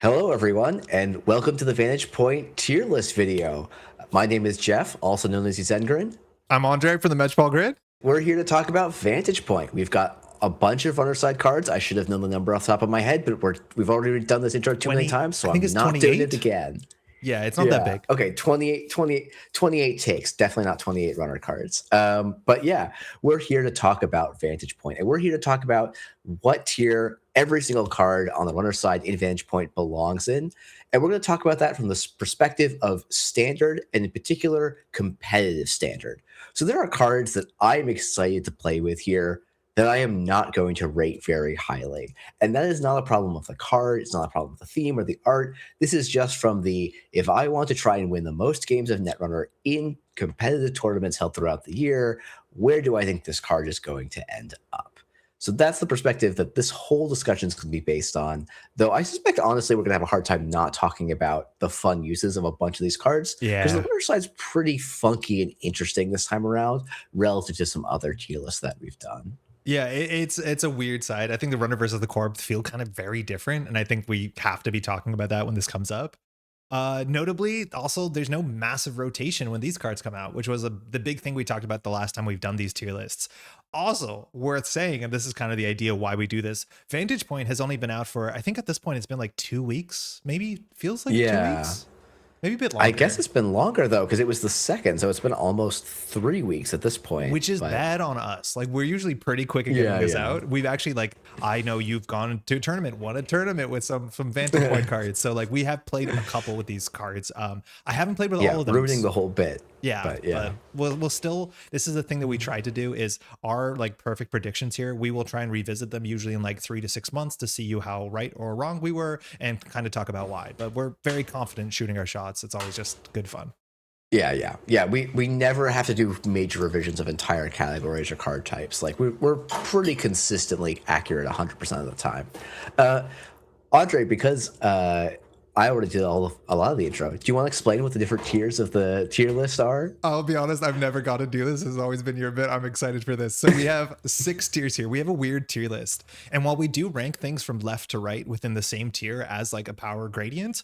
Hello, everyone, and welcome to the Vantage Point tier list video. My name is Jeff, also known as Zengrin. I'm Andre from the Metropole Grid. We're here to talk about Vantage Point. We've got a bunch of runner side cards. I should have known the number off the top of my head, but we've already done this intro too many 20, times, so I think I'm it's not doing it 28. again. Yeah, it's not that Yeah. big. Okay. 28 takes. Definitely not 28 runner cards. But yeah, we're here to talk about Vantage Point, and we're here to talk about what tier every single card on the runner side in Vantage Point belongs in. And we're going to talk about that from the perspective of standard and in particular competitive standard. So there are cards that I'm excited to play with here that I am not going to rate very highly. And that is not a problem with the card. It's not a problem with the theme or the art. This is just from the, if I want to try and win the most games of Netrunner in competitive tournaments held throughout the year, where do I think this card is going to end up? So that's the perspective that this whole discussion is going to be based on. Though I suspect, honestly, we're going to have a hard time not talking about the fun uses of a bunch of these cards. Because the Yeah. winner side's pretty funky and interesting this time around relative to some other tier lists that we've done. Yeah, it's a weird side. I think the runner versus the corp feel kind of very different, and I think we have to be talking about that when this comes up. Notably, also, there's no massive rotation when these cards come out, which was the big thing we talked about the last time we've done these tier lists. Also, worth saying, and this is kind of the idea why we do this, Vantage Point has only been out for, I think at this point, it's been like 2 weeks, maybe feels like 2 weeks, maybe a bit longer. I guess it's been longer though, because it was the second, so it's been almost 3 weeks at this point. Which is bad on us. Like, we're usually pretty quick at getting this out. We've actually, like, I know you've gone to a tournament, won a tournament with some Vantage Point cards. So like we have played a couple with these cards. I haven't played with all of them. Ruining the whole bit. Yeah, but we'll still, this is the thing that we try to do is our like perfect predictions here. We will try and revisit them usually in like 3 to 6 months to see how right or wrong we were and kind of talk about why. But we're very confident shooting our shots. It's always just good fun. Yeah. We never have to do major revisions of entire categories or card types. Like we're pretty consistently accurate 100% of the time. Andre, because I already did a lot of the intro. Do you want to explain what the different tiers of the tier list are? I'll be honest, I've never got to do this. This has always been your bit. I'm excited for this. So we have 6 tiers here. We have a weird tier list. And while we do rank things from left to right within the same tier as like a power gradient,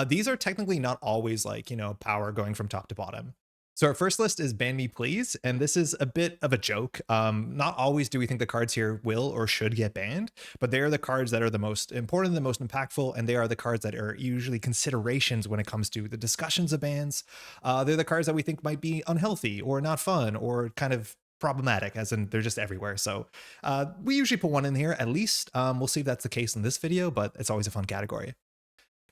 these are technically not always like, power going from top to bottom. So our first list is Ban Me Please, and this is a bit of a joke. Not always do we think the cards here will or should get banned, but they are the cards that are the most important, the most impactful, and they are the cards that are usually considerations when it comes to the discussions of bans. They're the cards that we think might be unhealthy or not fun or kind of problematic, as in they're just everywhere. So we usually put one in here at least. We'll see if that's the case in this video, but it's always a fun category.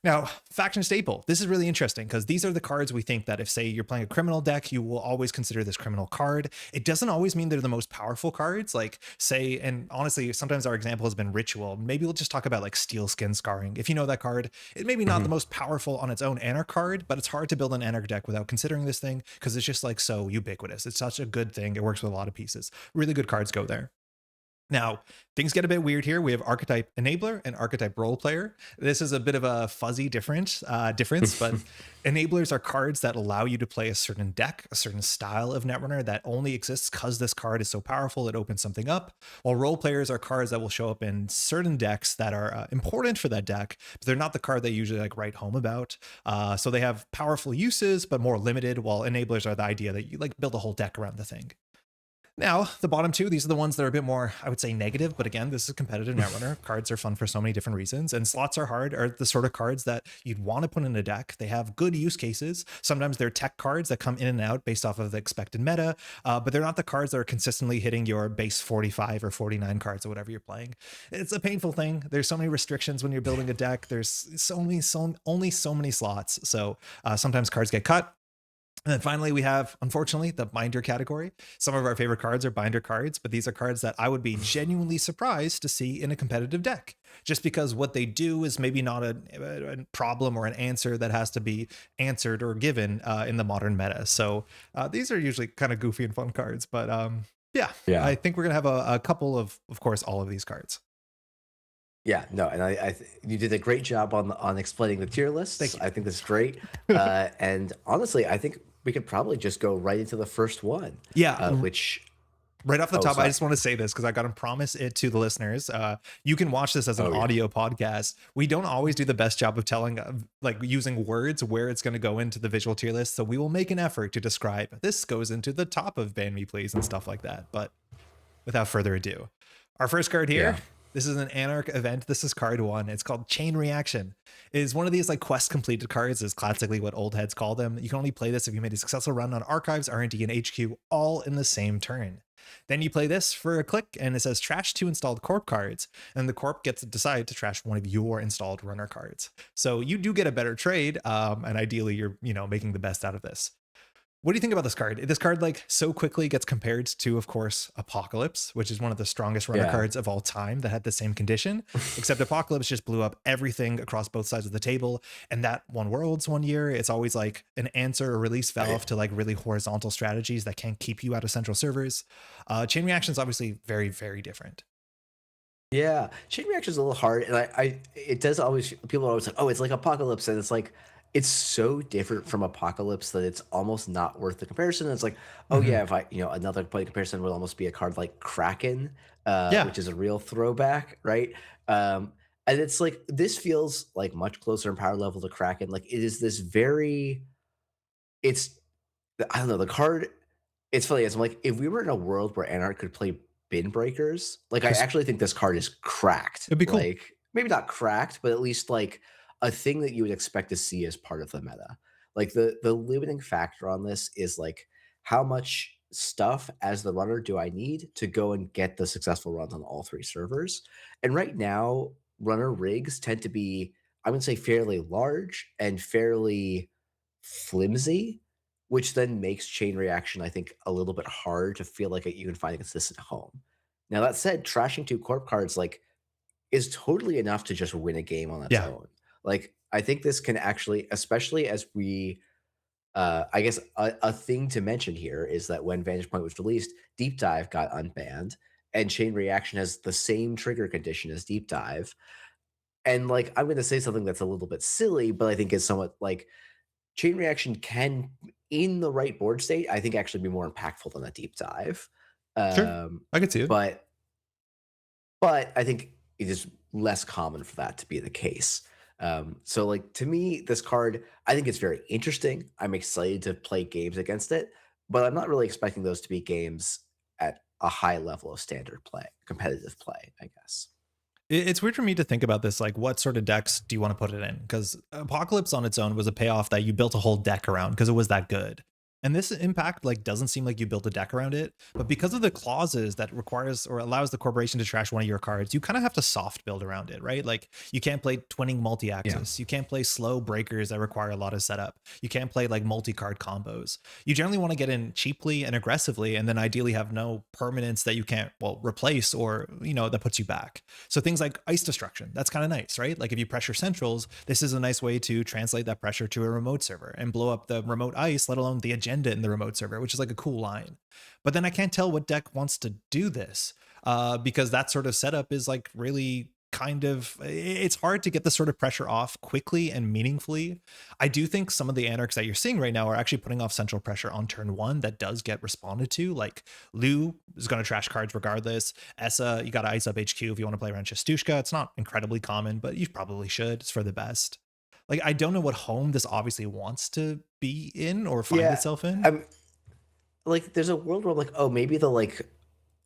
Now, faction staple. This is really interesting because these are the cards we think that if, say, you're playing a criminal deck, you will always consider this criminal card. It doesn't always mean they're the most powerful cards. Like, say, and honestly, sometimes our example has been Ritual. Maybe we'll just talk about like Steel Skin Scarring. If you know that card, it may be not the most powerful on its own Anarch card, but it's hard to build an Anarch deck without considering this thing because it's just like so ubiquitous. It's such a good thing. It works with a lot of pieces. Really good cards go there. Now, things get a bit weird here. We have Archetype Enabler and Archetype Role Player. This is a bit of a fuzzy difference, but Enablers are cards that allow you to play a certain deck, a certain style of Netrunner that only exists because this card is so powerful, it opens something up, while Role Players are cards that will show up in certain decks that are important for that deck, but they're not the card they usually like write home about. So they have powerful uses, but more limited, while Enablers are the idea that you like build a whole deck around the thing. Now, the bottom two, these are the ones that are a bit more, I would say, negative. But again, this is competitive Netrunner. Cards are fun for so many different reasons. And slots are hard, are the sort of cards that you'd want to put in a deck. They have good use cases. Sometimes they're tech cards that come in and out based off of the expected meta. But they're not the cards that are consistently hitting your base 45 or 49 cards or whatever you're playing. It's a painful thing. There's so many restrictions when you're building a deck. There's only so many slots. So sometimes cards get cut. And then finally, we have, unfortunately, the binder category. Some of our favorite cards are binder cards, but these are cards that I would be genuinely surprised to see in a competitive deck, just because what they do is maybe not a problem or an answer that has to be answered or given in the modern meta. So these are usually kind of goofy and fun cards, but yeah, I think we're going to have a couple of course, all of these cards. Yeah, no, and you did a great job on explaining the tier lists. I think that's great. And honestly, I think we could probably just go right into the first one. Yeah. Which Right off the Oh, top, I sorry. just want to say this because I got to promise it to the listeners. You can watch this as an Oh yeah. audio podcast. We don't always do the best job of telling, like using words where it's going to go into the visual tier list. So we will make an effort to describe this goes into the top of Ban Me Please and stuff like that. But without further ado, our first card here. Yeah. This is an Anarch event. This is card one. It's called Chain Reaction. It is one of these like quest completed cards, is classically what old heads call them. You can only play this if you made a successful run on archives, R&D, and HQ all in the same turn. Then you play this for a click, and it says trash two installed corp cards, and the corp gets to decide to trash one of your installed runner cards. So you do get a better trade, and ideally you're making the best out of this. What do you think about this card? This card like so quickly gets compared to, of course, Apocalypse, which is one of the strongest runner Yeah. cards of all time that had the same condition, except Apocalypse just blew up everything across both sides of the table. And that won Worlds one year. It's always like an answer or release valve to like really horizontal strategies that can't keep you out of central servers. Chain Reaction is obviously very, very different. Yeah, chain reaction is a little hard, and it does always. People are always like, "Oh, it's like Apocalypse," and it's like, it's so different from Apocalypse that it's almost not worth the comparison. It's like, oh Mhm. yeah, if I, another point comparison would almost be a card like Kraken, Yeah, which is a real throwback, right? Um, and it's like this feels like much closer in power level to Kraken. Like it is this very, it's I don't know, the card it's funny, it's like, if we were in a world where Anarch could play bin breakers, like, I just actually think this card is cracked. it'd be cool. Like, maybe not cracked, but at least, like, a thing that you would expect to see as part of the meta. Like, the limiting factor on this is, like, how much stuff as the runner do I need to go and get the successful runs on all 3 servers? And right now, runner rigs tend to be, I would say, fairly large and fairly flimsy, which then makes chain reaction, I think, a little bit hard to feel like you can find a consistent home. Now that said, trashing 2 corp cards, like, is totally enough to just win a game on its Yeah, own. Like, I think this can actually, especially as we I guess a thing to mention here is that when Vantage Point was released, Deep Dive got unbanned, and Chain Reaction has the same trigger condition as Deep Dive. And, like, I'm gonna say something that's a little bit silly, but I think is somewhat like chain reaction can, in the right board state, I think actually be more impactful than a deep dive. sure. Um, I could see it. but but I think it is less common for that to be the case. So like to me, this card, I think it's very interesting. I'm excited to play games against it, but I'm not really expecting those to be games at a high level of standard play, competitive play, I guess. It's weird for me to think about this. Like, what sort of decks do you want to put it in? Because Apocalypse on its own was a payoff that you built a whole deck around because it was that good. And this impact like doesn't seem like you built a deck around it, but because of the clauses that requires or allows the corporation to trash one of your cards, you kind of have to soft build around it, right? Like you can't play twinning Yeah. multi-axis, you can't play slow breakers that require a lot of setup, you can't play like multi-card combos. You generally want to get in cheaply and aggressively, and then ideally have no permanence that you can't replace or that puts you back. So things like ice destruction, that's kind of nice, right? Like if you pressure centrals, this is a nice way to translate that pressure to a remote server and blow up the remote ice, let alone the agenda in the remote server, which is like a cool line. But then I can't tell what deck wants to do this because that sort of setup is like really kind of, it's hard to get this sort of pressure off quickly and meaningfully. I do think some of the anarchs that you're seeing right now are actually putting off central pressure on turn one that does get responded to. Like Lou is going to trash cards regardless. Essa, you got to ice up HQ if you want to play around Chastushka. It's not incredibly common, but you probably should. It's for the best. Like I don't know what home this obviously wants to be in or find Yeah. itself in. I'm like, there's a world where I'm like, oh, maybe the like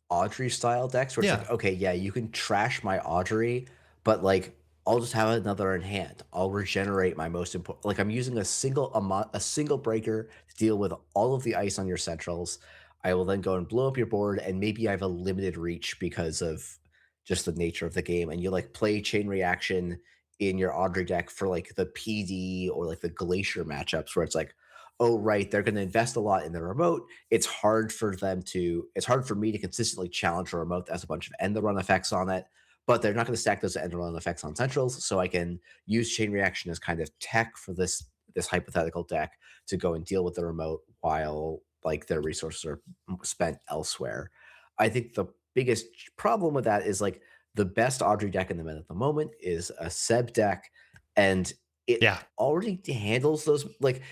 Audrey style decks where it's Yeah, like, okay, yeah, you can trash my Audrey, but like I'll just have another in hand. I'll regenerate my most important. Like I'm using a single breaker to deal with all of the ice on your centrals. I will then go and blow up your board, and maybe I have a limited reach because of just the nature of the game. And you like play chain reaction in your Audrey deck for like the PD or like the Glacier matchups where it's like, oh right, they're going to invest a lot in the remote. It's hard for me to consistently challenge a remote that has a bunch of end the run effects on it, but they're not going to stack those end the run effects on centrals, so I can use chain reaction as kind of tech for this hypothetical deck to go and deal with the remote while like their resources are spent elsewhere. I think the biggest problem with that is like the best Audrey deck in the meta at the moment is a Seb deck, and it yeah. already handles those. Like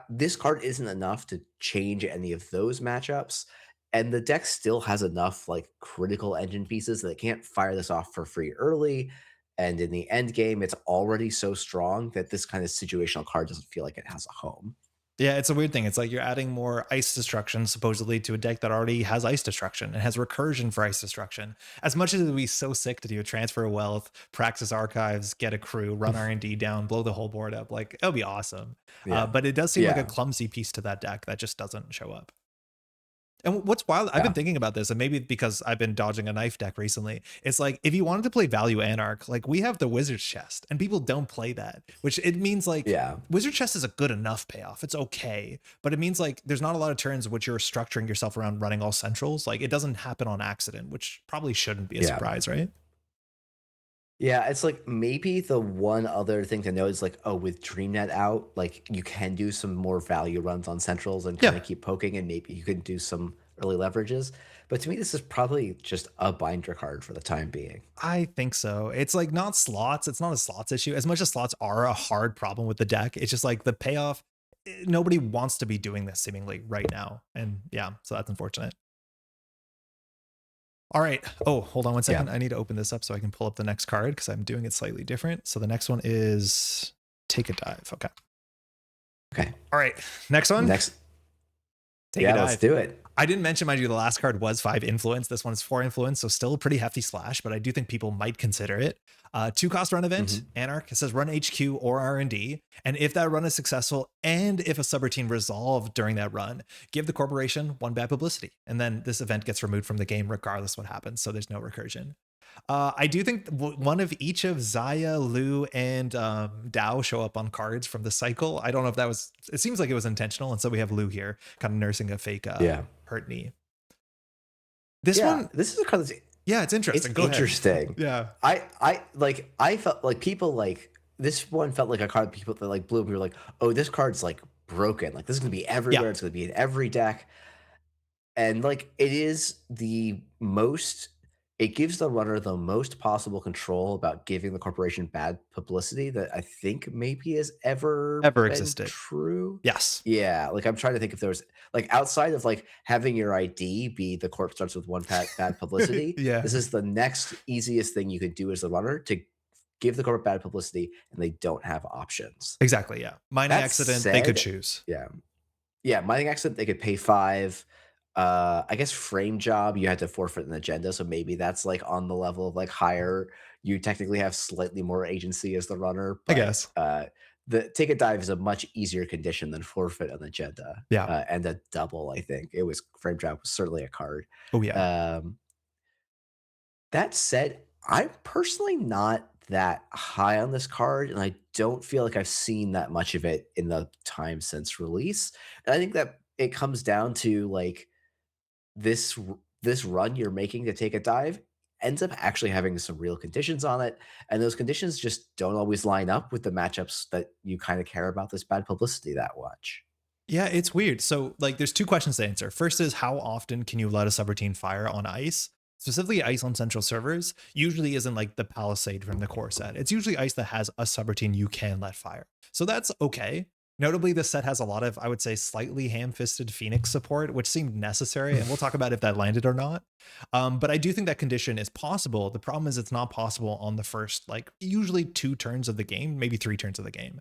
this card isn't enough to change any of those matchups, and the deck still has enough like critical engine pieces that it can't fire this off for free early. And in the end game, it's already so strong that this kind of situational card doesn't feel like it has a home. Yeah, it's a weird thing. It's like you're adding more ice destruction supposedly to a deck that already has ice destruction and has recursion for ice destruction. As much as it would be so sick to do a transfer of wealth, practice archives, get a crew, run R&D down, blow the whole board up, like it'll be awesome. Yeah. But it does seem like a Yeah. clumsy piece to that deck that just doesn't show up. And what's wild, I've been Yeah. thinking about this, and maybe because I've been dodging a knife deck recently. It's like if you wanted to play value Anarch, like we have the Wizard's Chest, and people don't play that, which it means like Yeah. Wizard Chest is a good enough payoff. It's okay, but it means like there's not a lot of turns in which you're structuring yourself around running all centrals. Like it doesn't happen on accident, which probably shouldn't be a Yeah. surprise, right? Yeah, it's like maybe the one other thing to note is like, oh, with DreamNet out, like you can do some more value runs on centrals and kind Yeah, of keep poking, and maybe you can do some early leverages. But to me, this is probably just a binder card for the time being. I think so. It's like not slots. It's not a slots issue. As much as slots are a hard problem with the deck, it's just like the payoff. Nobody wants to be doing this seemingly right now. And yeah, so that's unfortunate. All right. Oh, hold on one Yeah. second. I need to open this up so I can pull up the next card because I'm doing it slightly different. So the next one is Take a Dive. Okay. Okay. All right. Next one. Next. Take Yeah, a let's Dive. do it. I didn't mention, mind you, the last card was 5 influence. This one is 4 influence, so still a pretty hefty splash, but I do think people might consider it. 2 cost run event, Mhm. Anarch. It says run HQ or R&D, and if that run is successful, and if a subroutine resolved during that run, give the corporation 1 bad publicity, and then this event gets removed from the game regardless what happens. So there's no recursion. I do think one of each of Zaya, Lu, and Dao show up on cards from the cycle. I don't know if that was. It seems like it was intentional, and so we have Lu here, kind of nursing a fake Yeah. hurt knee. This Yeah. one, This is a card that's yeah, it's interesting. Go interesting. ahead. Yeah, I felt like people like this one felt like a card people that like blew up. We were like, oh, this card's like broken. Like this is gonna be yeah, everywhere. It's gonna be in every deck. And like it is the most it gives the runner the most possible control about giving the corporation bad publicity that I think maybe has ever ever been existed. true. Yes, Yeah, like I'm trying to think if there was like outside of like having your ID be the corp starts with one bad publicity, yeah, this is the next easiest thing you could do as a runner to give the corp bad publicity and they don't have options. exactly. Yeah, mining That accident, they could said, choose. yeah, yeah, mining accident, they could pay 5. I guess frame job, you had to forfeit an agenda, so maybe that's, like, on the level of, like, higher. You technically have slightly more agency as the runner, I but, guess. the take a dive is a much easier condition than forfeit an agenda, Yeah. and a double, I think. It was frame job was certainly a card. Oh yeah. Um, that said, I'm personally not that high on this card, and I don't feel like I've seen that much of it in the time since release, and I think that it comes down to, like, this run you're making to take a dive ends up actually having some real conditions on it, and those conditions just don't always line up with the matchups that you kinda care about this bad publicity that much. Yeah, it's weird. So, like, there's 2 questions to answer. First is how often can you let a subroutine fire on ice? Specifically, ice on central servers usually isn't like the Palisade from the core set. It's usually ice that has a subroutine you can let fire. So that's okay. Notably, this set has a lot of, I would say, slightly ham-fisted Phoenix support, which seemed necessary, and we'll talk about if that landed or not. But I do think that condition is possible. The problem is it's not possible on the first, like, usually 2 turns of the game, maybe 3 turns of the game.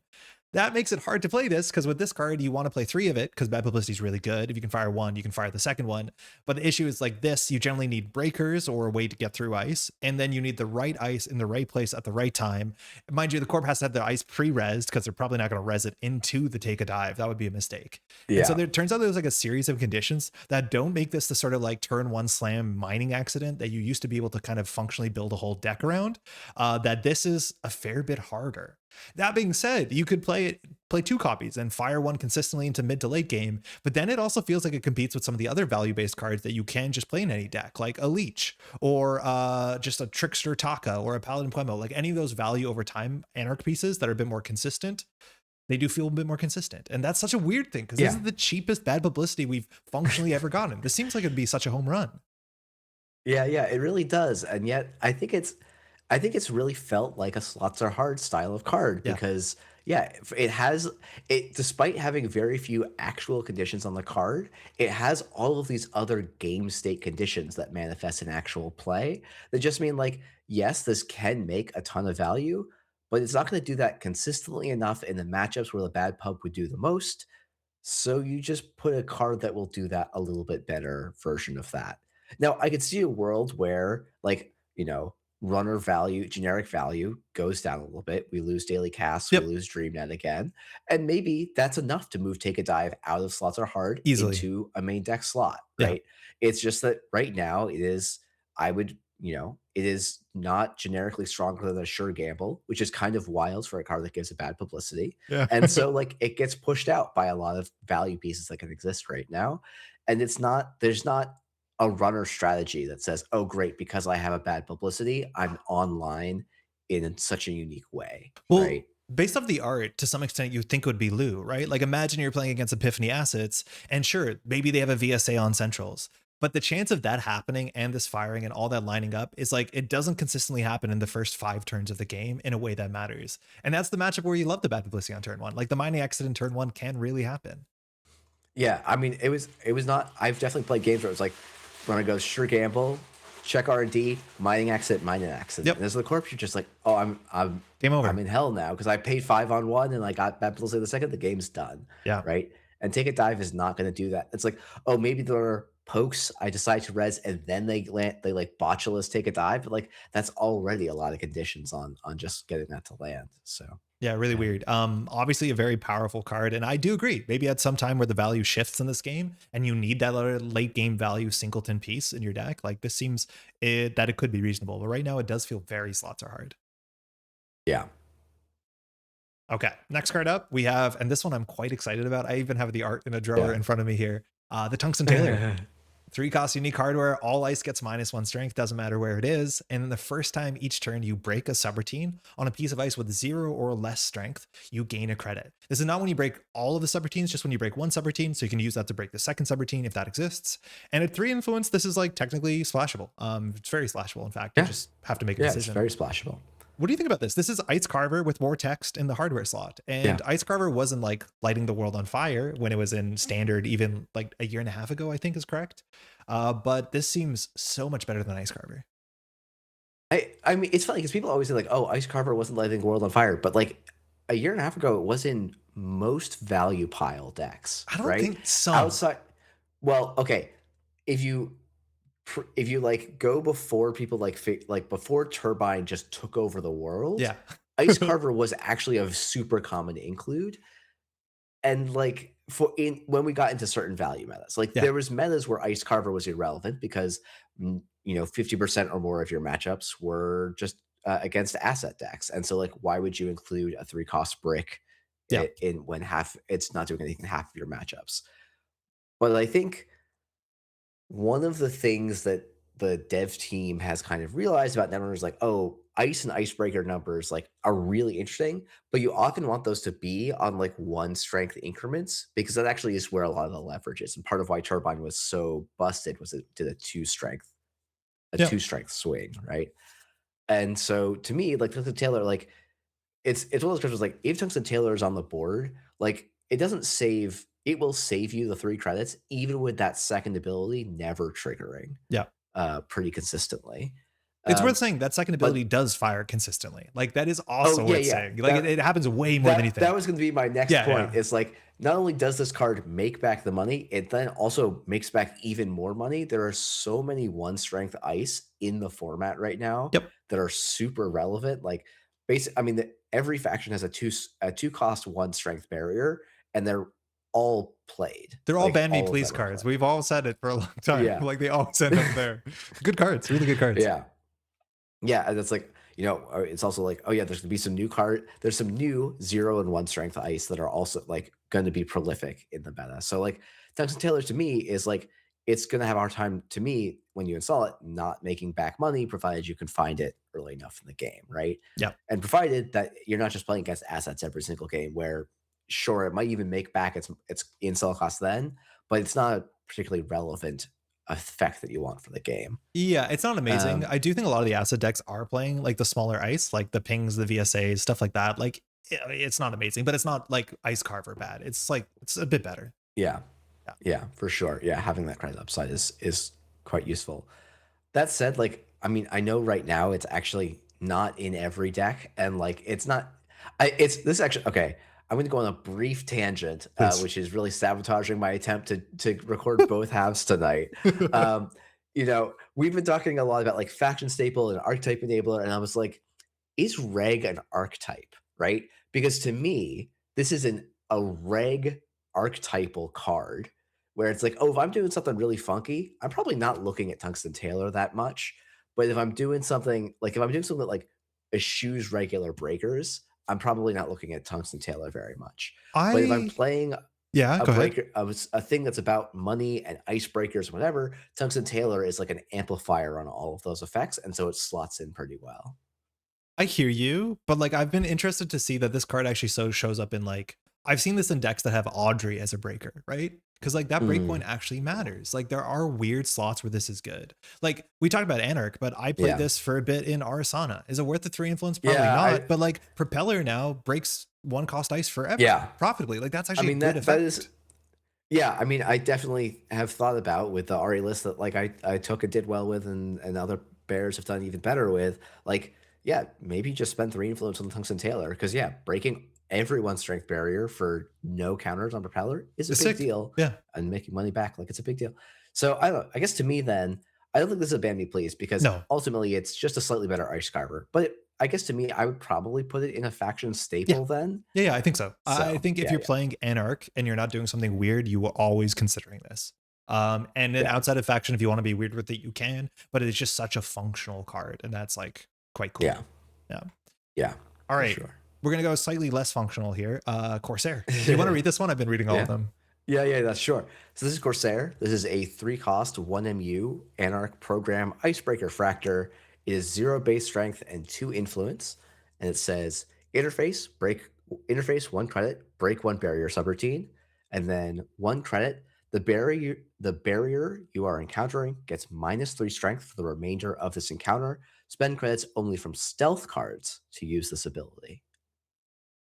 That makes it hard to play this because with this card, you want to play 3 of it because bad publicity is really good. If you can fire 1, you can fire the second one. But the issue is like this, you generally need breakers or a way to get through ice. And then you need the right ice in the right place at the right time. Mind you, the corp has to have the ice pre-resed because they're probably not going to res it into the take a dive. That would be a mistake. And so Yeah. there turns out there's like a series of conditions that don't make this the sort of like turn 1 slam mining accident that you used to be able to kind of functionally build a whole deck around. That this is a fair bit harder. That being said, you could play 2 copies and fire 1 consistently into mid to late game, but then it also feels like it competes with some of the other value-based cards that you can just play in any deck, like a Leech or just a Trickster Taka or a Paladin Puemo, like any of those value over time Anarch pieces that are a bit more consistent. They do feel a bit more consistent. And that's such a weird thing because this Yeah. is the cheapest bad publicity we've functionally ever gotten. This seems like it'd be such a home run. Yeah, yeah, it really does, and yet I think it's really felt like a slots are hard style of card Yeah. because Yeah, it has it despite having very few actual conditions on the card, it has all of these other game state conditions that manifest in actual play that just mean like, yes, this can make a ton of value, but it's not going to do that consistently enough in the matchups where the bad pub would do the most. So you just put a card that will do that a little bit better version of that. Now, I could see a world where, like, runner value, generic value goes down a little bit. We lose daily casts, we Yep, lose DreamNet again. And maybe that's enough to move Take a Dive out of slots are hard easily. into a main deck slot, Yeah. right? It's just that right now it is, I would, it is not generically stronger than a sure gamble, which is kind of wild for a card that gives it bad publicity. Yeah. And so like it gets pushed out by a lot of value pieces that can exist right now. And there's not a runner strategy that says, "Oh, great, because I have a bad publicity, I'm online in such a unique way," Well, right? based off the art, to some extent, you think it would be Lou, right? Like imagine you're playing against Epiphany Assets, and sure, maybe they have a VSA on centrals. But the chance of that happening and this firing and all that lining up is like it doesn't consistently happen in the first 5 turns of the game in a way that matters. And that's the matchup where you love the bad publicity on turn one. Like the mining accident turn one can really happen. Yeah, I mean, it was not. I've definitely played games where it's like, runner goes sure gamble, check R&D, mining exit, mining accident. Yep. And as the corpse, you're just like, oh, I'm Game I'm over. in hell now because I paid 5 on 1 and I got bad publicity the second. The game's done, Yeah. right? And take a dive is not going to do that. It's like, oh, maybe there are pokes. I decide to res and then they land. They like botulus take a dive, but like that's already a lot of conditions on just getting that to land. So Yeah, really yeah. weird. Obviously a very powerful card, and I do agree. Maybe at some time where the value shifts in this game, and you need that other late game value singleton piece in your deck, like this seems that it could be reasonable. But right now, it does feel very slots are hard. Yeah. Okay, next card up, we have, and this one I'm quite excited about. I even have the art in a drawer Yeah. in front of me here. The Tungsten Tailor. 3 cost unique hardware, all ice gets -1 strength, doesn't matter where it is. And then the first time each turn you break a subroutine on a piece of ice with 0 or less strength, you gain a credit. This is not when you break all of the subroutines, just when you break one subroutine. So you can use that to break the second subroutine if that exists. And at 3 influence, this is like technically splashable. It's very splashable, in fact. You Yeah. just have to make a Yeah, it's decision. very splashable. What do you think about this? This is Ice Carver with more text in the hardware slot. Yeah. And Ice Carver wasn't like lighting the world on fire when it was in standard, even like a year and a half ago, I think is correct. But this seems so much better than Ice Carver. I mean, it's funny because people always say like, "Oh, Ice Carver wasn't lighting the world on fire," but like a year and a half ago, it was in most value pile decks, I don't right? think some. Outside, well, okay, if you if you like go before people like like before Turbine just took over the world, Yeah. Ice Carver was actually a super common include, and like for in when we got into certain value metas, like Yeah. there was metas where Ice Carver was irrelevant because 50% or more of your matchups were just against asset decks, and so like why would you include a 3 cost brick Yeah. in when half it's not doing anything in half of your matchups? But I think one of the things that the dev team has kind of realized about Netrunner is like, oh, ice and icebreaker numbers like are really interesting, but you often want those to be on like 1 strength increments because that actually is where a lot of the leverage is. And part of why Turbine was so busted was it did a Yeah. 2 strength swing, right? And so to me, like Tungsten Tailor, like it's one of those questions like if Tungsten Tailor is on the board, like it will save you the 3 credits, even with that second ability never triggering Yeah. pretty consistently. It's worth Um, saying that second ability but does fire consistently. Like that is oh also yeah, worth yeah. saying. Like it happens way more than you That think. was gonna be my next Yeah. point. Yeah. It's like not only does this card make back the money, it then also makes back even more money. There are so many 1 strength ice in the format right now Yep. that are super relevant. Like I mean, every faction has a 2 cost 1 strength barrier, and they're all played. They're all Like ban me all of please them are cards. played. We've all said it for a long time. Yeah. Like they always end up there. Good cards, really good cards. Yeah. Yeah, and it's like, it's also like, oh yeah, there's some new 0 and 1 strength ice that are also like gonna be prolific in the meta. So like Tungsten Tailor to me is like it's gonna have a hard time to me when you install it, not making back money, provided you can find it early enough in the game, right? Yeah. And provided that you're not just playing against assets every single game where sure it might even make back its install cost then, but it's not a particularly relevant effect that you want for the game. Yeah, it's not amazing. Um I do think a lot of the acid decks are playing like the smaller ice, like the pings, the VSAs, stuff like that. Like it's not amazing, but it's not like Ice Carver bad. It's like it's a bit better. Yeah, Yeah. yeah, for sure. Yeah, having that credit upside is quite useful. That said, like, I mean, I know right now it's actually not in every deck, and like, it's not. It's this actually okay. I'm going to go on a brief tangent, Please. which is really sabotaging my attempt to record both halves tonight. Um, we've been talking a lot about like faction staple and archetype enabler, and I was like, is reg an archetype, right? Because to me, this is a reg archetypal card where it's like, oh, if I'm doing something really funky, I'm probably not looking at Tungsten Tailor that much. But if I'm doing something that like eschews regular breakers, I'm probably not looking at Tungsten Tailor very much. But if I'm I playing Yeah, a go ahead. breaker, a thing that's about money and icebreakers, whatever, Tungsten Tailor is like an amplifier on all of those effects, and so it slots in pretty well. I hear you, but like I've been interested to see that this card actually shows up in like I've seen this in decks that have Audrey as a breaker, right? Because like that breakpoint Mm, actually matters. Like there are weird slots where this is good. Like we talked about Anarch, but I played yeah. this for a bit in Arasana. Is it worth the 3 influence? Probably Yeah, not. But like Propeller now breaks 1 cost ice forever yeah. profitably. Like that's I actually a mean good that is effect. yeah, I mean I definitely have thought about with the RE list that like I took and did well with and other bears have done even better with. Like, yeah, maybe just spend 3 influence on Tungsten Tailor because yeah, breaking everyone's strength barrier for no counters on Propeller is a It's big sick. deal Yeah. and making money back like it's a big deal. So I don't know, I guess to me then, I don't think this is a ban me please because No. ultimately it's just a slightly better Ice Carver. But I guess to me I would probably put it in a faction Yeah. staple then. Yeah, I think so. I So, think if yeah, you're yeah. playing Anarch and you're not doing something weird, you are always considering this. And then Yeah. outside of faction, if you want to be weird with it, you can, but it's just such a functional card, and that's like quite cool. Yeah. Yeah. Yeah, All for right. sure. We're gonna go slightly less functional here. Corsair. Do you want to read this one? I've been reading all of Yeah. them. Yeah, yeah, that's sure. So this is Corsair. This is a 3 cost, 1 MU Anarch program Icebreaker Fractor. It is 0 base strength and 2 influence. And it says interface 1 credit, break 1 barrier subroutine, and then 1 credit. The barrier you are encountering gets -3 strength for the remainder of this encounter. Spend credits only from stealth cards to use this ability.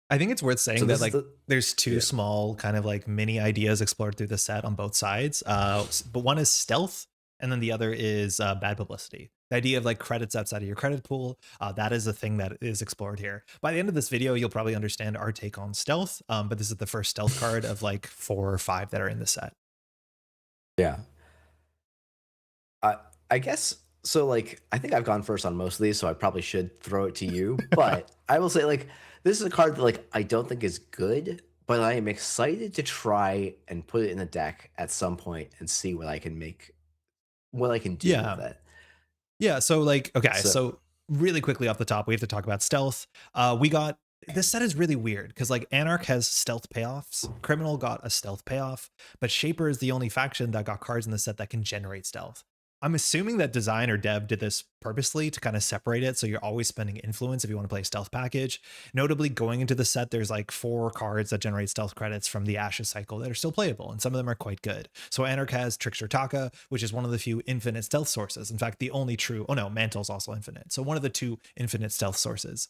I think it's worth So saying that this is like the there's two yeah. small kind of like mini ideas explored through the set on both sides. But one is stealth, and then the other is bad publicity. The idea of like credits outside of your credit pool, that is a thing that is explored here. By the end of this video, you'll probably understand our take on stealth. But this is the first stealth card of like 4 or 5 that are in the set. Yeah. I I guess so. Like, I think I've gone first on most of these, so I probably should throw it to you. But I will say, like, this is a card that like I don't think is good, but I am excited to try and put it in the deck at some point and see what I can do with Yeah. it. Yeah, so like okay, So so really quickly off the top, we have to talk about stealth. We got this set is really weird because like Anarch has stealth payoffs, Criminal got a stealth payoff, but Shaper is the only faction that got cards in the set that can generate stealth. I'm assuming that design or dev did this purposely to kind of separate it so you're always spending influence if you want to play a stealth package. Notably, going into the set, there's like 4 cards that generate stealth credits from the Ashes cycle that are still playable, and some of them are quite good. So Anarch has Trickster Taka, which is one of the few infinite stealth sources. In fact, the only true, oh no, Mantle's also infinite. So one of the 2 infinite stealth sources.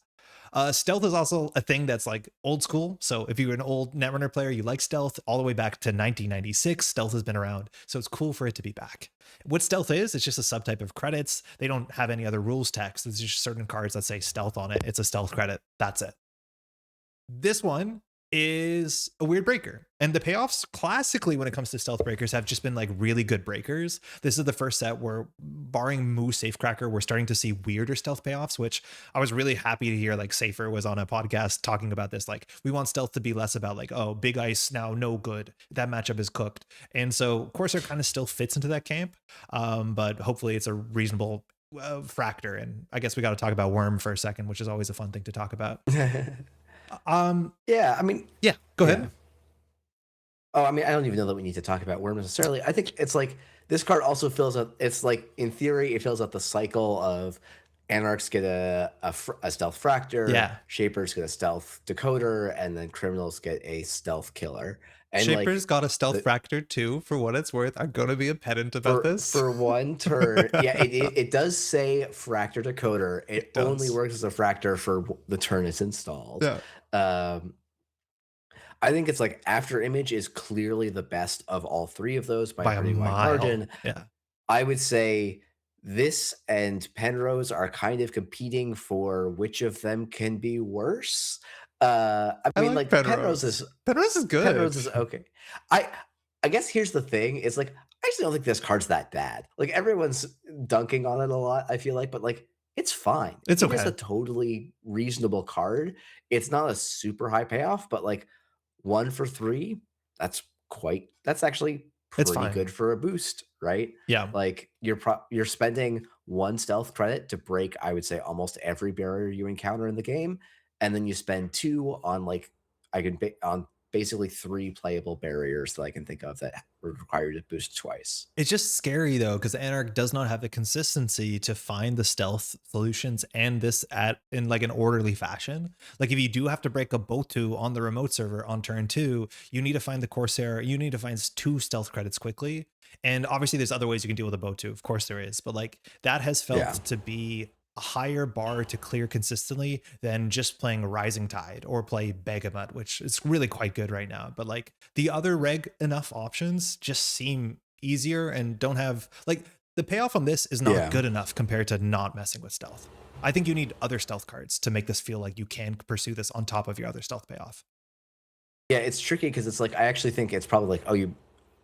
Stealth is also a thing that's like old school. So if you're an old Netrunner player, you like stealth all the way back to 1996. Stealth has been around. So it's cool for it to be back. What stealth is, it's just a subtype of credits. They don't have any other rules text. There's just certain cards that say stealth on it. It's a stealth credit. That's it. This one is a weird breaker. And the payoffs classically when it comes to stealth breakers have just been like really good breakers. This is the first set where barring Moo Safecracker, we're starting to see weirder stealth payoffs, which I was really happy to hear like Safer was on a podcast talking about this. Like we want stealth to be less about like, oh, big ice now, no good. That matchup is cooked. And so Corsair kind of still fits into that camp. But hopefully it's a reasonable fractor. And I guess we got to talk about Worm for a second, which is always a fun thing to talk about. Um, yeah, I mean, yeah, go yeah. ahead. Oh, I mean, I don't even know that we need to talk about Worm necessarily. I think it's like this card also fills out. It's like in theory, it fills out the cycle of Anarchs get a stealth fractor, Yeah. Shapers get a stealth decoder, and then Criminals get a stealth killer. And Shaper's like got a stealth the fractor too, for what it's worth. I'm gonna be a pedant about for this. 1 turn, yeah, it does say fractor decoder. It It only does. works as a fractor for the turn it's installed. Yeah. Um, I think it's like After Image is clearly the best of all three of those by a by a pretty wide mile. margin. Yeah. I would say this and Penrose are kind of competing for which of them can be worse. I I mean, like like Penrose is Penrose. Penrose is Penrose good. is okay. I I guess here's the thing, it's like, I actually don't think this card's that bad. Like, everyone's dunking on it a lot, I feel like, but, like, it's fine. It's It is a okay. totally reasonable card. It's not a super high payoff, but, like, 1 for 3, that's actually It's pretty fine. good for a boost, right? Yeah. Like, you're spending 1 stealth credit to break, I would say, almost every barrier you encounter in the game, and then you spend 2 on, like, I can ba on basically 3 playable barriers that I can think of that would require you to boost twice. It's just scary though, because Anarch does not have the consistency to find the stealth solutions and this at in like an orderly fashion. Like if you do have to break a Botu on the remote server on turn two, you need to find the Corsair, you need to find two stealth credits quickly. And obviously there's other ways you can deal with a Botu, of course there is, but like that has felt Yeah. to be a higher bar to clear consistently than just playing Rising Tide or play Begamut, which is really quite good right now. But like the other reg enough options just seem easier and don't have like the payoff on this is not Yeah. good enough compared to not messing with stealth. I think you need other stealth cards to make this feel like you can pursue this on top of your other stealth payoff. Yeah, it's tricky because it's like, I actually think it's probably like, oh,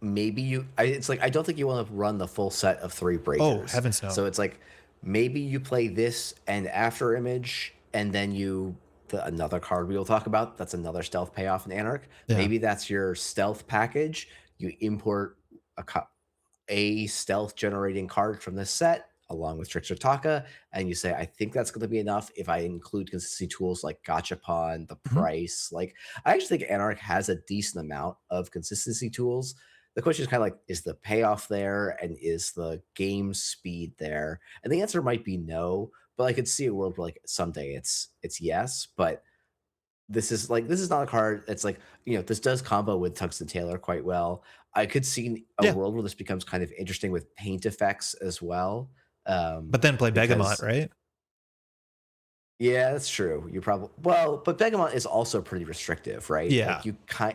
it's like, I don't think you wanna run the full set of 3 Oh, breakers. heavens So no. it's like, maybe you play this and After Image, and then another card we will talk about, that's another stealth payoff in Anarch. Yeah. Maybe that's your stealth package. You import a co a stealth generating card from this set along with Trickster Taka, and you say, I think that's going to be enough if I include consistency tools like Gachapon, the Mhm. price. Like, I actually think Anarch has a decent amount of consistency tools. The question is kind of like, is the payoff there and is the game speed there? And the answer might be no, but I could see a world where like someday it's yes, but this is not a card that's like, this does combo with Tungsten Tailor quite well. I could see a Yeah. world where this becomes kind of interesting with paint effects as well. But then play Begamot, Because right? yeah, that's true. But Begamot is also pretty restrictive, right? Like Yeah.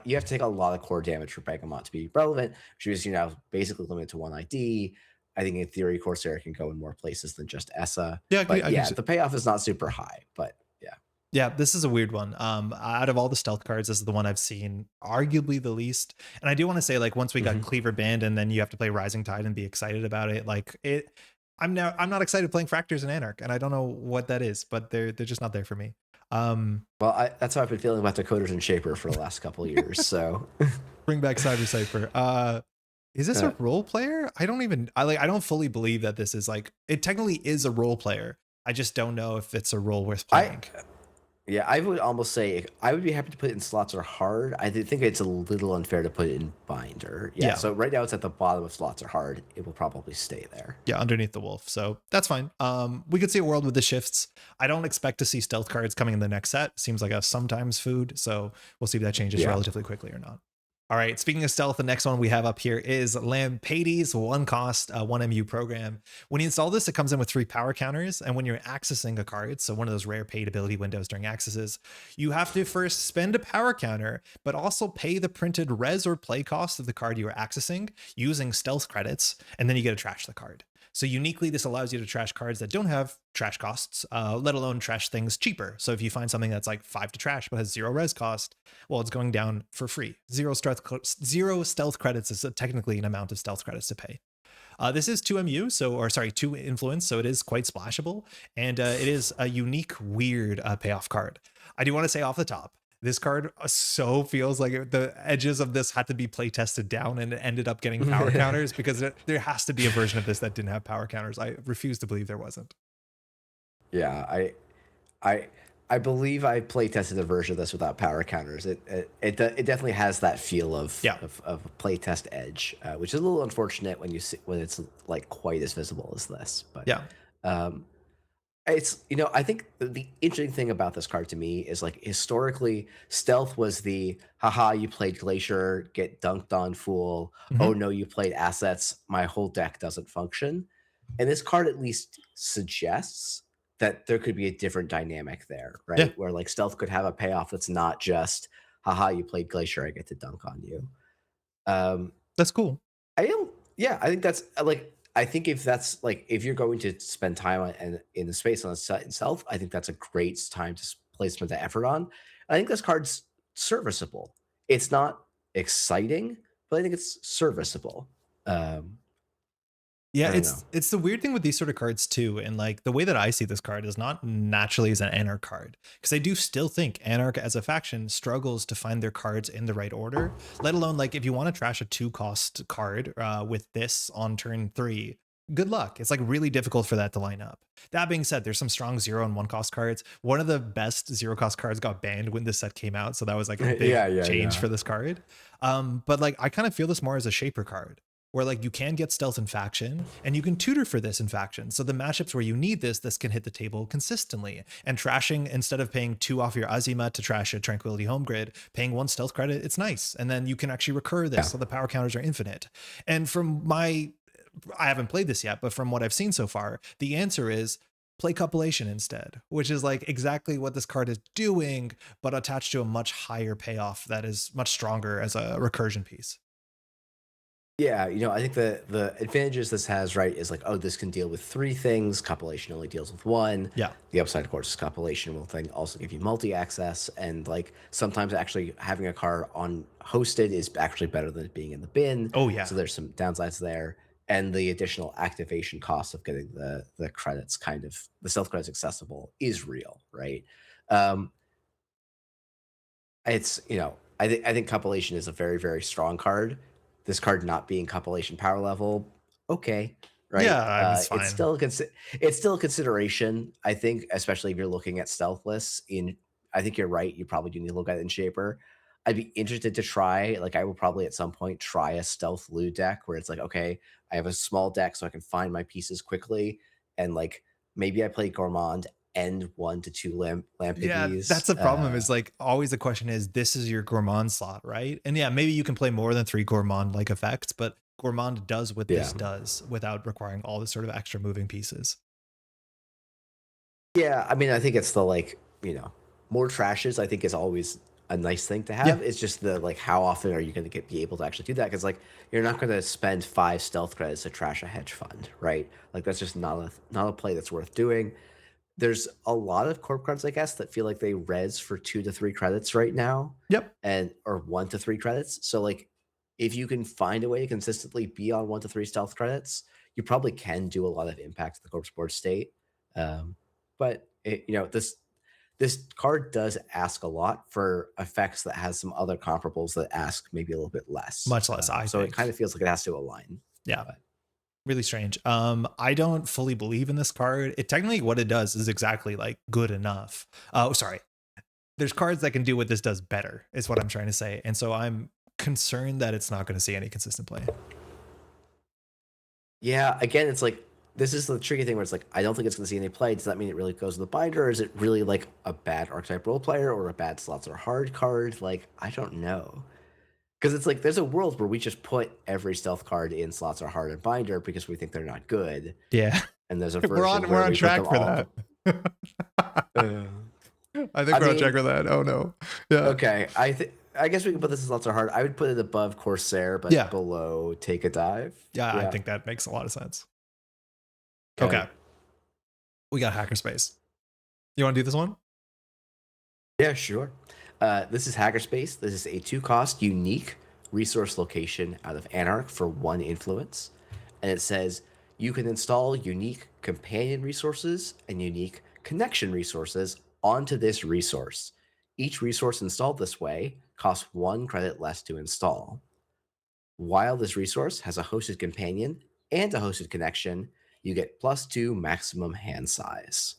you have to take a lot of core damage for Begamot to be relevant, which is basically limited to one ID. I think in theory Corsair can go in more places than just Essa. Yeah, But I can yeah, the payoff is not super high, but yeah. Yeah, this is a weird one. Out of all the stealth cards, this is the one I've seen arguably the least. And I do want to say, like, once we got Mhm. Cleaver banned, and then you have to play Rising Tide and be excited about it. Like it, I'm not excited playing Fractors and Anarch, and I don't know what that is, but they're just not there for me. Um, Well, that's how I've been feeling about Decoders and Shaper for the last couple of years. So, bring back Cyber Cipher. Is this a uh, role player? I don't fully believe that this is like it technically is a role player. I just don't know if it's a role worth I playing. yeah, I would almost say I would be happy to put it in slots or hard. Think it's a little unfair to put it in binder. Yeah, Yeah. so right now it's at the bottom of slots or hard. It will probably stay there. Yeah, underneath the wolf. So that's fine. We could see a world with the shifts. I don't expect to see stealth cards coming in the next set. Seems like a sometimes food. So we'll see if that changes Yeah. relatively quickly or not. All right. Speaking of stealth, the next one we have up here is Lampades, one cost, 1 MU program. When you install this, it comes in with 3 power counters. And when you're accessing a card, so one of those rare paid ability windows during accesses, you have to first spend a power counter, but also pay the printed res or play cost of the card you are accessing using stealth credits. And then you get to trash the card. So uniquely, this allows you to trash cards that don't have trash costs, let alone trash things cheaper. So if you find something that's like 5 to trash but has 0 res cost, well, it's going down for free. Zero stealth credits is technically an amount of stealth credits to pay. This is 2 MU, 2 influence, so it is quite splashable, and it is a unique, weird payoff card. I do want to say off the top, this card so feels like the edges of this had to be play tested down and it ended up getting power counters because there has to be a version of this that didn't have power counters. I refuse to believe there wasn't. Yeah, I I believe I play tested a version of this without power counters. It definitely has that feel Yeah. of a play test edge, which is a little unfortunate when it's like quite as visible as this. But Yeah. um, I think the interesting thing about this card to me is like historically, stealth was the haha, you played Glacier, get dunked on, fool. Oh Mhm. no, you played assets. My whole deck doesn't function. And this card at least suggests that there could be a different dynamic there, Yeah, right? Where like stealth could have a payoff that's not just, haha, you played Glacier, I get to dunk on you. Um, that's cool. I am, yeah, I think that's like, I think if that's like, if you're going to spend time on and in the space on the set itself, I think that's a great time to play some of the effort on. I think this card's serviceable. It's not exciting, but I think it's serviceable. Um, Yeah, I don't know. it's the weird thing with these sort of cards too, and like the way that I see this card is not naturally as an Anarch card, because I do still think Anarch as a faction struggles to find their cards in the right order. Let alone like if you want to trash a 2-cost card with this on turn 3, good luck. It's like really difficult for that to line up. That being said, there's some strong 0 and 1-cost cards. One of the best 0-cost cards got banned when this set came out, so that was like a big Yeah, yeah, change yeah. for this card. But like I kind of feel this more as a shaper card, where like you can get stealth in faction and you can tutor for this in faction. So the matchups where you need this can hit the table consistently. And trashing, instead of paying 2 off your Azima to trash a Tranquility home grid, paying 1 stealth credit, it's nice. And then you can actually recur this, Yeah. so the power counters are infinite. And I haven't played this yet, but from what I've seen so far, the answer is play Copulation instead, which is like exactly what this card is doing, but attached to a much higher payoff that is much stronger as a recursion piece. Yeah, I think the advantages this has, right, is like, oh, this can deal with 3 things. Compilation only deals with 1. Yeah. The upside, of course, is compilation will then also give you multi-access, and like sometimes actually having a card on hosted is actually better than it being in the bin. Oh yeah. So there's some downsides there, and the additional activation cost of getting the credits, kind of the stealth credits accessible, is real, right? Um, it's I think compilation is a very very strong card. This card not being compilation power level, okay, right? Yeah, it's It's fine. still it's still a consideration. I think, especially if you're looking at stealthless. I think you're right. You probably do need to look at it in Shaper. I'd be interested to try. Like, I will probably at some point try a stealth loot deck where it's like, okay, I have a small deck so I can find my pieces quickly, and like maybe I play Gourmand and 1 to 2 lamp Yeah, piggies. that's the problem, is like always the question is, this is your gourmand slot, right? And yeah, maybe you can play more than 3 gourmand like effects, but gourmand does what Yeah. this does without requiring all this sort of extra moving pieces. Yeah, I mean, I think it's the like, more trashes, I think is always a nice thing to Yeah. have. It's just the like, how often are you going to be able to actually do that? Because like, you're not going to spend 5 stealth credits to trash a hedge fund, right? Like, that's just not a play that's worth doing. There's a lot of corp cards, I guess, that feel like they res for 2 to 3 credits right now, Yep. and or 1 to 3 credits. So like, if you can find a way to consistently be on 1 to 3 stealth credits, you probably can do a lot of impact to the corpse board state. But this card does ask a lot for effects that has some other comparables that ask maybe a little bit less. Much less, I So it kind think. of feels like it has to align. Yeah. But Really strange. I don't fully believe in this card. It technically, what it does is exactly like good enough. Oh, sorry. There's cards that can do what this does better, is what I'm trying to say. And so I'm concerned that it's not going to see any consistent play. yeah, again, it's like, this is the tricky thing where it's like, I don't think it's going to see any play. Does that mean it really goes to the binder, or is it really like a bad archetype role player or a bad slots or hard card? Like, I don't know. Because it's like, there's a world where we just put every stealth card in slots or hard and binder because we think they're not good. Yeah. And there's a We're version on where we're on we put them track for all. that. Uh, I think I we're on track mean, for that. Oh no. Yeah. okay. I guess we can put this as lots of hard. I would put it above Corsair, but Yeah. below Take a Dive. Yeah, I Yeah. think that makes a lot of sense. Okay. Okay. We got Hackerspace. You want to do this one? Yeah, sure. This is Hackerspace. This is a 2-cost unique resource location out of Anarch for 1 influence. And it says you can install unique companion resources and unique connection resources onto this resource. Each resource installed this way costs 1 credit less to install. While this resource has a hosted companion and a hosted connection, you get +2 maximum hand size.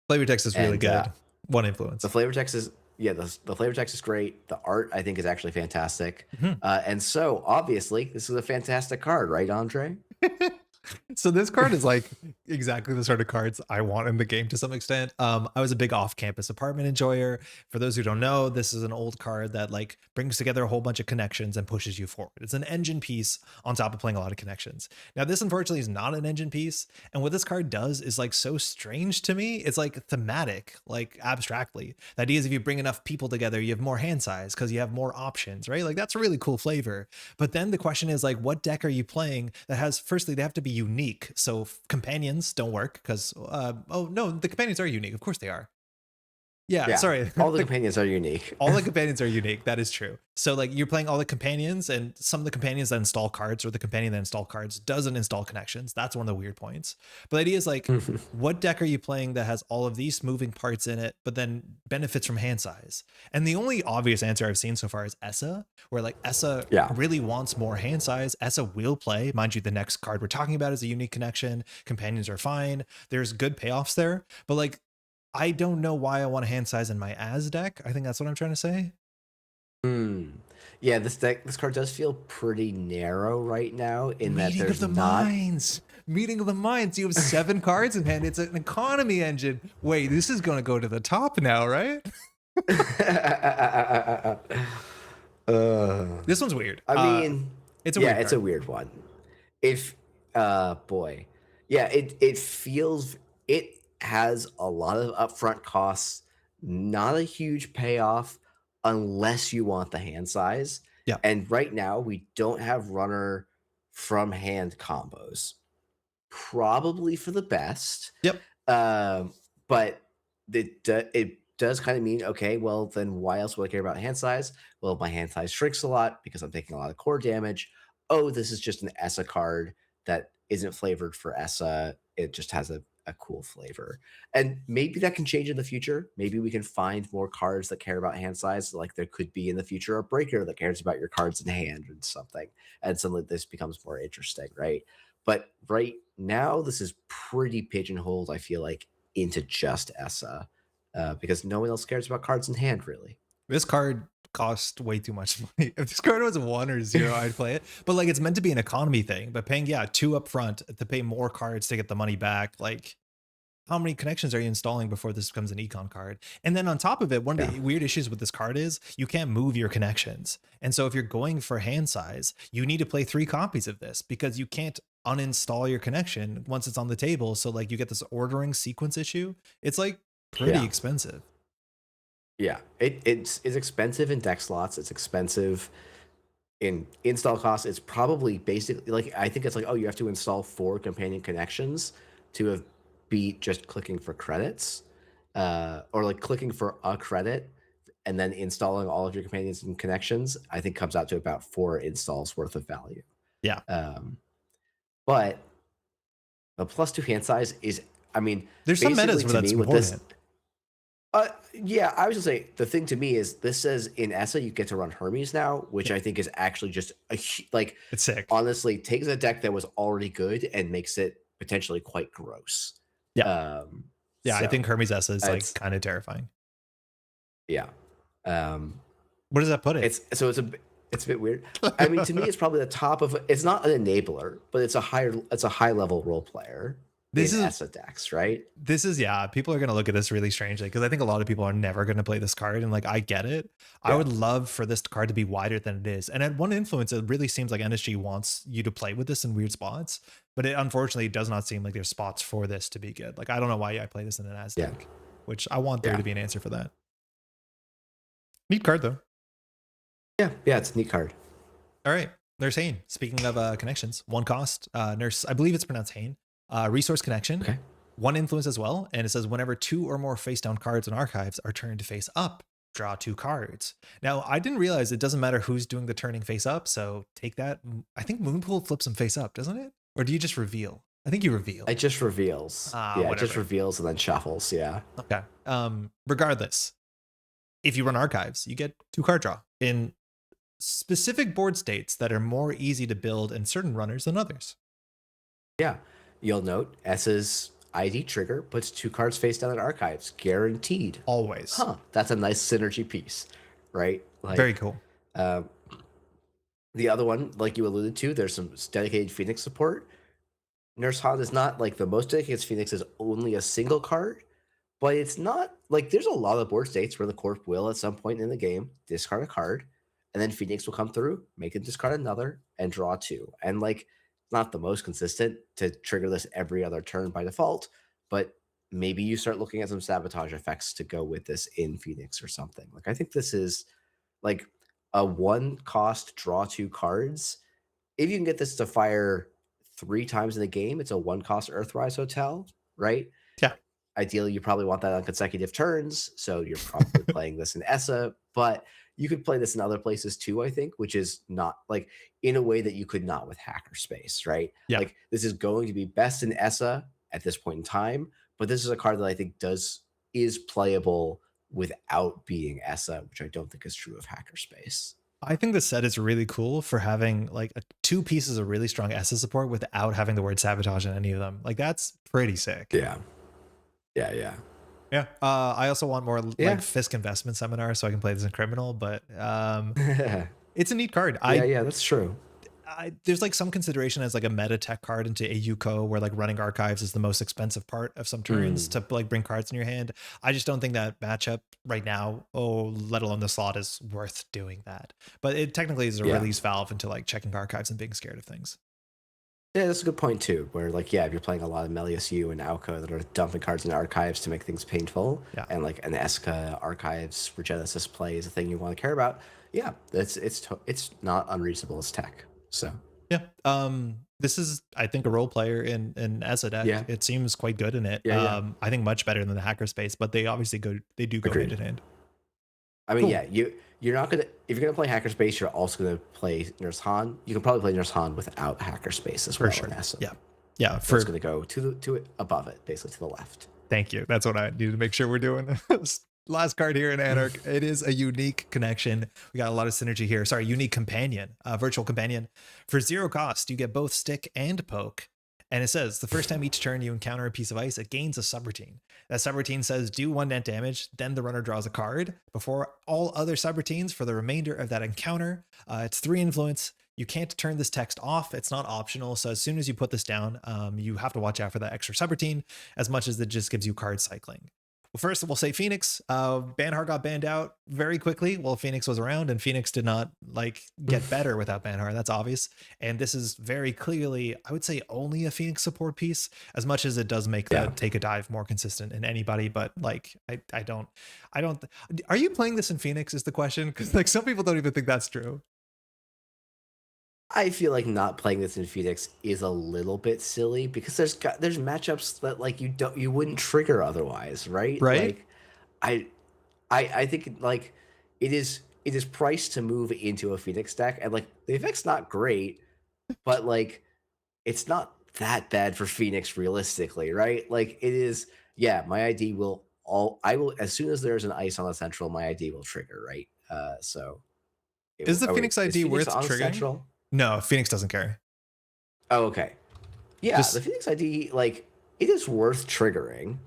Flavor text is really And good. 1 influence. the flavor text is, yeah, the flavor text is great. The art, I think, is actually fantastic. Mhm. And so obviously this is a fantastic card, right, Andre? So this card is like exactly the sort of cards I want in the game to some extent. I was a big off-campus apartment enjoyer. For those who don't know, this is an old card that like brings together a whole bunch of connections and pushes you forward. It's an engine piece on top of playing a lot of connections. Now, this unfortunately is not an engine piece, and what this card does is like so strange to me. It's like thematic, like abstractly. The idea is if you bring enough people together, you have more hand size because you have more options, right? Like that's a really cool flavor. But then the question is like, what deck are you playing that has, firstly, they have to be unique. So companions don't work because, oh no, the companions are unique. Of course they are. Yeah, Yeah, sorry. all the companions are unique. All the companions are unique. That is true. So like you're playing all the companions, and some of the companions that install cards, or the companion that install cards doesn't install connections. That's one of the weird points. But the idea is like, what deck are you playing that has all of these moving parts in it, but then benefits from hand size? And the only obvious answer I've seen so far is Essa, where like Essa Yeah. really wants more hand size. Essa will play. Mind you, the next card we're talking about is a unique connection. Companions are fine. There's good payoffs there. But like I don't know why I want a hand size in my as deck. I think that's what I'm trying to say. Hmm. Yeah, this card does feel pretty narrow right now in that Meeting of there's the not. minds. Meeting of the minds. You have 7 cards in hand. It's an economy engine. Wait, this is going to go to the top now, right? uh, This one's weird. I mean, It's a yeah, weird it's a card. weird one. If boy, yeah, it feels, it has a lot of upfront costs, not a huge payoff unless you want the hand size. Yeah. And right now we don't have runner from hand combos. Probably for the best. Yep. But it does kind of mean, okay, well, then why else would I care about hand size? Well, my hand size shrinks a lot because I'm taking a lot of core damage. Oh, this is just an ESSA card that isn't flavored for ESSA. It just has a cool flavor. And maybe that can change in the future. Maybe we can find more cards that care about hand size. Like there could be in the future a breaker that cares about your cards in hand and something. And suddenly this becomes more interesting, right? But right now, this is pretty pigeonholed, I feel like, into just ESSA because no one else cares about cards in hand, really. This card cost way too much money. If this card was a 1 or 0, I'd play it. But like it's meant to be an economy thing. But paying, yeah, 2 up front to pay more cards to get the money back, like how many connections are you installing before this becomes an econ card? And then on top of it, one of Yeah. the weird issues with this card is you can't move your connections. And so if you're going for hand size, you need to play 3 copies of this because you can't uninstall your connection once it's on the table. So like you get this ordering sequence issue. It's like pretty Yeah. expensive. Yeah. It's expensive in deck slots. It's expensive in install costs. It's probably basically like, I think it's like, oh, you have to install 4 companion connections to have beat just clicking for credits or like clicking for a credit and then installing all of your companions and connections. I think comes out to about 4 installs worth of value. Yeah. Um, but the +2 hand size is, I mean, There's some basically metas where to that's me with this. important. Yeah, I was just say the thing to me is this says in ESSA you get to run Hermes now, which Yeah. I think is actually just like It's sick. honestly takes a deck that was already good and makes it potentially quite gross. Yeah. Um, Yeah. I so think Hermes S is like it's kind of terrifying. yeah. Um, Where does that put it? it's a bit weird. I mean, to me, it's probably the top of. It's not an enabler, but it's a high level role player This in is ESSA decks, right? this is yeah, people are going to look at this really strangely because I think a lot of people are never going to play this card, and like I get it. I Yeah. would love for this card to be wider than it is. And at one influence, it really seems like NSG wants you to play with this in weird spots, but it unfortunately does not seem like there's spots for this to be good. Like I don't know why I play this in an as Yeah. deck, which I want there Yeah. to be an answer for that. Neat card though. Yeah, it's a neat card. All right. Nurse Hain. Speaking of connections, 1 cost. Nurse, I believe it's pronounced Hain. Resource connection. Okay. 1 influence as well. And it says whenever 2 or more face down cards in archives are turned face up, draw 2 cards. Now, I didn't realize it doesn't matter who's doing the turning face up. So take that. I think Moonpool flips them face up, doesn't it? Or do you just reveal? I think you reveal. It just reveals. Yeah, it just Whatever. reveals and then shuffles. Yeah. Okay. Regardless, if you run archives, you get 2 card draw in specific board states that are more easy to build in certain runners than others. Yeah. You'll note S's ID trigger puts 2 cards face down in archives, guaranteed. Always. Huh. That's a nice synergy piece, right? Like, Very cool. The other one, like you alluded to, there's some dedicated Phoenix support. Nurse Han is not like the most deck against Phoenix is only a single card, but it's not like there's a lot of board states where the Corp will at some point in the game discard a card, and then Phoenix will come through, make it discard another, and draw two. And like it's not the most consistent to trigger this every other turn by default, but maybe you start looking at some sabotage effects to go with this in Phoenix or something. Like I think this is like a one cost draw two cards. If you can get this to fire three times in the game, it's a one cost Earthrise Hotel, right? Yeah. Ideally, you probably want that on consecutive turns, so you're probably playing this in ESSA, but you could play this in other places too, I think, which is not like in a way that you could not with Hackerspace, right? Yeah. Like this is going to be best in ESSA at this point in time, but this is a card that I think is playable without being ESSA, which I don't think is true of Hackerspace. I think the set is really cool for having like two pieces of really strong SS support without having the word sabotage in any of them. Like that's pretty sick. Yeah. Yeah, yeah. Yeah. I also want more Yeah. like Fisk investment seminar so I can play this in criminal, but Yeah, it's a neat card. yeah, that's true. There's like some consideration as like a meta tech card into AUCO where like running archives is the most expensive part of some turns to like bring cards in your hand. I just don't think that matchup right now, let alone the slot, is worth doing that. But it technically is a Yeah. release valve into like checking archives and being scared of things. Yeah, that's a good point too. Where like, yeah, if you're playing a lot of Melius U and Alco that are dumping cards in archives to make things painful, Yeah. and like an Eska archives Regenesis play is a thing you want to care about. Yeah, it's not unreasonable as tech. So Yeah. This is, I think, a role player in as a deck. yeah, It seems quite good in it. yeah. I think much better than the hacker space, but they obviously they do go hand Agreed. in hand. I mean, Cool. yeah, you're not gonna if you're gonna play Hackerspace, you're also gonna play Nurse Han. You can probably play Nurse Han without Hackerspace as For well in sure. Essen. Yeah. Yeah. So it's For gonna go to it above it, basically to the left. Thank you. That's what I need to make sure we're doing. Last card here in Anarch. It is a unique connection. We got a lot of synergy here. Sorry, unique companion, virtual companion. For 0 cost, you get both stick and poke. And it says the first time each turn you encounter a piece of ice, it gains a subroutine. That subroutine says do 1 net damage, then the runner draws a card before all other subroutines for the remainder of that encounter. It's 3 influence. You can't turn this text off. It's not optional. So as soon as you put this down, you have to watch out for that extra subroutine as much as it just gives you card cycling. Well, first, we'll say Phoenix. Banhar got banned out very quickly while Phoenix was around, and Phoenix did not like get better without Banhar. That's obvious. And this is very clearly, I would say, only a Phoenix support piece, as much as it does make the take a dive more consistent in anybody. But like, I don't. Are you playing this in Phoenix? Is the question, because like some people don't even think that's true. I feel like not playing this in Phoenix is a little bit silly because there's matchups that like you wouldn't trigger otherwise, right? Right? Like I I think like it is priced to move into a Phoenix deck and like the effect's not great, but like it's not that bad for Phoenix realistically, right? Like it is, yeah, my ID will all I will as soon as there's an ice on the central, my ID will trigger, right? So Is the oh wait, Phoenix is ID Phoenix worth on triggering? central? No, Phoenix doesn't care. Oh, okay. Yeah, the Just Phoenix ID, like, it is worth triggering.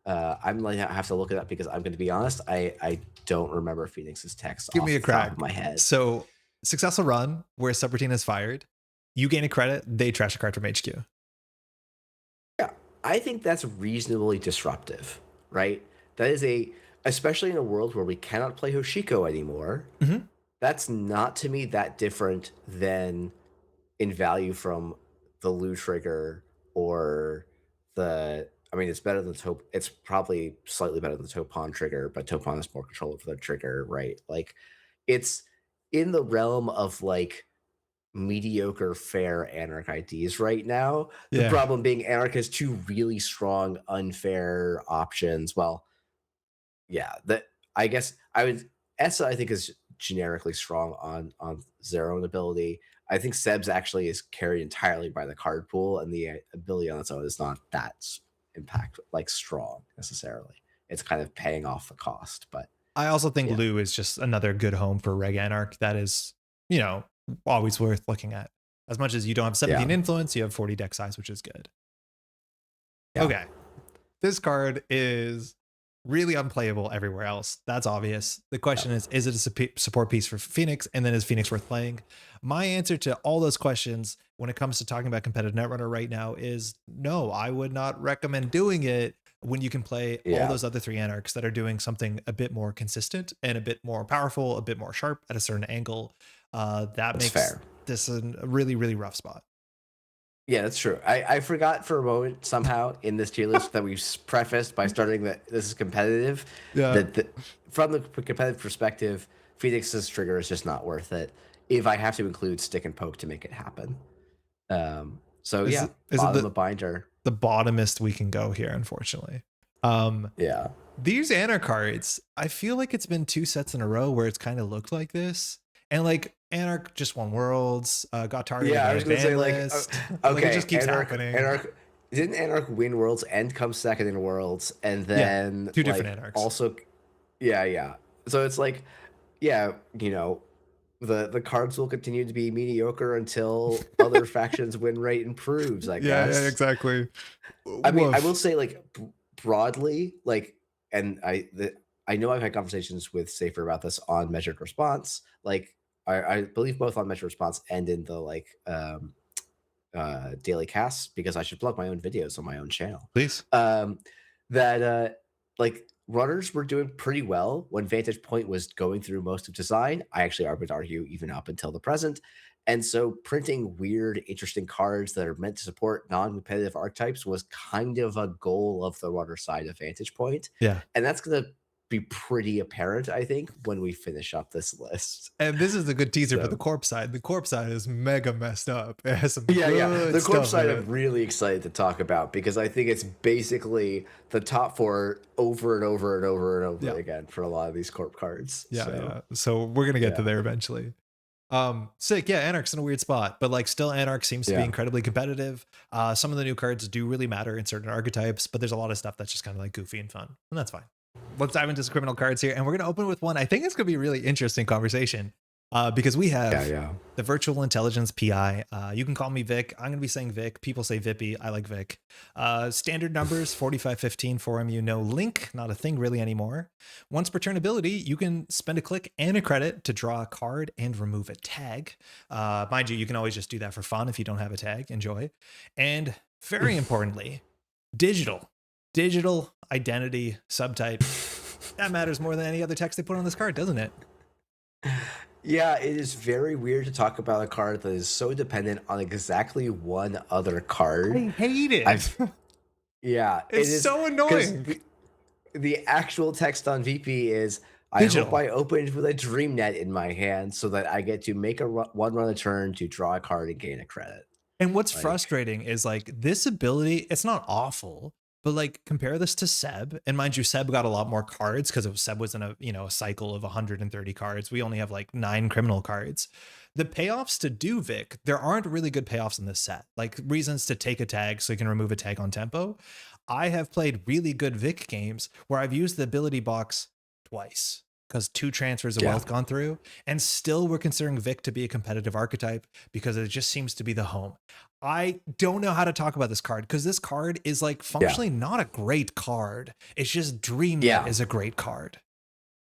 I'm like I have to look it up because I'm going to be honest. I don't remember Phoenix's text give off me a the top crack. of my head. So, successful run where a subroutine is fired, you gain a credit, they trash a card from HQ. Yeah, I think that's reasonably disruptive, right? That is especially in a world where we cannot play Hoshiko anymore. Mm-hmm. That's not to me that different than in value from the Lu trigger or the. I mean, it's better than Top. It's probably slightly better than the Topon trigger, but Topon has more control over the trigger, right? Like, it's in the realm of like mediocre fair Anarch IDs right now. The Yeah. problem being Anarch has two really strong unfair options. Well, yeah, that I guess I would Essa I think is generically strong on zero own ability. I think Seb's actually is carried entirely by the card pool, and the ability on its own is not that impact like strong necessarily. It's kind of paying off the cost, but I also think yeah, Lou is just another good home for Reg Anarch that is, you know, always worth looking at. As much as you don't have 17 yeah, influence, you have 40 deck size, which is good. yeah. Okay. This card is really unplayable everywhere else. That's obvious. The question is it a support piece for Phoenix? And then is Phoenix worth playing? My answer to all those questions when it comes to talking about competitive Netrunner right now is no, I would not recommend doing it when you can play all Yeah, those other three Anarchs that are doing something a bit more consistent and a bit more powerful, a bit more sharp at a certain angle. That that's makes fair. this a really, really rough spot. Yeah, that's true. I forgot for a moment somehow in this tier list that we prefaced by starting that this is competitive. Yeah. That from the competitive perspective, Phoenix's trigger is just not worth it. If I have to include stick and poke to make it happen. So Is yeah, it, is it bottom of binder. the bottomest we can go here, unfortunately? Um, Yeah. These Anarch cards, I feel like it's been two sets in a row where it's kind of looked like this. And like Anarch just won Worlds, got targeted Yeah, by I a was gonna ban say like, list. Like it okay, just keeps happening. didn't Anarch win Worlds and come second in Worlds, and Yeah, then two different like Anarchs. also, yeah, yeah. So it's like, yeah, the cards will continue to be mediocre until other factions win rate improves, I Yeah, guess. exactly. I mean, I will Woof. say like broadly, like, and I know I've had conversations with Safer about this on measured response. Like, I believe both on measured response and in the like daily casts because I should plug my own videos on my own channel. Please. Um, that like runners were doing pretty well when Vantage Point was going through most of design. I would argue even up until the present. And so printing weird, interesting cards that are meant to support non-competitive archetypes was kind of a goal of the runner side of Vantage Point. Yeah. And that's gonna be pretty apparent, I think, when we finish up this list. And this is a good teaser for the So corpse side. The corpse side is mega messed up. It has some yeah, yeah. good The corpse stuff side in I'm it. really excited to talk about because I think it's basically the top four over and over and over and over Yeah. again for a lot of these corp cards. Yeah, So yeah. So we're gonna get to yeah, there eventually. Sick. Yeah, Anarch's in a weird spot, but like still Anarch seems to be yeah, incredibly competitive. Some of the new cards do really matter in certain archetypes, but there's a lot of stuff that's just kind of like goofy and fun, and that's fine. Let's dive into some criminal cards here, and we're gonna open with one. I think it's gonna be a really interesting conversation, because we yeah, have yeah. the virtual intelligence PI. You can call me Vic. I'm gonna be saying Vic. People say Vippy. I like Vic. Standard numbers 4515 4MU. No link, not a thing really anymore. Once per turn ability, you can spend a click and a credit to draw a card and remove a tag. Mind you, you can always just do that for fun if you don't have a tag. Enjoy. And very importantly, digital. Digital identity subtype. That matters more than any other text they put on this card, doesn't it? Yeah, it is very weird to talk about a card that is so dependent on exactly one other card. I hate it. I've yeah, it It's is so because annoying. the actual text on VP is I hope Digital. I opened with a dream net in my hand so that I get to make a one run a turn to draw a card and gain a credit. And what's Like, frustrating is like this ability, it's not awful, but like compare this to Seb. And mind you, Seb got a lot more cards because Seb was in a cycle of 130 cards. We only have like 9 criminal cards. The payoffs to do Vic, there aren't really good payoffs in this set. Like reasons to take a tag so you can remove a tag on tempo. I have played really good Vic games where I've used the ability box twice because 2 transfers of yeah, wealth gone through, and still we're considering Vic to be a competitive archetype because it just seems to be the home. I don't know how to talk about this card because this card is like yeah, functionally not a great card. It's just DreamNet yeah, is a great card.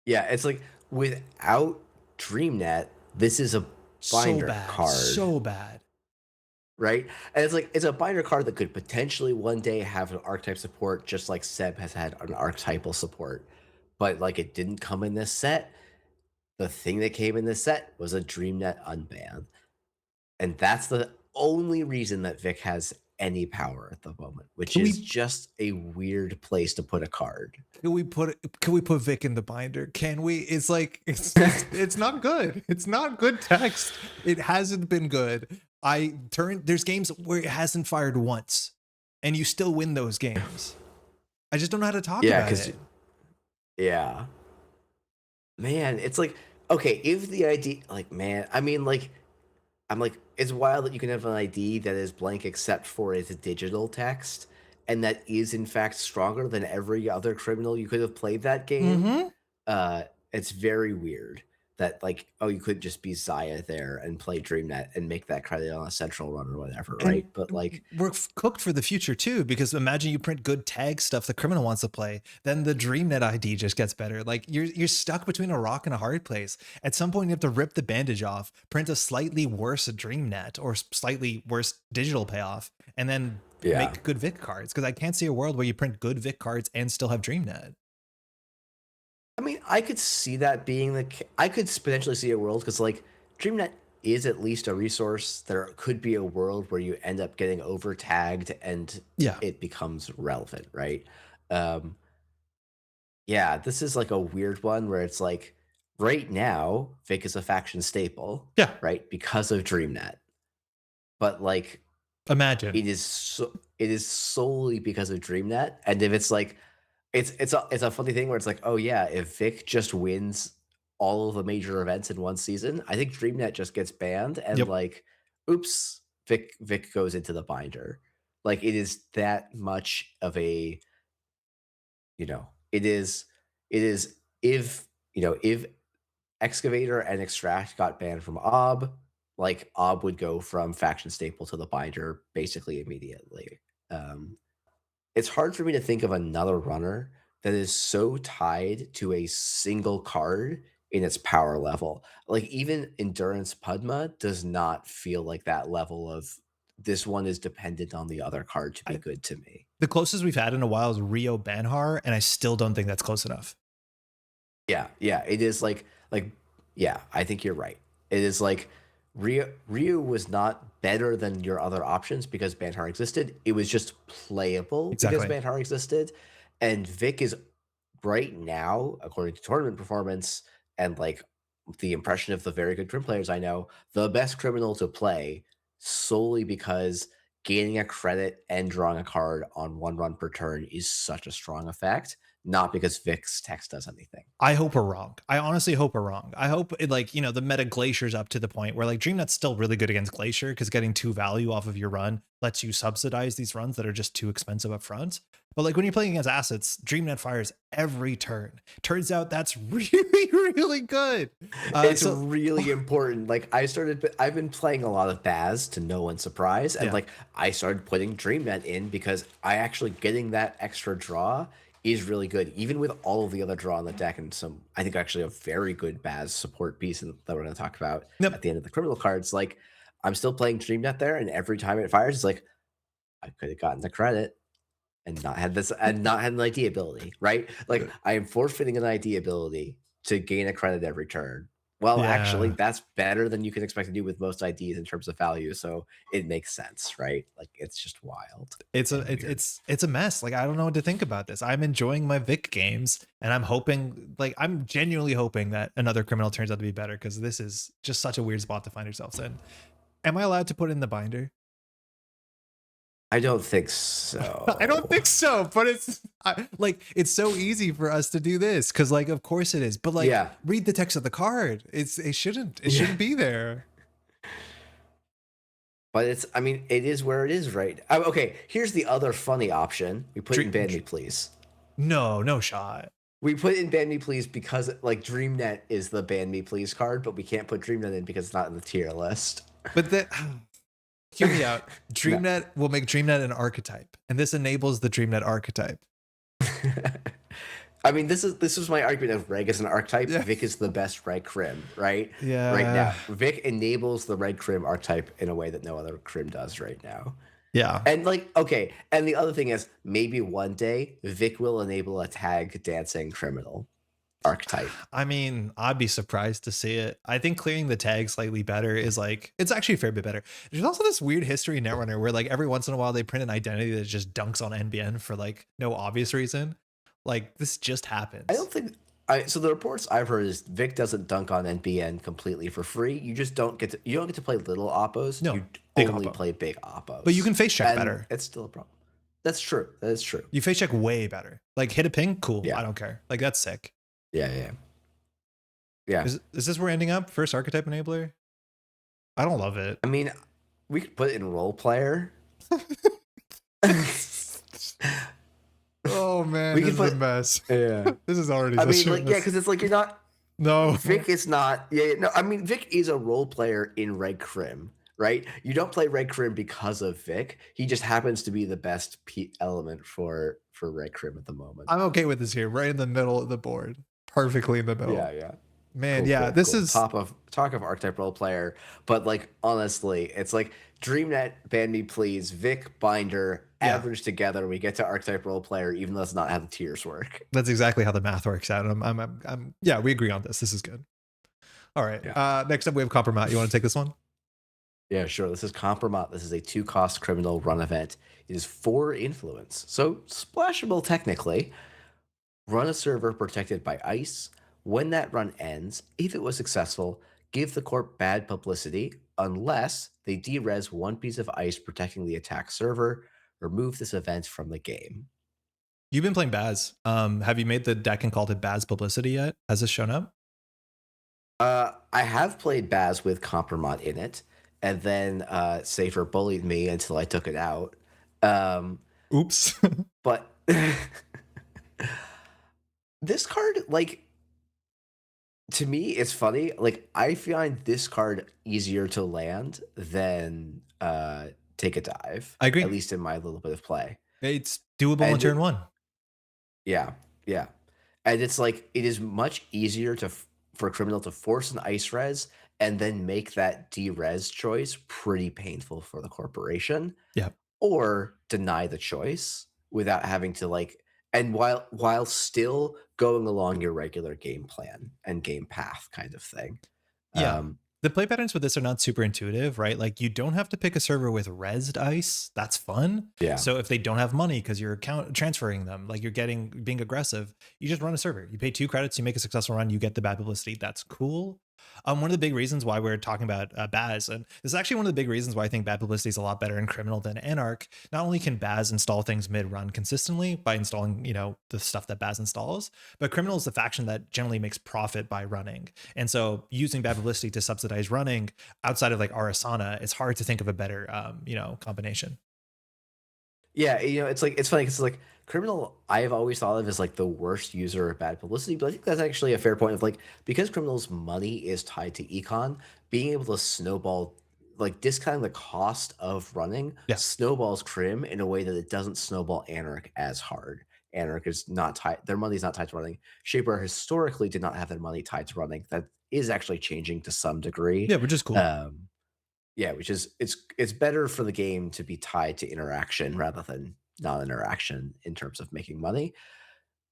yeah. It's like without DreamNet, this is a So binder bad, card, so bad. right? And it's like it's a binder card that could potentially one day have an archetype support, just like Seb has had an archetypal support, but like it didn't come in this set. The thing that came in this set was a DreamNet unban. And that's the only reason that Vic has any power at the moment, which Can is we just a weird place to put a card. can we put Vic in the binder? Can we? It's like it's not good. It's not good text. It hasn't been good. There's games where it hasn't fired once and you still win those games. I just don't know how to talk Yeah, about because it. yeah, man, it's like okay, if the ID, like, man, I mean, like, I'm like, it's wild that you can have an ID that is blank except for its digital text, and that is in fact stronger than every other criminal you could have played that game. Mm-hmm. It's very weird. that like, oh, you could just be Zaya there and play DreamNet and make that credit on a central run or whatever, right? And But like, we're cooked for the future too, because imagine you print good tag stuff the criminal wants to play, then the DreamNet ID just gets better. Like you're stuck between a rock and a hard place. At some point, you have to rip the bandage off, print a slightly worse DreamNet or slightly worse digital payoff, and then yeah. make good Vic cards. Because I can't see a world where you print good Vic cards and still have DreamNet. I mean, I could see that being I could potentially see a world because like DreamNet is at least a resource. There could be a world where you end up getting over tagged and Yeah. it becomes relevant, right? Um, yeah, this is like a weird one where it's like right now, Vic is a faction staple, Yeah. right? Because of DreamNet. But like Imagine. it is solely because of DreamNet. And if it's like it's a funny thing where it's like, oh yeah, if Vic just wins all of the major events in one season, I think DreamNet just gets banned and Yep. like, oops, Vic goes into the binder. Like it is that much of a, you know, it is if if Excavator and Extract got banned from OB, like OB would go from faction staple to the binder basically immediately. Um, it's hard for me to think of another runner that is so tied to a single card in its power level. Like even Endurance Pudma does not feel like that level of this one is dependent on the other card to be I, good to me. the closest we've had in a while is Rio Banhar, and I still don't think that's close enough. Yeah, yeah, it is like yeah, I think you're right. It is like Ryu was not better than your other options because Banhar existed. It was just playable because Exactly. Banhar existed. And Vic is right now, according to tournament performance and like the impression of the very good crim players I know, the best criminal to play solely because gaining a credit and drawing a card on one run per turn is such a strong effect, not because Vic's text does anything. I hope we're wrong. I honestly hope we're wrong. I hope it, like, the meta Glacier's up to the point where like DreamNet's still really good against Glacier because getting 2 value off of your run lets you subsidize these runs that are just too expensive up front. But like when you're playing against assets, DreamNet fires every turn. Turns out that's really, really good. It's really important. Like I've been playing a lot of Baz to no one's surprise, and Yeah. like I started putting DreamNet in because I actually getting that extra draw is really good, even with all of the other draw on the deck and some, I think actually a very good Baz support piece that we're going to talk about at Yep. the end of the criminal cards. Like I'm still playing DreamNet there, and every time it fires, it's like I could have gotten the credit and not had this and not had an ID ability, right? Like I am forfeiting an ID ability to gain a credit every turn. Well, actually, Yeah. that's better than you can expect to do with most IDs in terms of value, so it makes sense, right? Like it's just wild It's a and weird. it's a mess. Like I don't know what to think about this. I'm enjoying my Vic games, and I'm hoping, like I'm genuinely hoping that another criminal turns out to be better because this is just such a weird spot to find yourselves in. Am I allowed to put in the binder? I don't think I don't so. think so, but like it's so easy for us to do this because like of course it is. But like Yeah. read the text of the card. It shouldn't Yeah. be there. But it's I mean, it is where it is, right? Okay, here's the other funny option. We put in Dre- Ban dr- Me Please. no, no shot. We put in Ban Me Please because like DreamNet is the Ban Me Please card, but we can't put DreamNet in because it's not in the tier list. But that hear me out. No. DreamNet will make DreamNet an archetype, and this enables the DreamNet archetype. I mean, this is my argument of Reg as an archetype. Yeah. Vic is the best Red Crim, right? Right Yeah. now. Vic enables the Red Crim archetype in a way that no other Crim does right now. Yeah. And like, okay, and the other thing is maybe one day Vic will enable a tag dancing criminal archetype. I mean, I'd be surprised to see it. I think clearing the tag slightly better is like, it's actually a fair bit better. There's also this weird history in Netrunner where like every once in a while they print an identity that just dunks on NBN for like no obvious reason. Like this just happens. I don't think so the reports I've heard is Vic doesn't dunk on NBN completely for free. You just don't get to play little oppos. No, You big only oppo. play big oppos. But you can face check and better. it's still a problem. That's true. That is true. You face check way better. Like hit a ping, cool. Yeah. I don't care. Like that's sick. Yeah. Yeah. Is this where we're ending up? First archetype enabler? I don't love it. I mean, we could put it in role player. Oh man, We this could is a put- mess. Yeah. This is already. I mean, like, yeah, because it's like you're not. No. Vic is not. Yeah, yeah, no. I mean, Vic is a role player in Red Crim, right? You don't play Red Crim because of Vic. He just happens to be the best element for Red Crim at the moment. I'm okay with this here, right in the middle of the board. Perfectly in the Yeah, middle. yeah. Man, Cool, yeah, cool, this cool. is Talk of archetype role player, but like honestly, it's like DreamNet, Ban Me Please, Vic, Binder, yeah, average together, we get to archetype role player, even though that's not how the tiers work. that's exactly how the math works out. Yeah, we agree on this. This is good. All right. Yeah. Next up we have Compromat. You want to take this one? Yeah, sure. This is Compromat. This is a 2-cost criminal run event. It is 4 influence. So splashable technically. Run a server protected by ice. When that run ends, if it was successful, give the corp bad publicity unless they derez one piece of ice protecting the attack server. Remove this event from the game. You've been playing Baz. Have you made the deck and called it Baz Publicity yet? Has this shown up? I have played Baz with Compromat in it, and then Safer bullied me until I took it out. Um, Oops. but this card, like, to me, it's funny. Like, I find this card easier to land than Take a Dive, I at agree. least in my little bit of play. It's doable on And turn one. yeah, yeah. And it's like it is much easier for a criminal to force an ice res and then make that derez choice pretty painful for the corporation, Yeah. or deny the choice without having to like, and while still going along your regular game plan and game path kind of thing. Yeah. Um, The play patterns with this are not super intuitive, right? Like you don't have to pick a server with rezzed ice. That's fun. yeah. So if they don't have money because you're transferring them, like you're being aggressive, you just run a server. You pay 2 credits, you make a successful run, you get the bad publicity. That's cool. One of the big reasons why we're talking about Baz, and this is actually one of the big reasons why I think bad publicity is a lot better in criminal than Anarch. Not only can Baz install things mid-run consistently by installing, the stuff that Baz installs, but criminal is the faction that generally makes profit by running. And so using bad publicity to subsidize running outside of like Arasana, it's hard to think of a better, combination. Yeah, it's like it's funny because like criminal, I've always thought of as like the worst user of bad publicity, but I think that's actually a fair point of like because criminal's money is tied to econ, being able to snowball like discounting the cost of running Yeah. snowballs Crim in a way that it doesn't snowball Anarch as hard. Anarch is not tied; their money's not tied to running. Shaper historically did not have their money tied to running. That is actually changing to some degree. Yeah, which is cool. Um, yeah, which is it's better for the game to be tied to interaction rather than non-interaction in terms of making money.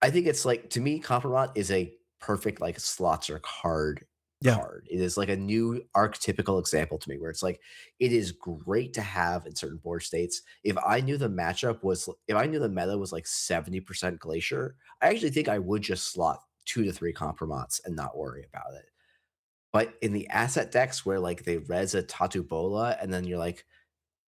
I think it's like to me, Compromat is a perfect like slots or card Yeah. card. It is like a new archetypical example to me where it's like it is great to have in certain board states. If I knew the meta was like 70% glacier, I actually think I would just slot 2 to 3 Compromats and not worry about it. But in the asset decks where, like, they res a Tatubola and then you're like,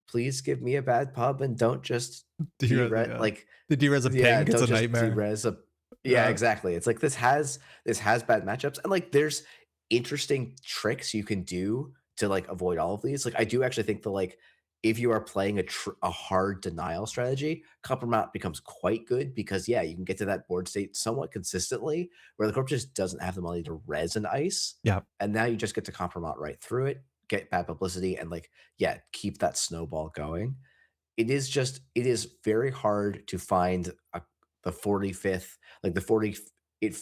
"Please give me a bad pub and don't just dere Yeah. like" The D-Res a yeah, ping, it's "Don't a just nightmare. derez a" yeah, Yeah. exactly. It's like this has bad matchups, and, like, there's interesting tricks you can do to, like, avoid all of these. Like, I do actually think that, like, if you are playing a hard denial strategy, Compromat becomes quite good because, yeah, you can get to that board state somewhat consistently where the corp just doesn't have the money to res an ice, Yeah. and now you just get to Compromat right through it, get bad publicity, and, like, yeah, keep that snowball going. It is very hard to find the 45th, like the 40, it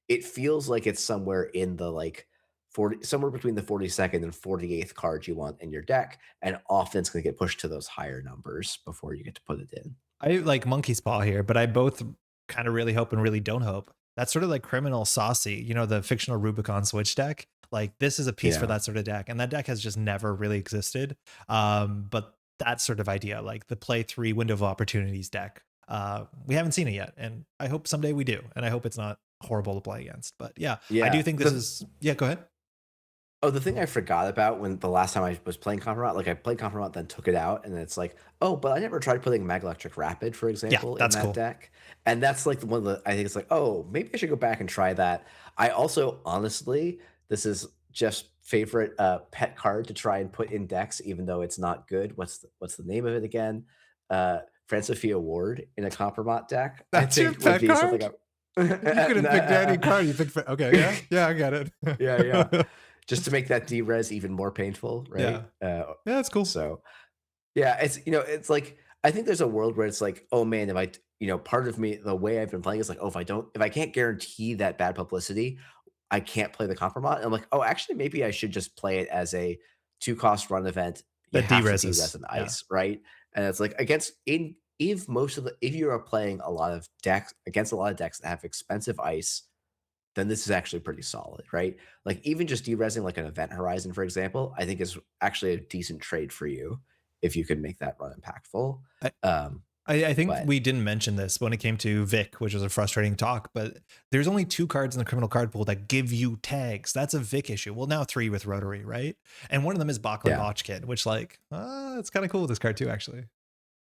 it feels like it's somewhere in the like 40, somewhere between the 42nd and 48th card you want in your deck, and often it's going to get pushed to those higher numbers before you get to put it in. I like monkey's paw here, but I both kind of really hope and really don't hope. That's sort of like criminal saucy, the fictional Rubicon Switch deck. Like this is a piece for Yeah. that sort of deck, and that deck has just never really existed. But that sort of idea, like the play 3 window of opportunities deck, we haven't seen it yet, and I hope someday we do, and I hope it's not horrible to play against. But yeah, I do Yeah. think this is. Yeah, go ahead. Oh, the thing I forgot about when the last time I was playing Compromat, like I played Compromat, then took it out, and it's like, oh, but I never tried putting Mag Electric Rapid, for Yeah, example, in that's that cool. deck. And that's like one of the, I think it's like, oh, maybe I should go back and try that. I also, honestly, this is Jeff's favorite pet card to try and put in decks, even though it's not good. What's the name of it again? Francophia Ward in a Compromat deck, I That's your think would pet be something card. You could have picked any card. You picked. Okay, yeah, yeah, I get Yeah, yeah. it. Just to make that D-res even more painful, right? Yeah, yeah, that's cool. So yeah, it's like I think there's a world where it's like, oh man, if part of me, the way I've been playing is like, oh, if I can't guarantee that bad publicity, I can't play the compromise. I'm like, oh, actually, maybe I should just play it as a 2 cost run event. You That have to D-res de-reses. an Yeah. ice, right? And it's like against in if you are playing a lot of decks against a lot of decks that have expensive ice, then this is actually pretty solid, right? Like even just deresing like an event horizon, for example, I think is actually a decent trade for you if you can make that run impactful. I, Um, I think but we didn't mention this when it came to Vic, which was a frustrating talk, but there's only 2 cards in the criminal card pool that give you tags. That's a Vic issue. Well, now 3 with Rotary, right? And one of them is Bachlan yeah, Botchkid, which like, it's kind of cool with this card too, actually.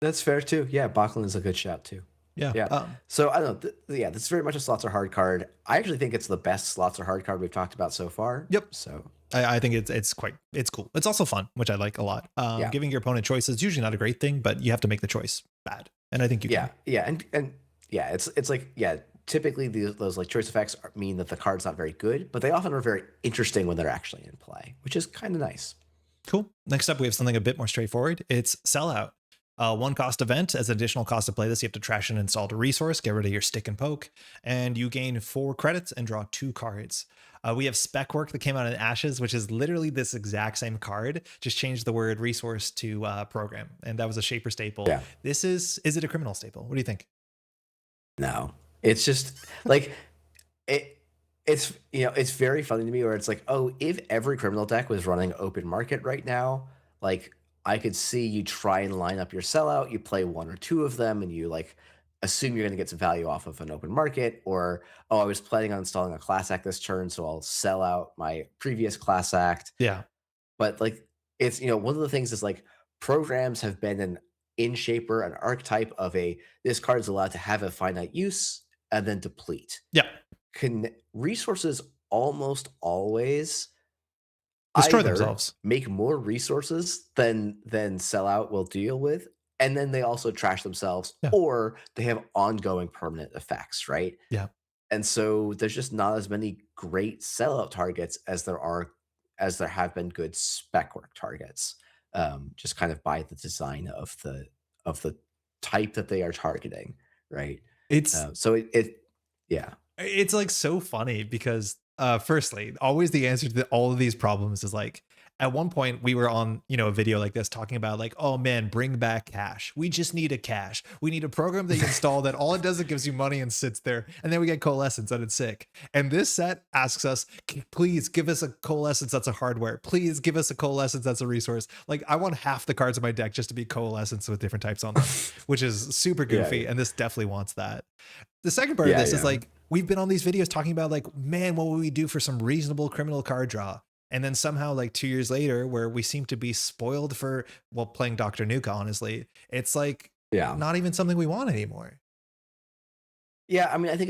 that's fair too. Yeah, Bachlan is a good shout too. Yeah. Yeah. So I don't know. Yeah, this is very much a slots are hard card. I actually think it's the best slots are hard card we've talked about so far. Yep. So I think it's cool. It's also fun, which I like a lot. yeah, Giving your opponent choices is usually not a great thing, but you have to make the choice bad, and I think you yeah, can. yeah, and yeah, it's like yeah. Typically, those like choice effects mean that the card's not very good, but they often are very interesting when they're actually in play, which is kind of nice. Cool. Next up, we have something a bit more straightforward. It's Sellout. 1 cost event. As an additional cost to play this, you have to trash and install a resource, get rid of your stick and poke, and you gain 4 credits and draw 2 cards. We have Spec Work that came out in Ashes, which is literally this exact same card, just changed the word resource to program, and that was a Shaper staple. Yeah. This is it a criminal staple? What do you think? No, it's just like it. It's very funny to me where it's like, oh, if every criminal deck was running open market right now, like I could see you try and line up your sellout, you play 1 or 2 of them, and you like assume you're going to get some value off of an open market, or oh, I was planning on installing a class act this turn, so I'll sell out my previous class act. Yeah. But like it's one of the things is like programs have been an in shaper, an archetype of a this card is allowed to have a finite use and then deplete. Yeah. Can resources almost always Destroy either themselves. make more resources than sellout will deal with, and then they also trash themselves, Yeah. or they have ongoing permanent effects, right? Yeah. And so there's just not as many great sellout targets as there have been good spec work targets. Just kind of by the design of the type that they are targeting, right? It's So it yeah. It's like so funny because firstly, always the answer to all of these problems is like at one point we were on, a video like this talking about like, oh man, bring back cache. We just need a cache. We need a program that you install that all it does is gives you money and sits there. And then we get coalescence and it's sick. And this set asks us, please give us a coalescence that's a hardware. Please give us a coalescence that's a resource. Like I want half the cards in my deck just to be coalescence with different types on them, which is super goofy. Yeah. And this definitely wants that. The second part of Yeah, this is yeah. like we've been on these videos talking about like, man, what would we do for some reasonable criminal card draw? And then somehow like 2 years later, where we seem to be spoiled for playing Dr. Nuka, honestly, it's like Yeah. not even something we want anymore. Yeah, I mean, I think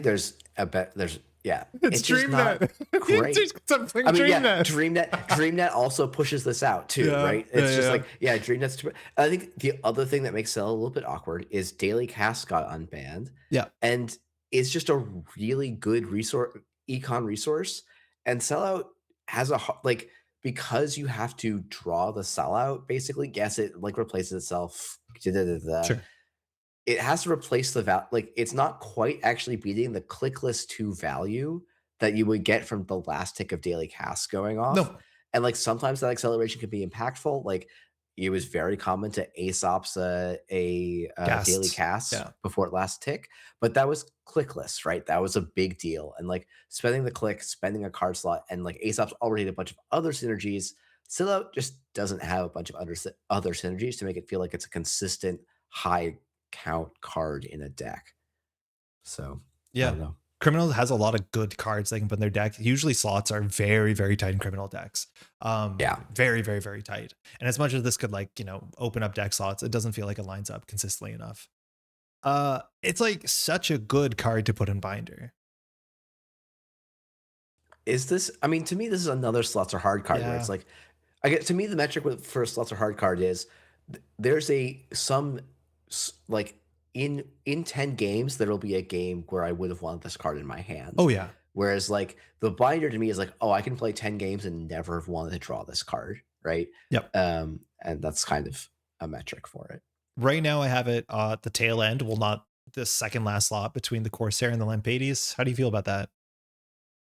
there's a bet there's yeah, It's it's just not DreamNet. great. It's something I mean, yeah, DreamNet. DreamNet also pushes this out too, Yeah, right? yeah, It's just yeah. like, yeah, DreamNet's I think the other thing that makes it a little bit awkward is Daily Cast got unbanned, Yeah. and it's just a really good resource econ resource, and Sellout has like, because you have to draw the sellout, basically, guess it, like, replaces itself, da, da, da, da. Sure. It has to replace the like, it's not quite actually beating the clickless 2 value that you would get from the last tick of daily casts going off, No. and, like, sometimes that acceleration can be impactful, like, it was very common to Aesop's, daily Casts. cast Yeah. before it last tick, but that was clickless, right? That was a big deal, and, like, spending the click, spending a card slot, and, like, Aesop's already had a bunch of other synergies. Scylla just doesn't have a bunch of other synergies to make it feel like it's a consistent high count card in a deck. So, I Yeah. don't know. Criminal has a lot of good cards they can put in their deck. Usually slots are very, very tight in criminal decks. Yeah. Very, very, very tight. And as much as this could like, open up deck slots, it doesn't feel like it lines up consistently enough. It's like such a good card to put in binder. Is this I mean, to me, this is another slots are hard card where Yeah. it's like I get to me, the metric for a slots are hard card is there's like in 10 games, there'll be a game where I would have wanted this card in my hand. Oh yeah. Whereas like the binder to me is like, oh, I can play 10 games and never have wanted to draw this card, right? Yep. And that's kind of a metric for it. Right now I have it at the tail end. Well, not the second last slot between the Corsair and the Lampades. How do you feel about that?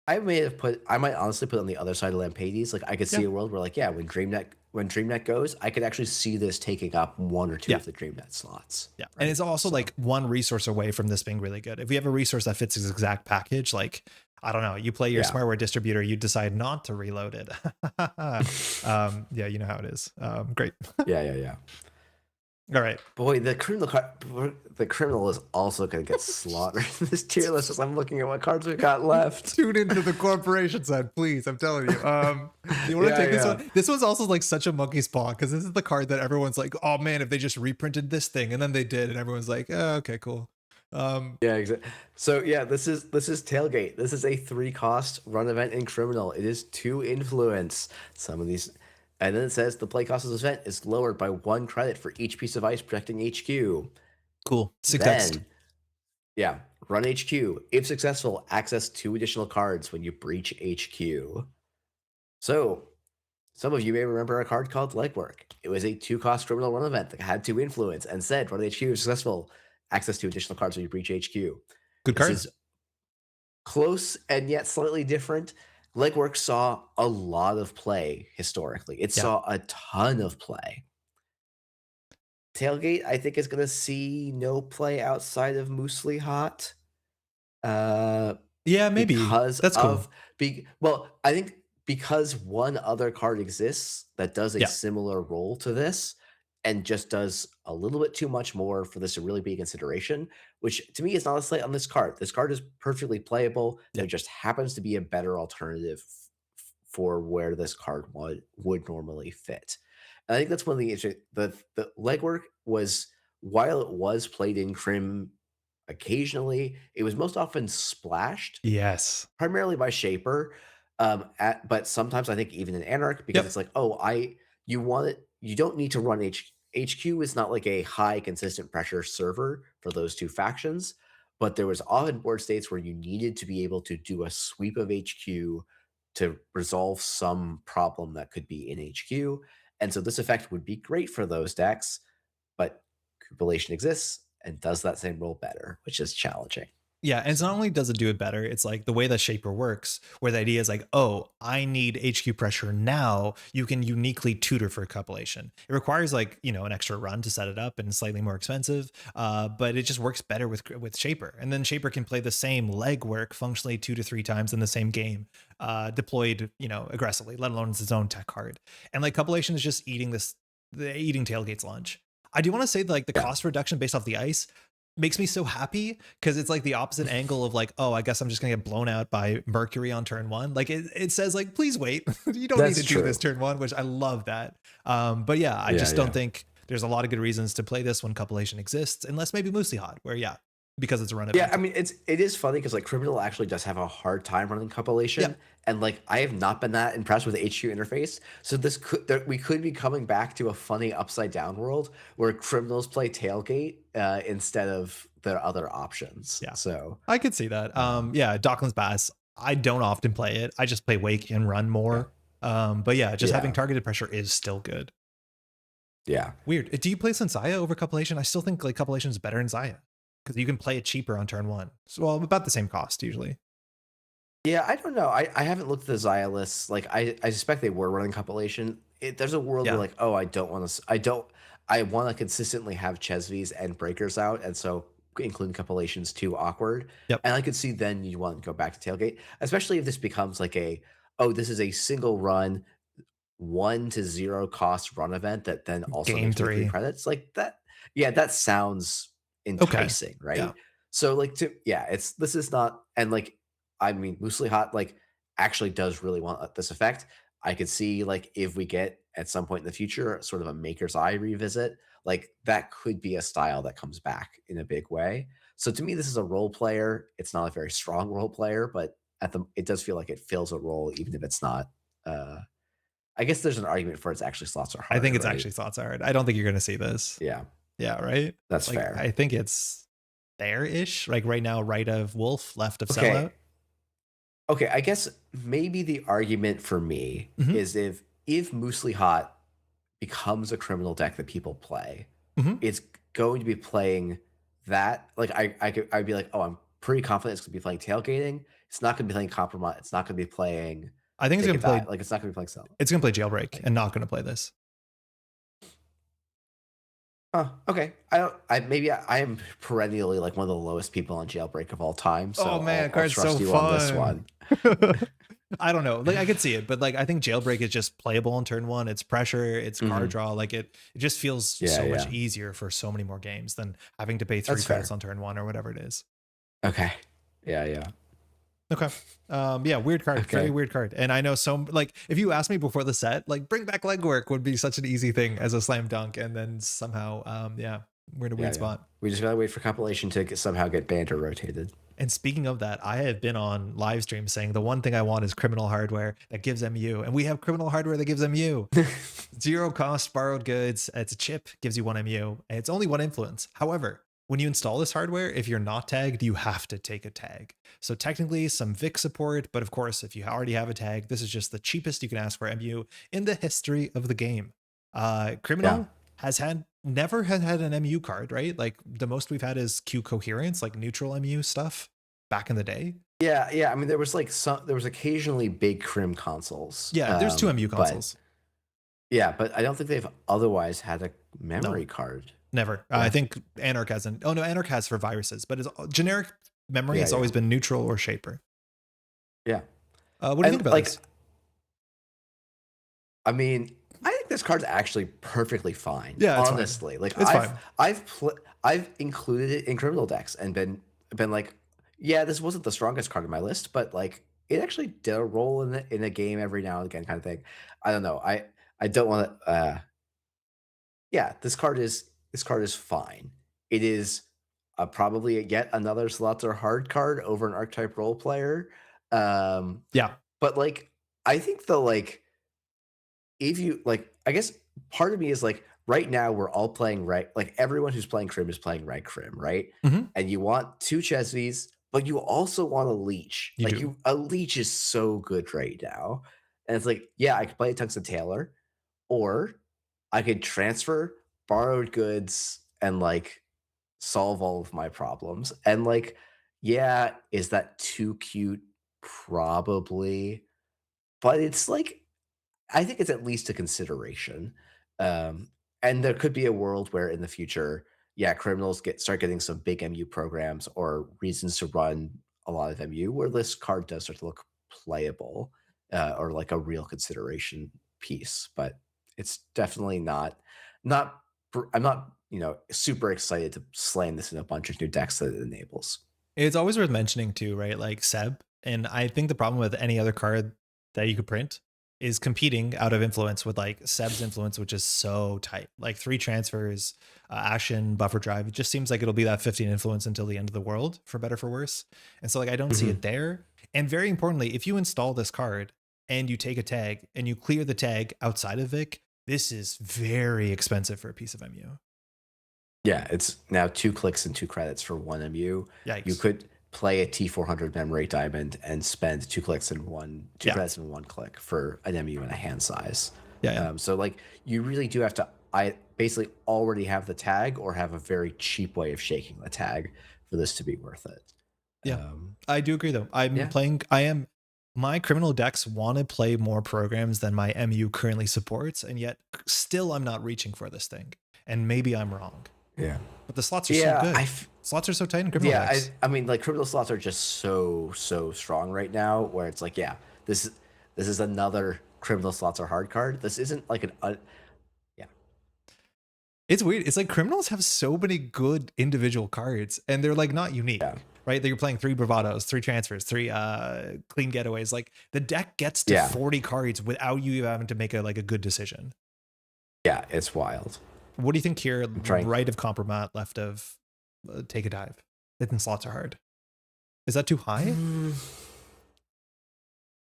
I might honestly put it on the other side of Lampades. Like I could see Yeah. a world where like, yeah, when DreamNet goes, I could actually see this taking up one or two Yeah. of the DreamNet slots. Yeah. And Right. it's also So like one resource away from this being really good. If we have a resource that fits this exact package, like, I don't know, you play your yeah. smartware distributor, you decide not to reload it. Yeah, you know how it is. Great. Yeah, yeah, yeah. All right. Boy, the criminal is also going to get slaughtered in this tier list as I'm looking at what cards we got left. Tune into the corporation side, please. I'm telling you. Do you want to Yeah, take this yeah. one? This one's also like such a monkey's paw because this is the card that everyone's like, oh man, if they just reprinted this thing, and then they did, and everyone's like, oh, okay, cool. Yeah, exactly. So yeah, this is Tailgate. This is a 3 cost run event in criminal. It is 2 influence. Some of these, and then it says the play cost of this event is lowered by 1 credit for each piece of ice protecting HQ. Cool. Sick text. Then, yeah, run HQ. If successful, access 2 additional cards when you breach HQ. So some of you may remember a card called Legwork. It was a 2 cost criminal run event that had 2 influence and said run HQ is successful. Access to additional cards when you breach HQ. Good This card. is close and yet slightly different. Legwork saw a lot of play historically. It Yeah. saw a ton of play. Tailgate, I think, is going to see no play outside of Moosely Hot. Yeah, maybe. Because That's of cool. well, I think because one other card exists that does a Yeah. similar role to this and just does a little bit too much more for this to really be a consideration, which to me is not a slight on this card. This card is perfectly playable. Yeah. There just happens to be a better alternative for where this card would normally fit. And I think that's one of the the legwork was, while it was played in Crim occasionally, it was most often splashed Yes. primarily by Shaper, but sometimes I think even in Anarch because Yep. it's like, oh, you want it, you don't need to run HQ is not like a high consistent pressure server for those 2 factions, but there was often board states where you needed to be able to do a sweep of HQ to resolve some problem that could be in HQ, and so this effect would be great for those decks, but Cupulation exists and does that same role better, which is challenging. Yeah, and it's not So, only does it do it better, it's like the way that Shaper works, where the idea is like, oh, I need HQ pressure now. You can uniquely tutor for compilation. It requires like, you know, an extra run to set it up and slightly more expensive, but it just works better with Shaper. And then Shaper can play the same legwork functionally 2 to 3 times in the same game, deployed, you know, aggressively, let alone it's its own tech card. And like compilation is just eating Tailgate's lunch. I do want to say like the yeah. cost reduction based off the ice makes me so happy because it's like the opposite angle of like, oh, I guess I'm just gonna get blown out by Mercury on turn 1. Like it says like, please wait. You don't need That's to do this true. turn 1, which I love that. But yeah, I Yeah, just don't yeah. think there's a lot of good reasons to play this when compilation exists, unless maybe Moosey Hot, where yeah, because it's a run Yeah, event. I mean, it is funny because like Criminal actually does have a hard time running Yeah. compilation, and like I have not been that impressed with the HQ interface. So we could be coming back to a funny upside down world where criminals play tailgate instead of their other options. Yeah. So I could see that. um, Yeah, Docklands Bass. I don't often play it. I just play Wake and run yeah, more. But yeah, just having yeah, targeted pressure is still good. yeah, Weird. Do you play Sensaya over compilation? I still think like compilation is better in Zaya because you can play it cheaper on turn 1. So well, about the same cost usually. yeah. I don't know. I haven't looked at the Zaya lists. Like I suspect they were running compilation. There's a world where Yeah. like, oh, I don't want to. I want to consistently have Chesvies and breakers out, and so including compilations too awkward. Yep. And I could see then you want to go back to tailgate, especially if this becomes like oh, this is a single run 1 to 0 cost run event that then also Game makes me 3 3. credits like that. Yeah, that sounds Okay. enticing, Yeah. right? So like this is not, and like I mean Loosely Hot like actually does really want this effect. I could see like if we get at some point in the future sort of a Maker's Eye revisit, like that could be a style that comes back in a big way. So to me, this is a role player. It's not a very strong role player, but it does feel like it fills a role, even if it's not. I guess there's an argument for its actually slots are I think harder, it's right? actually slots hard. I don't think you're going to see this. Yeah. Yeah, right. That's Like fair. I think it's there-ish. Like right now, right of Wolf, left of Okay. Sellout. Okay, I guess maybe the argument for me Hmm. is if Moosely Hot becomes a criminal deck that people play, Hmm. it's going to be playing that. Like I'd be like, oh, I'm pretty confident it's gonna be playing tailgating. It's not gonna be playing compromise. It's not gonna be playing I think take a dive. Like it's not gonna be playing sell. it's gonna play Jailbreak Like, and not gonna play this. oh, okay. I don't. I maybe I am perennially like one of the lowest people on Jailbreak of all time. So Oh man, I'll card's trust so you on this fun. one. I don't know. Like I could see it, but like I think Jailbreak is just playable on turn one. It's pressure, it's card Hmm. draw. Like it just feels Yeah, so much yeah. easier for so many more games than having to pay three That's credits fair. on turn one or whatever it is. Okay. Yeah, yeah. Okay. Yeah, weird card, very Okay. weird card. And I know like if you asked me before the set, like bring back legwork would be such an easy thing as a slam dunk. And then somehow, yeah, we're in a Yeah, weird yeah. spot. We just gotta wait for compilation to somehow get banned or rotated. And speaking of that, I have been on live stream saying the one thing I want is criminal hardware that gives MU. And we have criminal hardware that gives MU. Zero cost borrowed goods. It's a chip, gives you one MU, and it's only one influence. However, when you install this hardware, if you're not tagged, you have to take a tag. So technically some Vic support, but of course, if you already have a tag, this is just the cheapest you can ask for MU in the history of the game. Yeah. Criminal has had never had an MU card, right? Like the most we've had is Q coherence, like neutral MU stuff back in the day. Yeah, yeah. I mean, there was occasionally big crim consoles. Yeah, there's two MU But consoles. yeah, but I don't think they've otherwise had a No, memory card. never. I Yeah. think Anarch hasn't. Oh no, Anarch has for viruses, but it's generic memory Yeah, has yeah. always been neutral or shaper. Yeah. What do you think And about like this? I mean, I think this card's actually perfectly fine. Yeah, it's fine. Honestly, like It's fine. I've included it in criminal decks and been like, yeah, this wasn't the strongest card in my list, but like it actually did a role in a game every now and again, kind of thing. I don't know. I don't want to. Yeah, this card is fine. It is probably yet another slots are hard card over an archetype role player. Um, Yeah. but like I think the like if you like, I guess part of me is like right now we're all playing right, like everyone who's playing Crim is playing right Crim, right? Hmm. And you want two Chesvies, but you also want a leech. You Like do. you, a leech is so good right now, and it's like, yeah, I could play Tungsten Taylor, or I could transfer borrowed goods and like solve all of my problems. And like, yeah, is that too cute? Probably, but it's like I think it's at least a consideration. Um, and there could be a world where in the future, yeah, criminals start getting some big MU programs or reasons to run a lot of MU where this card does start to look playable or like a real consideration piece. But it's definitely not. I'm not super excited to slam this in a bunch of new decks that it enables. It's always worth mentioning too, right? Like Seb. And I think the problem with any other card that you could print is competing out of influence with like Seb's influence, which is so tight. Like three transfers, Ashen, buffer drive. It just seems like it'll be that 15 influence until the end of the world, for better for worse. And so like I don't see Mhm. it there. And very importantly, if you install this card and you take a tag and you clear the tag outside of Vic, this is very expensive for a piece of MU. Yeah, it's now 2 clicks and 2 credits for 1 MU. You Yikes. could play a T400 memory diamond and spend 2 clicks and 2 Yeah. credits and 1 click for an MU and a hand size. Yeah. Yeah. So like you really do have to I basically already have the tag or have a very cheap way of shaking the tag for this to be worth it. Yeah, Um, I do agree though. yeah. My criminal decks want to play more programs than my MU currently supports, and yet still I'm not reaching for this thing. And maybe I'm wrong. Yeah. But the slots are so Yeah, good. Slots are so tight in criminal decks. I mean like criminal slots are just so strong right now where it's like, yeah, this is another criminal slots are hard card. This isn't like yeah. It's weird. It's like criminals have so many good individual cards, and they're like not unique. Yeah. Right? That you're playing 3 bravados, 3 transfers, 3 clean getaways. Like the deck gets to Yeah. 40 cards without you having to make a good decision. Yeah, it's wild. What do you think here? Trying. Right of compromat, left of take a dive. Hitting slots are hard. Is that too high?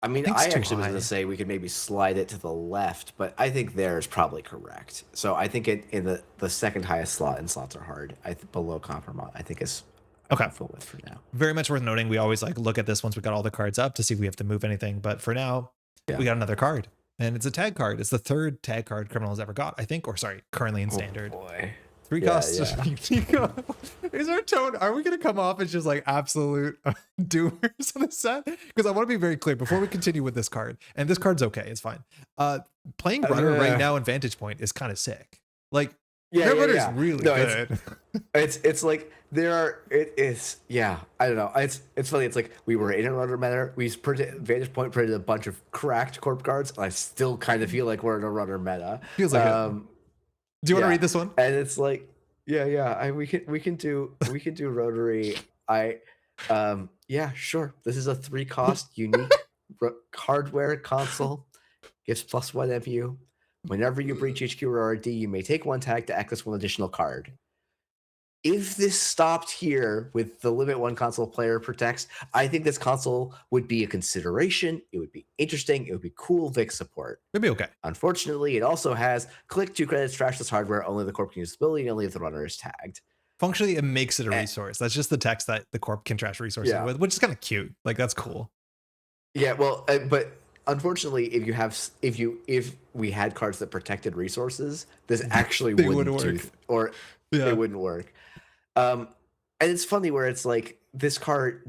I mean, think's I too actually was going to high. say we could maybe slide it to the left, but I think there is probably correct. So I think it in the second highest slot, and slots are hard. Below compromise, I think is I'm Okay. comfortable with for now. Very much worth noting. We always like look at this once we got all the cards up to see if we have to move anything. But for now, Yeah. we got another card. And it's a tag card. It's the third tag card Criminal's ever got, I think, or sorry, currently in Oh standard. boy. Three Yeah, costs. yeah. Is our tone? Are we going to come off as just like absolute doers on the set? Because I want to be very clear before we continue with this card. And this card's okay. It's fine. Playing Runner right now in Vantage Point is kind of sick. Like, Yeah, Red yeah, Runner's yeah. really No, good. it's like there are it is yeah, I don't know. It's funny. It's like we were in a runner meta. We printed Vantage Point printed a bunch of cracked corp cards, and I still kind of feel like we're in a runner meta. Feels like it. Do you want to Yeah, read this one? and it's like yeah. We can do rotary. Yeah, sure. This is a 3-cost unique hardware console. Gives +1 MU. Whenever you breach HQ or RD, you may take 1 tag to access 1 additional card. If this stopped here with the limit 1 console player protects, I think this console would be a consideration. It would be interesting. It would be cool Vic support. Maybe okay. Unfortunately, it also has click 2 credits, trash this hardware, only the corp can use this ability, and only if the runner is tagged. Functionally, it makes it a resource. That's just the text that the corp can trash resources with, which is kind of cute. Like, that's cool. Yeah, well, but unfortunately, if we had cards that protected resources, this actually wouldn't work, it wouldn't work. And it's funny where it's like this card,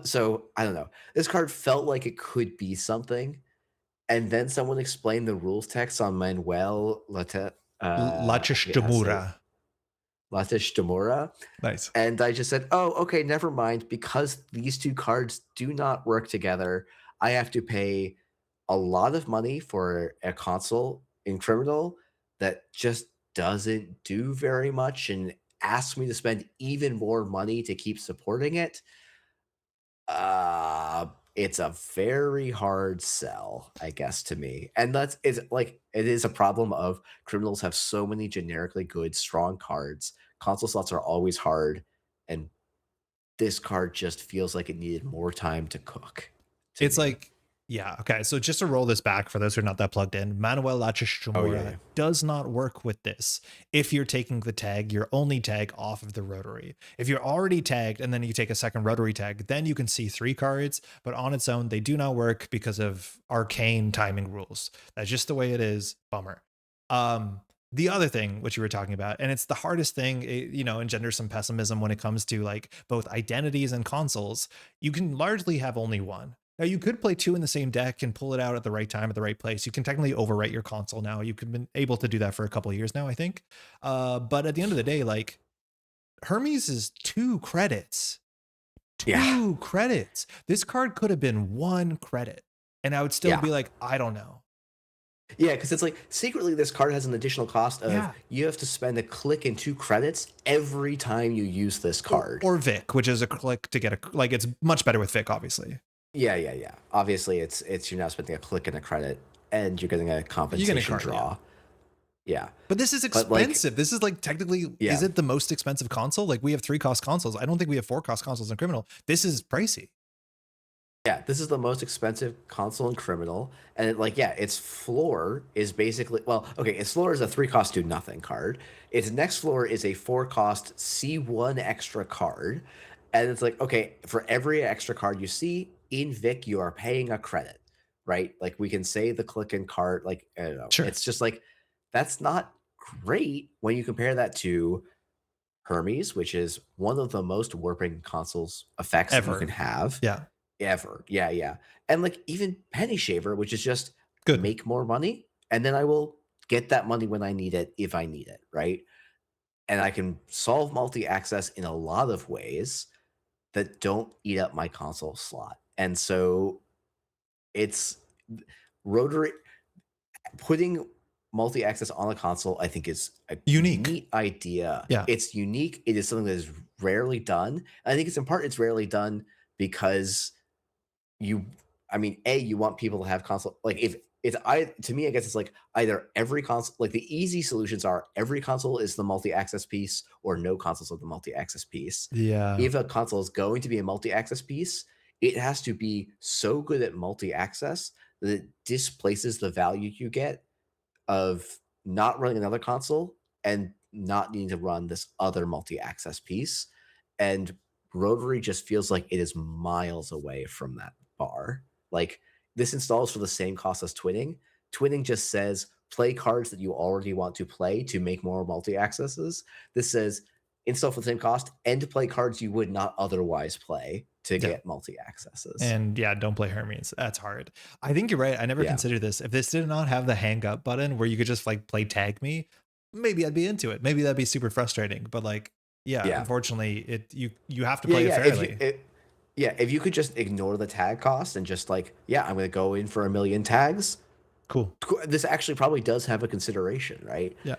so I don't know. This card felt like it could be something, and then someone explained the rules text on Manuel Lachishtamura. Nice. And I just said, oh, okay, never mind. Because these 2 cards do not work together, I have to pay a lot of money for a console in Criminal that just doesn't do very much and asks me to spend even more money to keep supporting it. It's a very hard sell, I guess, to me. And it is a problem of Criminals have so many generically good, strong cards. Console slots are always hard, and this card just feels like it needed more time to cook. It's like, yeah, okay. So just to roll this back for those who are not that plugged in, Manuel Lachishtamura does not work with this. If you're taking the tag, your only tag off of the rotary. If you're already tagged and then you take a second rotary tag, then you can see 3 cards, but on its own, they do not work because of arcane timing rules. That's just the way it is. Bummer. The other thing, which you were talking about, and it's the hardest thing, it, engenders some pessimism when it comes to like both identities and consoles. You can largely have only one. Now, you could play 2 in the same deck and pull it out at the right time at the right place. You can technically overwrite your console now. You've been able to do that for a couple of years now, I think. But at the end of the day, like, Hermes is 2 credits. 2 credits. This card could have been 1 credit, and I would still be like, I don't know. Yeah, because it's like secretly this card has an additional cost of you have to spend a click and 2 credits every time you use this card. Or Vic, which is a click to get it's much better with Vic, obviously. Yeah. Obviously, it's you're now spending a click and a credit, and you're getting a compensation draw. Yeah. But this is expensive. This is like technically, is it the most expensive console? Like, we have 3-cost consoles. I don't think we have 4-cost consoles in Criminal. This is pricey. Yeah, this is the most expensive console in Criminal, and its floor is basically its floor is a 3-cost do nothing card. Its next floor is a 4-cost C1 extra card, and it's like, okay, for every extra card you see in Vic, you are paying a credit, right? Like, we can say the click and card, like, I don't know. Sure. It's just like that's not great when you compare that to Hermes, which is one of the most warping consoles effects that you can have. Ever. Yeah. And like even Penny Shaver, which is just make more money, and then I will get that money when I need it, if I need it, right? And I can solve multi-access in a lot of ways that don't eat up my console slot. And so it's rotary putting multi-access on a console, I think, is a neat idea. Yeah. It's unique. It is something that is rarely done. And I think it's rarely done because you want people to have console, like, if it's to me, I guess it's like either every console, like the easy solutions are every console is the multi-access piece or no consoles of the multi-access piece. Yeah. If a console is going to be a multi-access piece, it has to be so good at multi-access that it displaces the value you get of not running another console and not needing to run this other multi-access piece. And Rotary just feels like it is miles away from that bar. Like this installs for the same cost as Twinning. Twinning just says play cards that you already want to play to make more multi-accesses. This says install for the same cost and to play cards you would not otherwise play to Yeah. get multi-accesses. And yeah, don't play Hermes. That's hard. I think you're right. I never Yeah. considered this. If this did not have the hang up button where you could just like play tag me, maybe I'd be into it. Maybe that'd be super frustrating. But like, yeah, Yeah. unfortunately, you have to Yeah, play it yeah. fairly. Yeah, if you could just ignore the tag cost and just like, yeah, I'm going to go in for a million tags. Cool. This actually probably does have a consideration, right? Yeah.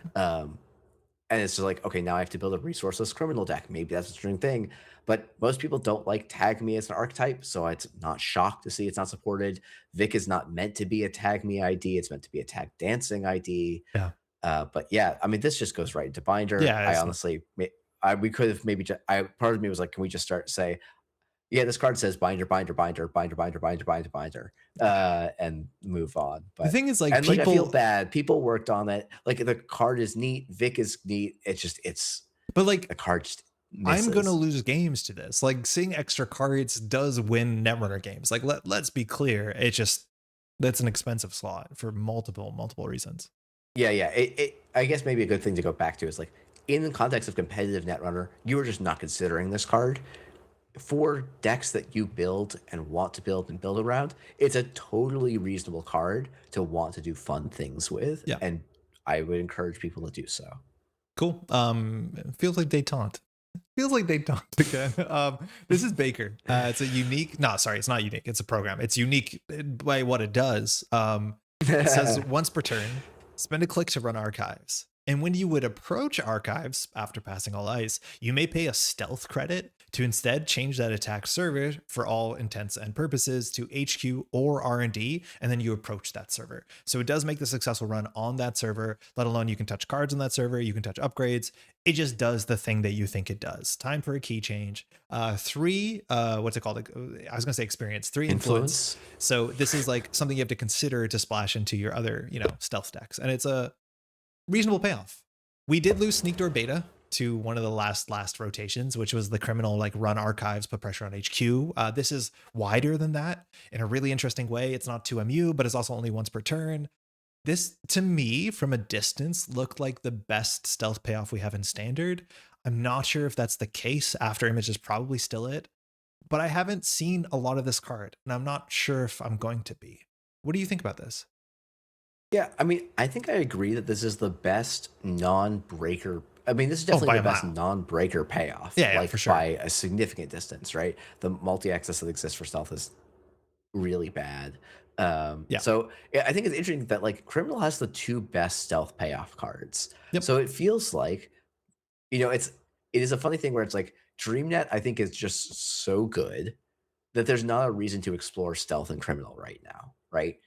And it's just like, okay, now I have to build a resourceless criminal deck. Maybe that's a string thing. But most people don't like tag me as an archetype, so it's not shocked to see it's not supported. Vic is not meant to be a tag me ID. It's meant to be a tag dancing ID. Yeah. But yeah, I mean, this just goes right into binder. Yeah. I It's, honestly, we could have maybe just, part of me was like, can we just start say, yeah, this card says binder, binder, binder, binder, binder, binder, binder, binder, and move on. the But thing is, like, and like I feel people, bad. People worked on it. Like the card is neat. Vic is neat. It's but like, the card just I'm gonna misses. lose games to this. Like, seeing extra cards does win Netrunner games. Like, let's be clear. It just that's an expensive slot for multiple reasons. Yeah, yeah. I guess maybe a good thing to go back to is like in the context of competitive Netrunner, you were just not considering this card. For decks that you build and want to build and build around, it's a totally reasonable card to want to do fun things with. Yeah. And I would encourage people to do so. Cool. Feels like detente. Feels like detente again. This is Baker. It's a unique. No, sorry, it's not unique. It's a program. It's unique by what it does. It says once per turn, spend a click to run archives. And when you would approach archives after passing all ice, you may pay a stealth credit to instead change that attack server for all intents and purposes to HQ or R&D, and then you approach that server. So it does make the successful run on that server, let alone you can touch cards on that server, you can touch upgrades. It just does the thing that you think it does. Time for a key change. 3, what's it called? I was gonna say experience. 3 influence. So this is like something you have to consider to splash into your other, stealth decks. And it's a reasonable payoff. We did lose Sneak Door Beta to one of the last rotations, which was the criminal like run archives, put pressure on HQ. This is wider than that in a really interesting way. It's not 2MU, but it's also only once per turn. This, to me, from a distance, looked like the best stealth payoff we have in standard. I'm not sure if that's the case. After Image is probably still it, but I haven't seen a lot of this card, and I'm not sure if I'm going to be. What do you think about this? Yeah, I mean, I think I agree that this is the best non-breaker. I mean, this is By definitely a the best mile. non-breaker payoff. Yeah, Like for sure. by a significant distance, right? The multi-access that exists for stealth is really bad. Yeah. So yeah, I think it's interesting that like Criminal has the two best stealth payoff cards. Yep. So it feels like, it is a funny thing where it's like DreamNet, I think, is just so good that there's not a reason to explore stealth and criminal right now, right?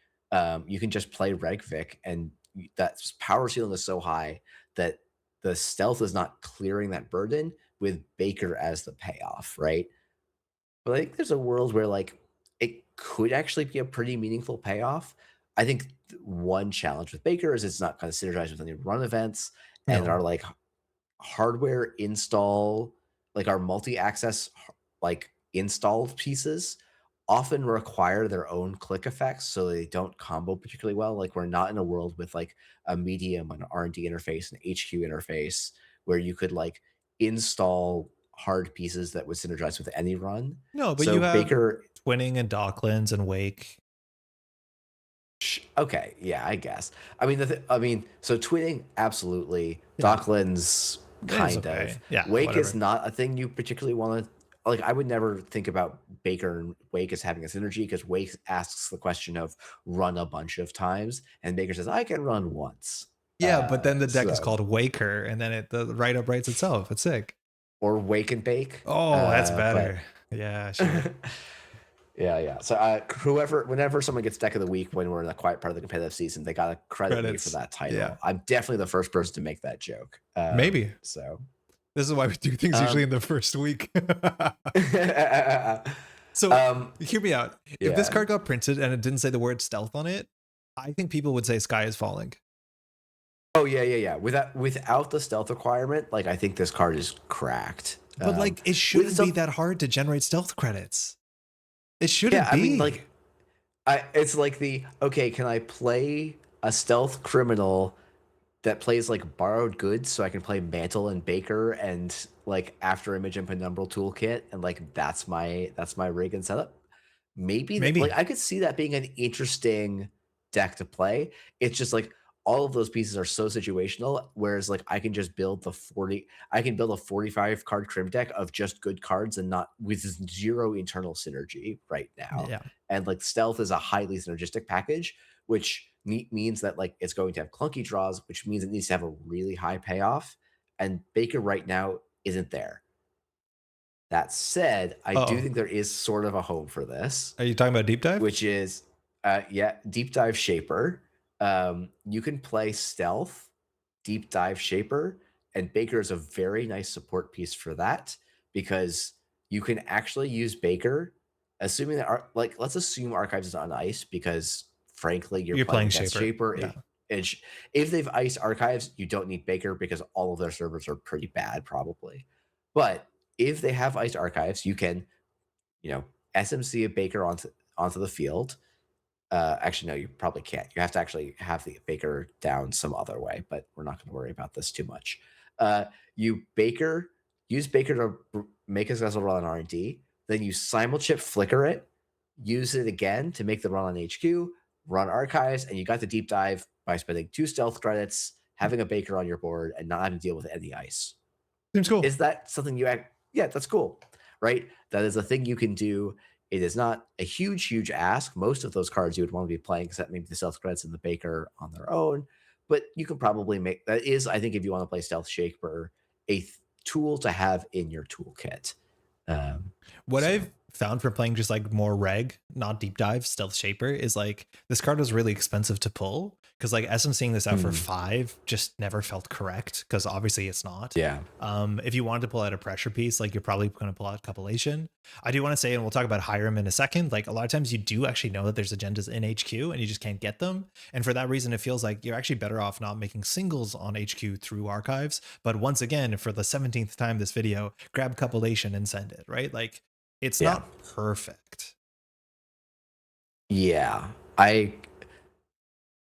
You can just play Reg Vic, and that power ceiling is so high that the stealth is not clearing that burden with Baker as the payoff, right? But I think there's a world where like it could actually be a pretty meaningful payoff. I think one challenge with Baker is it's not kind of synergized with any run events, and No. our like hardware install, like our multi-access like installed pieces often require their own click effects, so they don't combo particularly well. Like we're not in a world with like a medium, an R&D interface, an HQ interface where you could like install hard pieces that would synergize with any run. No, but So you have Baker, Twinning and Docklands and Wake. okay, yeah, I guess. I mean, so Twinning, absolutely. Yeah. Docklands, It's kind okay. of. Yeah, Wake is whatever. not a thing you particularly want to like. I would never think about Baker and Wake as having a synergy because Wake asks the question of run a bunch of times, and Baker says I can run once. Yeah, but then the deck is So called Waker, and then the write-up writes itself. It's sick. or Wake and Bake. Oh, that's But better. Yeah, sure. yeah, yeah. So whenever someone gets deck of the week when we're in the quiet part of the competitive season, they gotta credit me for Credits. that title. Yeah. I'm definitely the first person to make that joke. Maybe. So. This is why we do things usually Um, in the first week. So Um, hear me out. If this yeah. card got printed and it didn't say the word stealth on it, I think people would say sky is falling. Oh yeah, yeah, yeah. Without the stealth requirement, like I think this card is cracked. But like it With shouldn't be stealth, that hard to generate stealth credits. It yeah. shouldn't I mean, be. like, it's like the okay. Can I play a stealth criminal that plays like borrowed goods, so I can play Mantle and Baker and like After Image and Penumbral Toolkit, and like that's my rig and setup. Maybe that, like Maybe. I could see that being an interesting deck to play. It's just like all of those pieces are so situational. Whereas like I can just build the 40, I can build a 45 card crim deck of just good cards and not with zero internal synergy right now. Yeah. And like stealth is a highly synergistic package, which means that like it's going to have clunky draws, which means it needs to have a really high payoff. And Baker right now isn't there. That said, I do Oh, think there is sort of a home for this, are you talking about deep dive? which is yeah, deep dive shaper. You can play stealth, deep dive shaper, and Baker is a very nice support piece for that because you can actually use Baker, assuming that like let's assume archives is on ice because frankly you're You're playing playing against shaper. shaper. Yeah. If they've iced archives, you don't need Baker because all of their servers are pretty bad probably. But if they have iced archives, you can SMC a Baker onto the field. Actually, no, you probably can't. You have to actually have the Baker down some other way, but we're not going to worry about this too much. Uh, you Baker use Baker to make a successful run on R&D, then you simulchip flicker it, use it again to make the run on HQ, run archives, and you got the deep dive by spending 2 stealth credits, having a Baker on your board, and not having to deal with any ice. Seems cool. Is that something you act? Yeah, that's cool, right? That is a thing you can do. It is not a huge ask. Most of those cards you would want to be playing, except maybe the stealth credits and the Baker on their own. But you can probably make that is, I think, if you want to play Stealth Shaper, a tool to have in your toolkit. What So I've found from playing just like more reg, not deep dive, stealth shaper is like this card was really expensive to pull because like SM seeing this out for 5 just never felt correct because obviously it's not. yeah, If you wanted to pull out a pressure piece, like you're probably going to pull out Compilation. I do want to say, and we'll talk about Hiram in a second, like a lot of times you do actually know that there's agendas in HQ and you just can't get them. And for that reason, it feels like you're actually better off not making singles on HQ through archives. But once again, for the 17th time this video, grab Compilation and send it, right? Like it's yeah, not perfect. yeah. I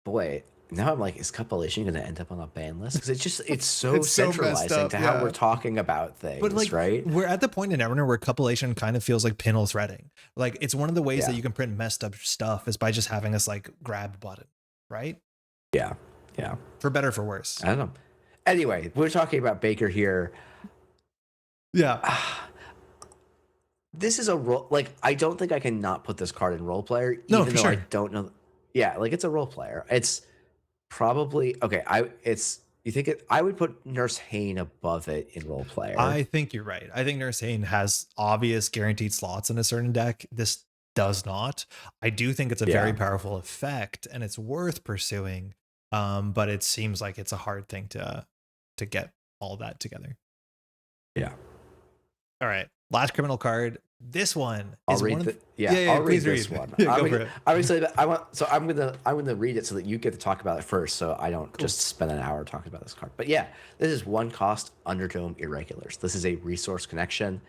boy, now I'm like, is compilation going to end up on a ban list? Because it's so It's so messed centralizing up. to how Yeah. we're talking about But things, like right? we're at the point in Evernote where compilation kind of feels like pinhole threading. Like it's one of the ways that Yeah, you can print messed up stuff is by just having this like grab button, right? yeah, yeah. For better or for worse. I don't know. Anyway, we're talking about Baker here. Yeah. This is a role. Like, I don't think I can not put this card in role player, No, even for though I sure. don't know. Yeah, like it's a role player. It's probably okay. You think it? I would put Nurse Hayne above it in role player. I think you're right. I think Nurse Hayne has obvious guaranteed slots in a certain deck. This does not. I do think it's a very Yeah, powerful effect and it's worth pursuing. But it seems like it's a hard thing to get all that together. yeah. All right. Last criminal card. This one I'll is read one of the. yeah, Yeah, yeah, I'll read please this read. one. Yeah, go for it. I'm excited. I want. So I'm gonna read it so that you get to talk about it first, so I don't Cool. just spend an hour talking about this card. But yeah, this is one cost Undertone Irregulars. This is a resource connection,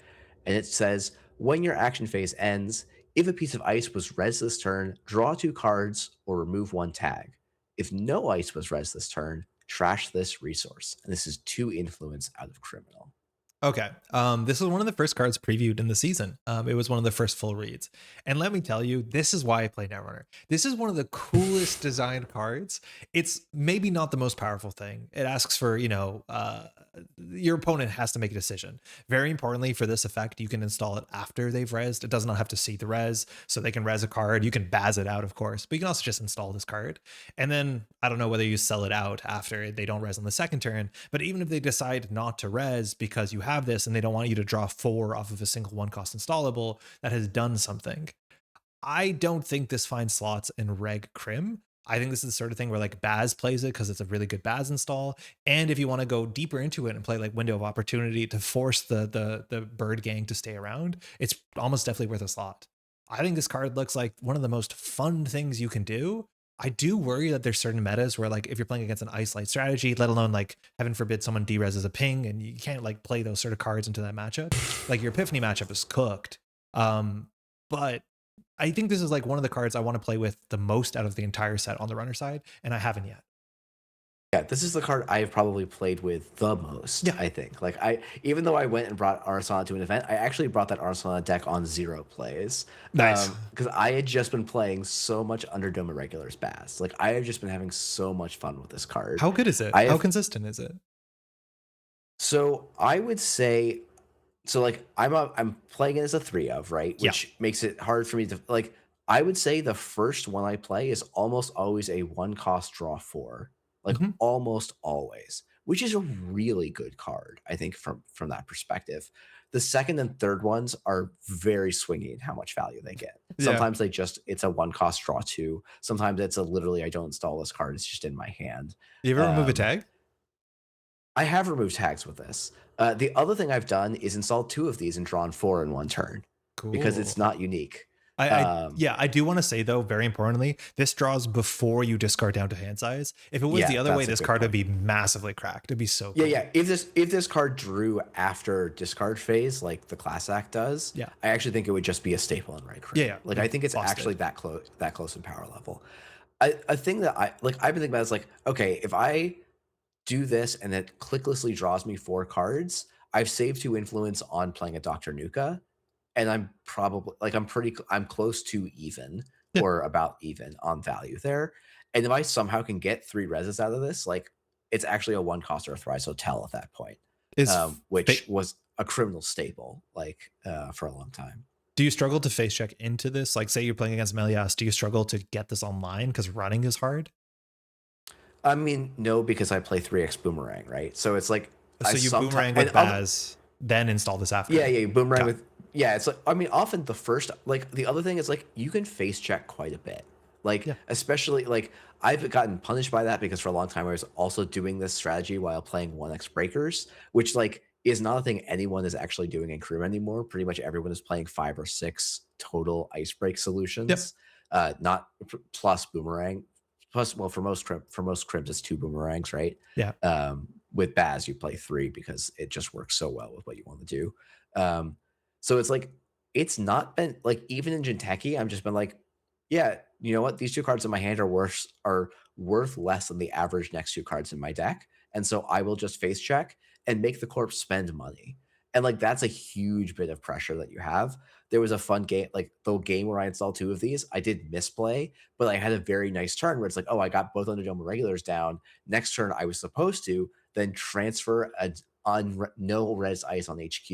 and it says when your action phase ends, if a piece of ice was res this turn, draw 2 cards or remove 1 tag. If no ice was res this turn, trash this resource. And this is 2 influence out of criminal. Okay. This is one of the first cards previewed in the season. It was one of the first full reads. And let me tell you, this is why I play Netrunner. This is one of the coolest designed cards. It's maybe not the most powerful thing. It asks for, your opponent has to make a decision. Very importantly, for this effect, you can install it after they've rezzed. It does not have to see the res, so they can res a card. You can baz it out, of course, but you can also just install this card. And then I don't know whether you sell it out after they don't res on the second turn, but even if they decide not to res because you have this and they don't want you to draw 4 off of a single 1 cost installable, that has done something. I don't think this finds slots in Reg Crim. I think this is the sort of thing where like Baz plays it because it's a really good Baz install. And if you want to go deeper into it and play like Window of Opportunity to force the bird gang to stay around, it's almost definitely worth a slot. I think this card looks like one of the most fun things you can do. I do worry that there's certain metas where like if you're playing against an ice light strategy, let alone like heaven forbid someone dereses a ping and you can't like play those sort of cards into that matchup. Like your Epiphany matchup is cooked. But I think this is like one of the cards I want to play with the most out of the entire set on the runner side, and I haven't yet. Yeah, this is the card I've probably played with the most, Yeah. I think. Like even though I went and brought Arsenal to an event, I actually brought that Arsenal deck on 0 plays. Nice. Because I had just been playing so much Underdome Irregulars Bass. Like I have just been having so much fun with this card. How good is it? I How have consistent is it? so I would say so like I'm playing it as a 3 of, right? Yeah. Which makes it hard for me to like I would say the first one I play is almost always a 1 cost draw 4. Like Mhm. almost always, which is a really good card, I think, from that perspective. The second and third ones are very swingy in how much value they get. Yeah. Sometimes it's a 1 cost draw 2. Sometimes it's a literally I don't install this card, it's just in my hand. You ever remove a Um, tag? I have removed tags with this. The other thing I've done is installed 2 of these and drawn 4 in one turn because Cool. it's not unique. I Um, yeah, I do want to say though, very importantly, this draws before you discard down to hand size. If it was the yeah, other way, that's a this good card would point. be massively cracked. It'd be so Yeah, cool. yeah. If this card drew after discard phase, like the class act does, Yeah. I actually think it would just be a staple in Red Yeah, Crim. yeah. Like I Be think it's actually busted. that close in power level. A thing that I've been thinking about is like, okay, if I do this and it clicklessly draws me 4 cards, I've saved 2 influence on playing a Dr. Nuka, and I'm probably like I'm close to even Yeah. or about even on value there. And if I somehow can get 3 reses out of this, like it's actually a 1 cost or a Thrice Hotel at that point, Is fa- which was a criminal staple like for a long time. do you struggle to face check into this? Like say you're playing against Melias, do you struggle to get this online because running is hard? I mean, no, because I play 3x boomerang, right? So it's like I So you sometimes boomerang and with Baz, then install this yeah, after. yeah, boomerang Got with yeah, it's like I mean, often the first like the other thing is like you can face check quite a bit. Like yeah. especially like I've gotten punished by that because for a long time I was also doing this strategy while playing 1x breakers, which like is not a thing anyone is actually doing in crew anymore. Pretty much everyone is playing 5 or 6 total ice break Yep. solutions. Not plus boomerang. Plus, well, for most crims, it's 2 boomerangs, right? Yeah. With Baz, you play 3 because it just works so well with what you want to do. Um, so it's like it's not been like even in Jinteki, I'm just been like, yeah, you know what? These 2 cards in my hand are worth less than the average next 2 cards in my deck, and so I will just face check and make the corpse spend money. And like that's a huge bit of pressure that you have. There was a fun game, like the game where I installed 2 of these. I did misplay, but I had a very nice turn where it's like, oh, I got both Underdome regulars down. Next turn, I was supposed to then transfer a on no res ice on HQ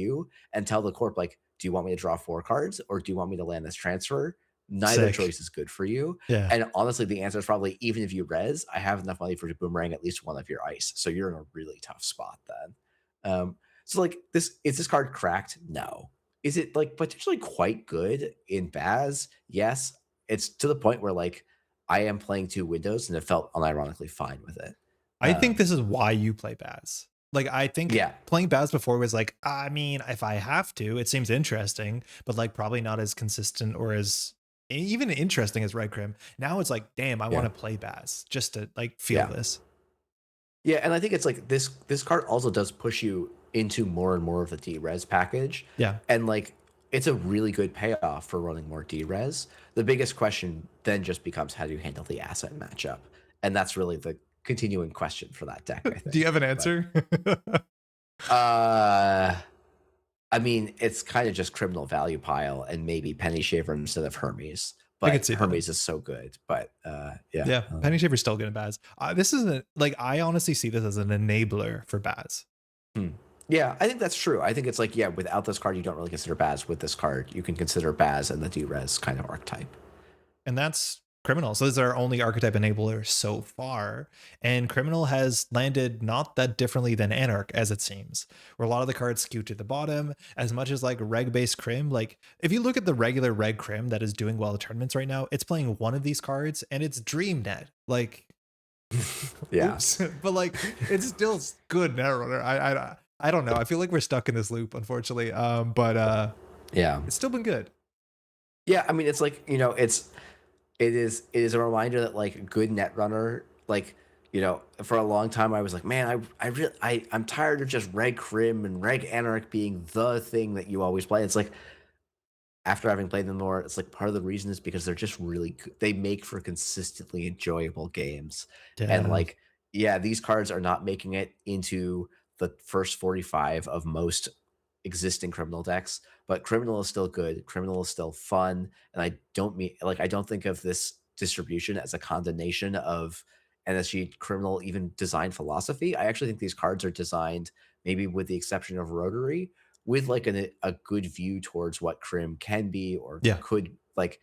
and tell the corp like, do you want me to draw 4 cards or do you want me to land this transfer? Neither Sick. choice is good for you. Yeah. And honestly, the answer is probably even if you res, I have enough money for you to boomerang at least one of your ice. So you're in a really tough spot then. So like this is this card cracked? No. Is it like potentially quite good in Baz? Yes. It's to the point where like I am playing 2 windows and it felt unironically fine with it. I think Um, this is why you play Baz. Like I think yeah, playing Baz before was like, I mean, if I have to, it seems interesting, but like probably not as consistent or as even interesting as Red Crim. Now it's like, damn, I want yeah, to play Baz just to like feel yeah. this. Yeah, and I think it's like this card also does push you into more and more of the D-Res package. Yeah. And like it's a really good payoff for running more D-Res. The biggest question then just becomes how do you handle the asset matchup? And that's really the continuing question for that deck, I Do you think. have an But answer? uh I mean, it's kind of just criminal value pile and maybe Penny Shaver instead of Hermes. I could But see that. Hermes is so good. But yeah. Yeah, Penny Shaver's still good at Baz. This isn't like I honestly see this as an enabler for Baz. Hmm. Yeah, I think that's true. I think it's like, yeah, without this card, you don't really consider Baz. With this card, you can consider Baz and the D-Res kind of archetype. And that's Criminal. So this is our only archetype enabler so far. And Criminal has landed not that differently than Anarch, as it seems, where a lot of the cards skew to the bottom, as much as like reg-based Crim. Like, if you look at the regular reg Crim that is doing well at tournaments right now, it's playing one of these cards and it's DreamNet. Like, Yeah. oops. But like, it's still good Netrunner. I don't know. I feel like we're stuck in this loop, unfortunately. But Yeah. it's still been good. Yeah. I mean, it's like, it is a reminder that like good Netrunner, like, for a long time I was like, man, I'm tired of just Reg Crim and Reg Anarch being the thing that you always play. It's like, after having played them more, it's like part of the reason is because they're just really good. They make for consistently enjoyable games. And Yeah. like, yeah, these cards are not making it into the first 45 of most existing criminal decks, but criminal is still good. Criminal is still fun. And I don't think of this distribution as a condemnation of NSG criminal even design philosophy. I actually think these cards are designed, maybe with the exception of Rotary, with like a good view towards what Crim can be or Yeah. could like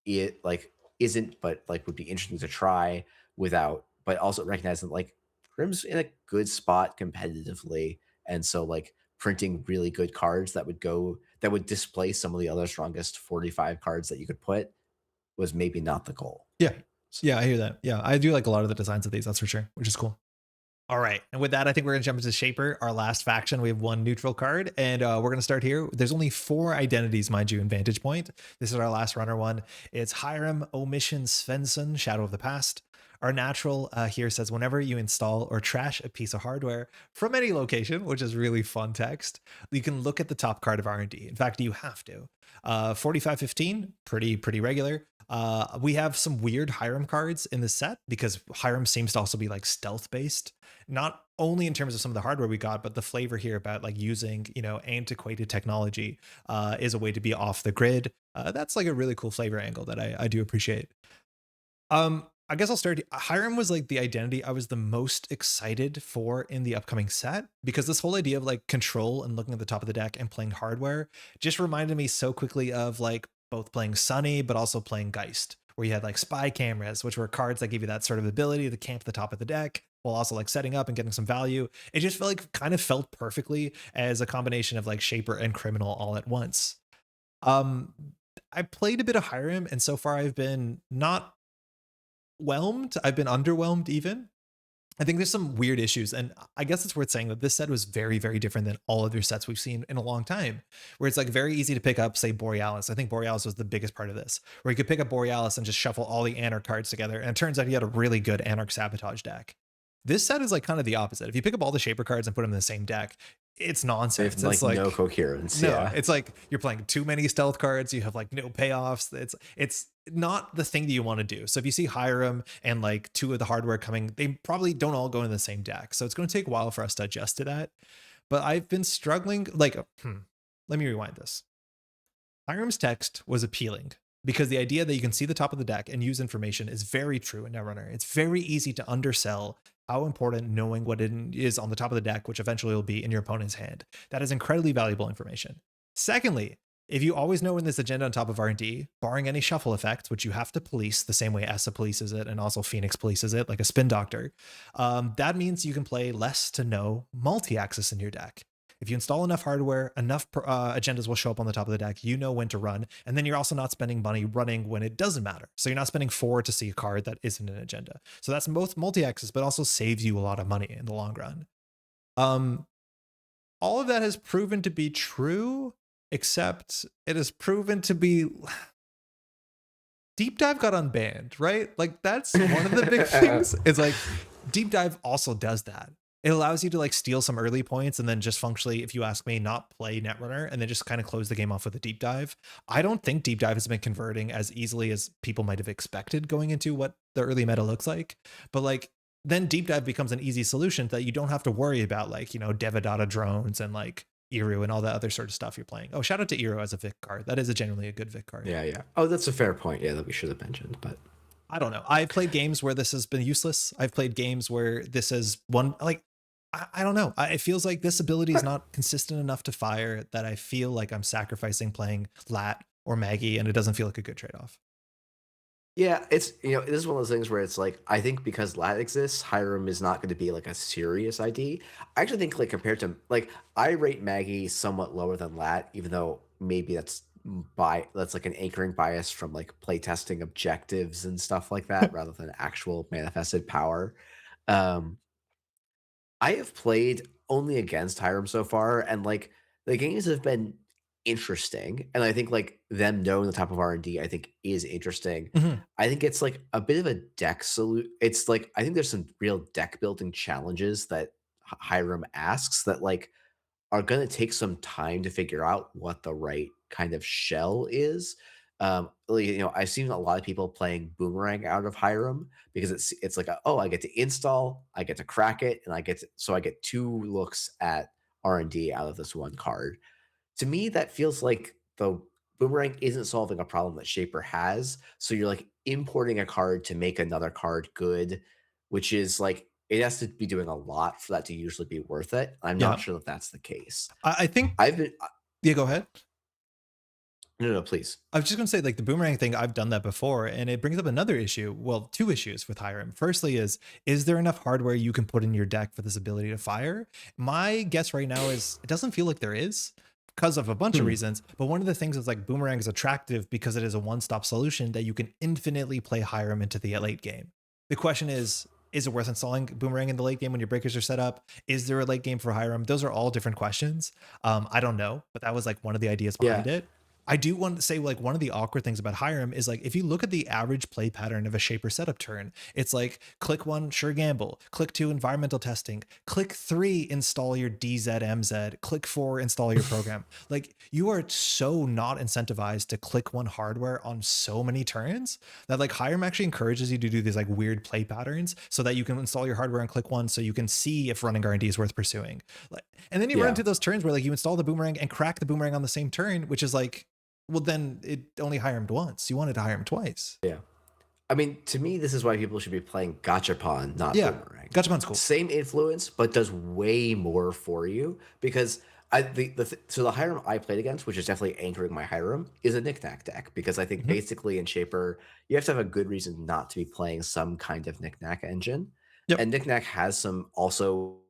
it like isn't, but like would be interesting to try without, but also recognizing like Crim's in a good spot competitively. And so like printing really good cards that would displace some of the other strongest 45 cards that you could put was maybe not the goal. Yeah. So, Yeah, I hear that. Yeah, I do like a lot of the designs of these, that's for sure, which is cool. All right. And with that, I think we're going to jump into Shaper, our last faction. We have one neutral card, and we're going to start here. There's only 4 identities, mind you, in Vantage Point. This is our last runner one. It's Hiram Omission Svensson, Shadow of the Past. Our natural here says, whenever you install or trash a piece of hardware from any location, which is really fun text, you can look at the top card of R&D. In fact, you have to. 4515, pretty regular. We have some weird Hiram cards in the set because Hiram seems to also be like stealth based, not only in terms of some of the hardware we got, but the flavor here about like using, antiquated technology is a way to be off the grid. That's like a really cool flavor angle that I do appreciate. I guess I'll start. Hiram was like the identity I was the most excited for in the upcoming set because this whole idea of like control and looking at the top of the deck and playing hardware just reminded me so quickly of like both playing Sunny but also playing Geist, where you had like spy cameras, which were cards that give you that sort of ability to camp the top of the deck while also like setting up and getting some value. It just felt like kind of felt perfectly as a combination of like Shaper and Criminal all at once. Um, I played a bit of Hiram, and so far I've been not whelmed. I've been underwhelmed even. I think there's some weird issues. And I guess it's worth saying that this set was very, very different than all other sets we've seen in a long time, where it's like very easy to pick up, say, Borealis. I think Borealis was the biggest part of this, where you could pick up Borealis and just shuffle all the Anarch cards together. And it turns out he had a really good Anarch Sabotage deck. This set is like kind of the opposite. If you pick up all the Shaper cards and put them in the same deck, it's nonsense. they have It's like like no coherence. no, Yeah. it's like you're playing too many stealth cards. You have like no payoffs. It's not the thing that you want to do. So if you see Hiram and like 2 of the hardware coming, they probably don't all go in the same deck. So it's going to take a while for us to adjust to that. But I've been struggling. Like, let me rewind this. Hiram's text was appealing because the idea that you can see the top of the deck and use information is very true in Netrunner. It's very easy to undersell how important knowing what it is on the top of the deck, which eventually will be in your opponent's hand. That is incredibly valuable information. Secondly, if you always know when this agenda on top of R&D, barring any shuffle effects, which you have to police the same way ESA polices it and also Phoenix polices it, like a spin doctor, that means you can play less to no multi-axis in your deck. If you install enough hardware, enough agendas will show up on the top of the deck. You know when to run. And then you're also not spending money running when it doesn't matter. So you're not spending 4 to see a card that isn't an agenda. So that's both multi-axis, but also saves you a lot of money in the long run. All of that has proven to be true, except it has proven to be... Deep Dive got unbanned, right? Like that's one of the big things. It's like Deep Dive also does that. It allows you to like steal some early points and then just functionally, if you ask me, not play Netrunner and then just kind of close the game off with a Deep Dive. I don't think Deep Dive has been converting as easily as people might have expected going into what the early meta looks like. But like then Deep Dive becomes an easy solution that you don't have to worry about like, Devadata drones and like Iru and all that other sort of stuff you're playing. Oh, shout out to Iru as a Vic card. That is genuinely a good Vic card. Yeah. Oh, that's a fair point. Yeah, that we should have mentioned, but I don't know. I've played games where this has been useless. I've played games where this has one, like, I don't know. It feels like this ability is not consistent enough to fire that I feel like I'm sacrificing playing Lat or Maggie, and it doesn't feel like a good trade-off. Yeah, it's this is one of those things where it's like I think because lat exists, Hiram is not going to be like a serious ID. I actually think like compared to like I rate Maggie somewhat lower than lat, even though maybe that's like an anchoring bias from like playtesting objectives and stuff like that rather than actual manifested power. Um, I have played only against Hiram so far, and, like, the games have been interesting, and I think, like, them knowing the type of R&D I think is interesting. Mhm. I think it's, like, a bit of a deck salute. It's, like I think there's some real deck building challenges that Hiram asks that, like, are gonna take some time to figure out what the right kind of shell is. Like, I've seen a lot of people playing Boomerang out of Hiram because it's like, oh, I get to install, I get to crack it, and I get 2 looks at R&D out of this one card. To me, that feels like the Boomerang isn't solving a problem that Shaper has, so you're, like, importing a card to make another card good, which is, like it has to be doing a lot for that to usually be worth it. I'm not Yeah. sure that that's the case. I think I've been yeah, go ahead. no, no, please. I was just gonna say, like the boomerang thing, I've done that before, and it brings up another issue. Well, two issues with Hiram. Firstly, is there enough hardware you can put in your deck for this ability to fire? My guess right now is it doesn't feel like there is because of a bunch of Hmm. reasons. But one of the things is like boomerang is attractive because it is a one-stop solution that you can infinitely play Hiram into the late game. The question is it worth installing boomerang in the late game when your breakers are set up? Is there a late game for Hiram? Those are all different questions. I don't know, but that was like one of the ideas behind Yeah. it. I do want to say like one of the awkward things about Hiram is like if you look at the average play pattern of a Shaper setup turn, it's like click one, sure gamble, click two, environmental testing, click three, install your DZMZ, click four, install your program. Like you are so not incentivized to click one hardware on so many turns that like Hiram actually encourages you to do these like weird play patterns so that you can install your hardware and click one so you can see if running R&D is worth pursuing. Like, and then you run Yeah. into those turns where like you install the boomerang and crack the boomerang on the same turn, which is like well, then it only hire him once. You wanted to hire him twice. Yeah. I mean, to me, this is why people should be playing Gachapon, not Yeah, Boomerang. Gachamon's cool. Same influence, but does way more for you because so the Hiram I played against, which is definitely anchoring my Hiram, is a knickknack deck because I think Mhm. basically in Shaper you have to have a good reason not to be playing some kind of knickknack engine, Yep. and knickknack has some also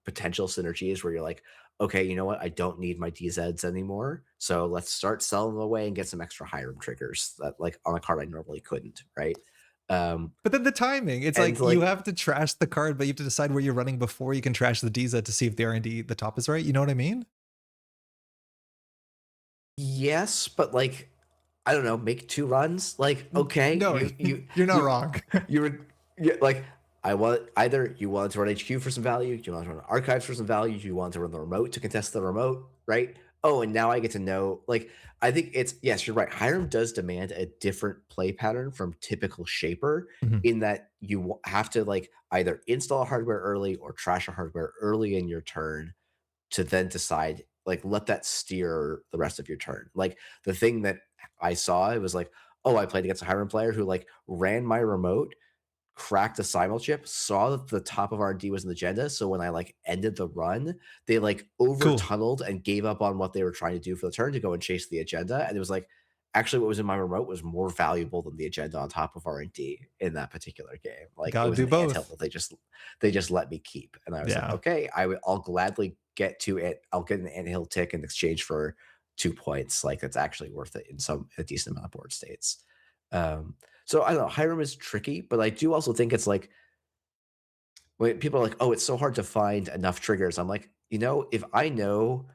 potential synergies where you're like, okay, you know what, I don't need my DZs anymore, so let's start selling them away and get some extra Hiram triggers that like on a card I normally couldn't, right? Um, But then the timing, it's and like you like, have to trash the card, but you have to decide where you're running before you can trash the DZ to see if the R&D the top is right. You know what I mean? yes, but like, I don't know, make 2 runs. Like, okay, No, you're not wrong. you were yeah, like, I want either you wanted to run HQ for some value, you want to run archives for some value, you want to run the remote to contest the remote, right? Oh, and now I get to know, like, I think it's yes, you're right. Hiram does demand a different play pattern from typical Shaper Mhm. in that you have to like either install hardware early or trash a hardware early in your turn to then decide like let that steer the rest of your turn. Like the thing that I saw, it was like, oh, I played against a Hiram player who like ran my remote, cracked a simul chip, saw that the top of R&D was an agenda. So when I like ended the run, they like over Cool. tunneled and gave up on what they were trying to do for the turn to go and chase the agenda. And it was like, actually, what was in my remote was more valuable than the agenda on top of R&D in that particular game. Like it Gotta was do an anthill both. that they just let me keep. And I was like, Yeah. okay, I'll gladly get to it. I'll get an anthill tick in exchange for 2 points. Like it's actually worth it in a decent amount of board states. Um, so I don't know. Hiram is tricky, but I do also think it's like when people are like, "Oh, it's so hard to find enough triggers." I'm like, if I know,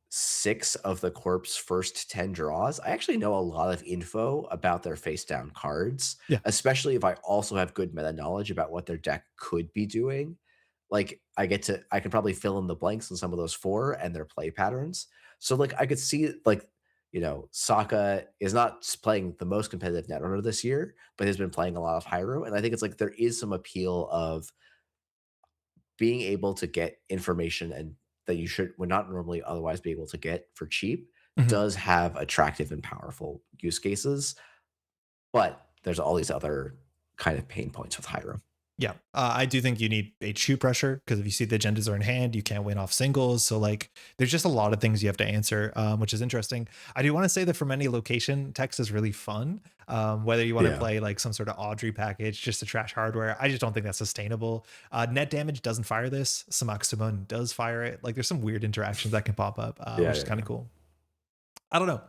6 of the corp's first 10 draws, I actually know a lot of info about their face down cards, Yeah. especially if I also have good meta knowledge about what their deck could be doing. Like I can probably fill in the blanks in some of those 4 and their play patterns. So like I could see like, Sokka is not playing the most competitive netrunner this year, but has been playing a lot of Hyrule. And I think it's like there is some appeal of being able to get information and that you would not normally otherwise be able to get for cheap Mhm. does have attractive and powerful use cases, but there's all these other kind of pain points with Hiram. Yeah, I do think you need HQ pressure because if you see the agendas are in hand, you can't win off singles. So like, there's just a lot of things you have to answer, which is interesting. I do want to say that from any location, text is really fun. Whether you want to Yeah. play like some sort of Audrey package just to trash hardware, I just don't think that's sustainable. Net damage doesn't fire this. Samaximon does fire it. Like, there's some weird interactions that can pop up, Yeah. which is Yeah. kind Yeah. of cool. I don't know.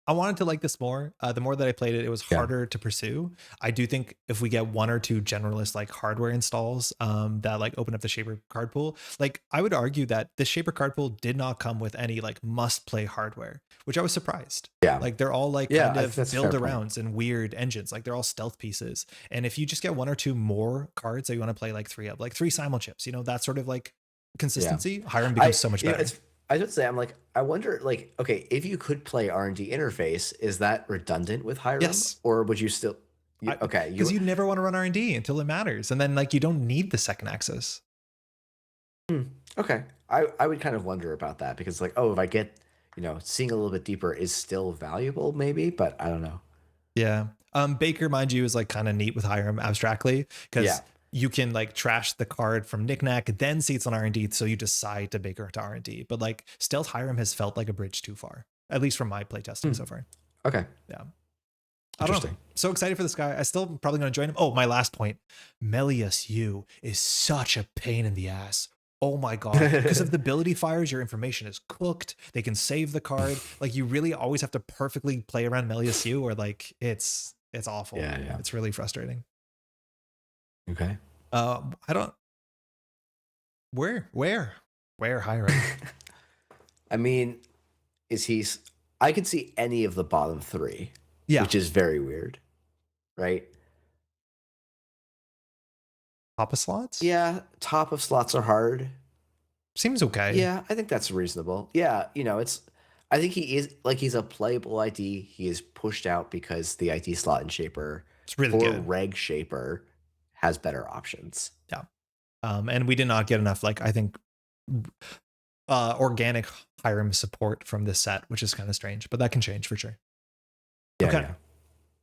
I wanted to like this more. The more that I played it, it was Yeah. harder to pursue. I do think if we get one or two generalist like hardware installs that like open up the Shaper card pool, like I would argue that the Shaper card pool did not come with any like must play hardware, which I was surprised. Yeah. Like they're all like Yeah, kind I think of that's a fair build point. arounds and weird engines. Like they're all stealth pieces. And if you just get one or two more cards that you want to play like three of, like three simul chips, that sort of like Yeah. consistency, Hiram becomes so much better. It's I would say I'm like I wonder like okay, if you could play R&D interface, is that redundant with Hiram Yes. or would you still okay, Because you never want to run R&D until it matters. And then like you don't need the second access. okay. I would kind of wonder about that because like oh, if I get, seeing a little bit deeper is still valuable maybe, but I don't know. Yeah. Baker, mind you, is like kind of neat with Hiram abstractly because Yeah. you can like trash the card from Knickknack, then see it's on R&D, so you decide to Baker to R&D. But like Stealth Hiram has felt like a bridge too far, at least from my playtesting Hmm. so far. Okay. Yeah. I don't know. Interesting. So excited for this guy. I still probably going to join him. Oh, my last point. Melius U is such a pain in the ass. Oh my God. Because of the ability fires, your information is cooked. They can save the card. Like you really always have to perfectly play around Melius U or like it's awful. Yeah, yeah. It's really frustrating. Okay. I don't where Hiram? I mean, is he's I could see any of the bottom 3, Yeah. which is very weird, right? Papa slots? Yeah, top of slots are hard. Seems okay. Yeah, I think that's reasonable. Yeah, I think he is like he's a playable ID. He is pushed out because the ID slot in Shaper It's really for good. Reg Shaper has better options. Yeah. And we did not get enough, like, I think organic Hiram support from this set, which is kind of strange, but that can change for sure. Yeah, Okay.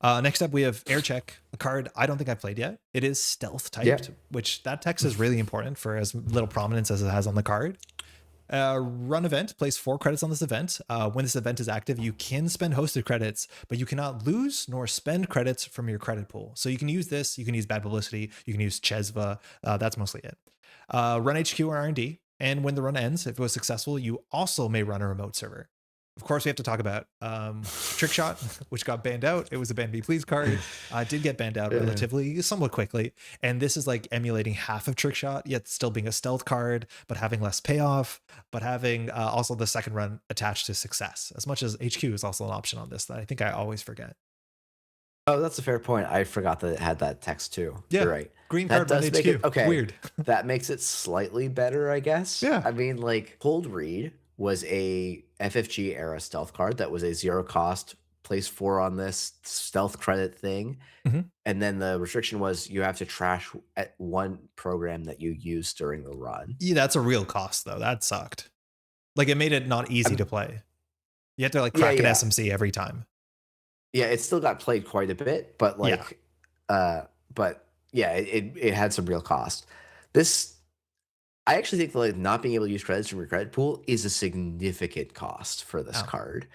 yeah. Next up, we have Air Check, a card I don't think I played yet. It is stealth Yeah. typed, which that text is really important for as little prominence as it has on the card. Run event, place 4 credits on this event. When this event is active, you can spend hosted credits, but you cannot lose nor spend credits from your credit pool. So you can use this, you can use bad publicity, you can use Chesva. That's mostly it. Run HQ or R&D, and when the run ends, if it was successful, you also may run a remote server. Of course, we have to talk about Trick Shot, which got banned out. It was a ban be please card. Did get banned out relatively, somewhat quickly. And this is like emulating half of Trick Shot, yet still being a stealth card, but having less payoff, but having also the second run attached to success. As much as HQ is also an option on this that I think I always forget. Oh, that's a fair point. I forgot that it had that text too. Yeah, You're right. green That card run does make it HQ. okay. Weird. That makes it slightly better, I guess. Yeah. I mean, like Cold Read was a FFG era stealth card that was a 0 cost, place 4 on this stealth credit thing. Mhm. And then the restriction was you have to trash at one program that you use during the run. Yeah, that's a real cost though. That sucked. Like it made it not easy to I'm, play. You had to like yeah, crack an yeah. SMC every time. Yeah, it still got played quite a bit, but Yeah. but yeah, it had some real cost. This I actually think that, like, not being able to use credits from your credit pool is a significant cost for this Oh. card.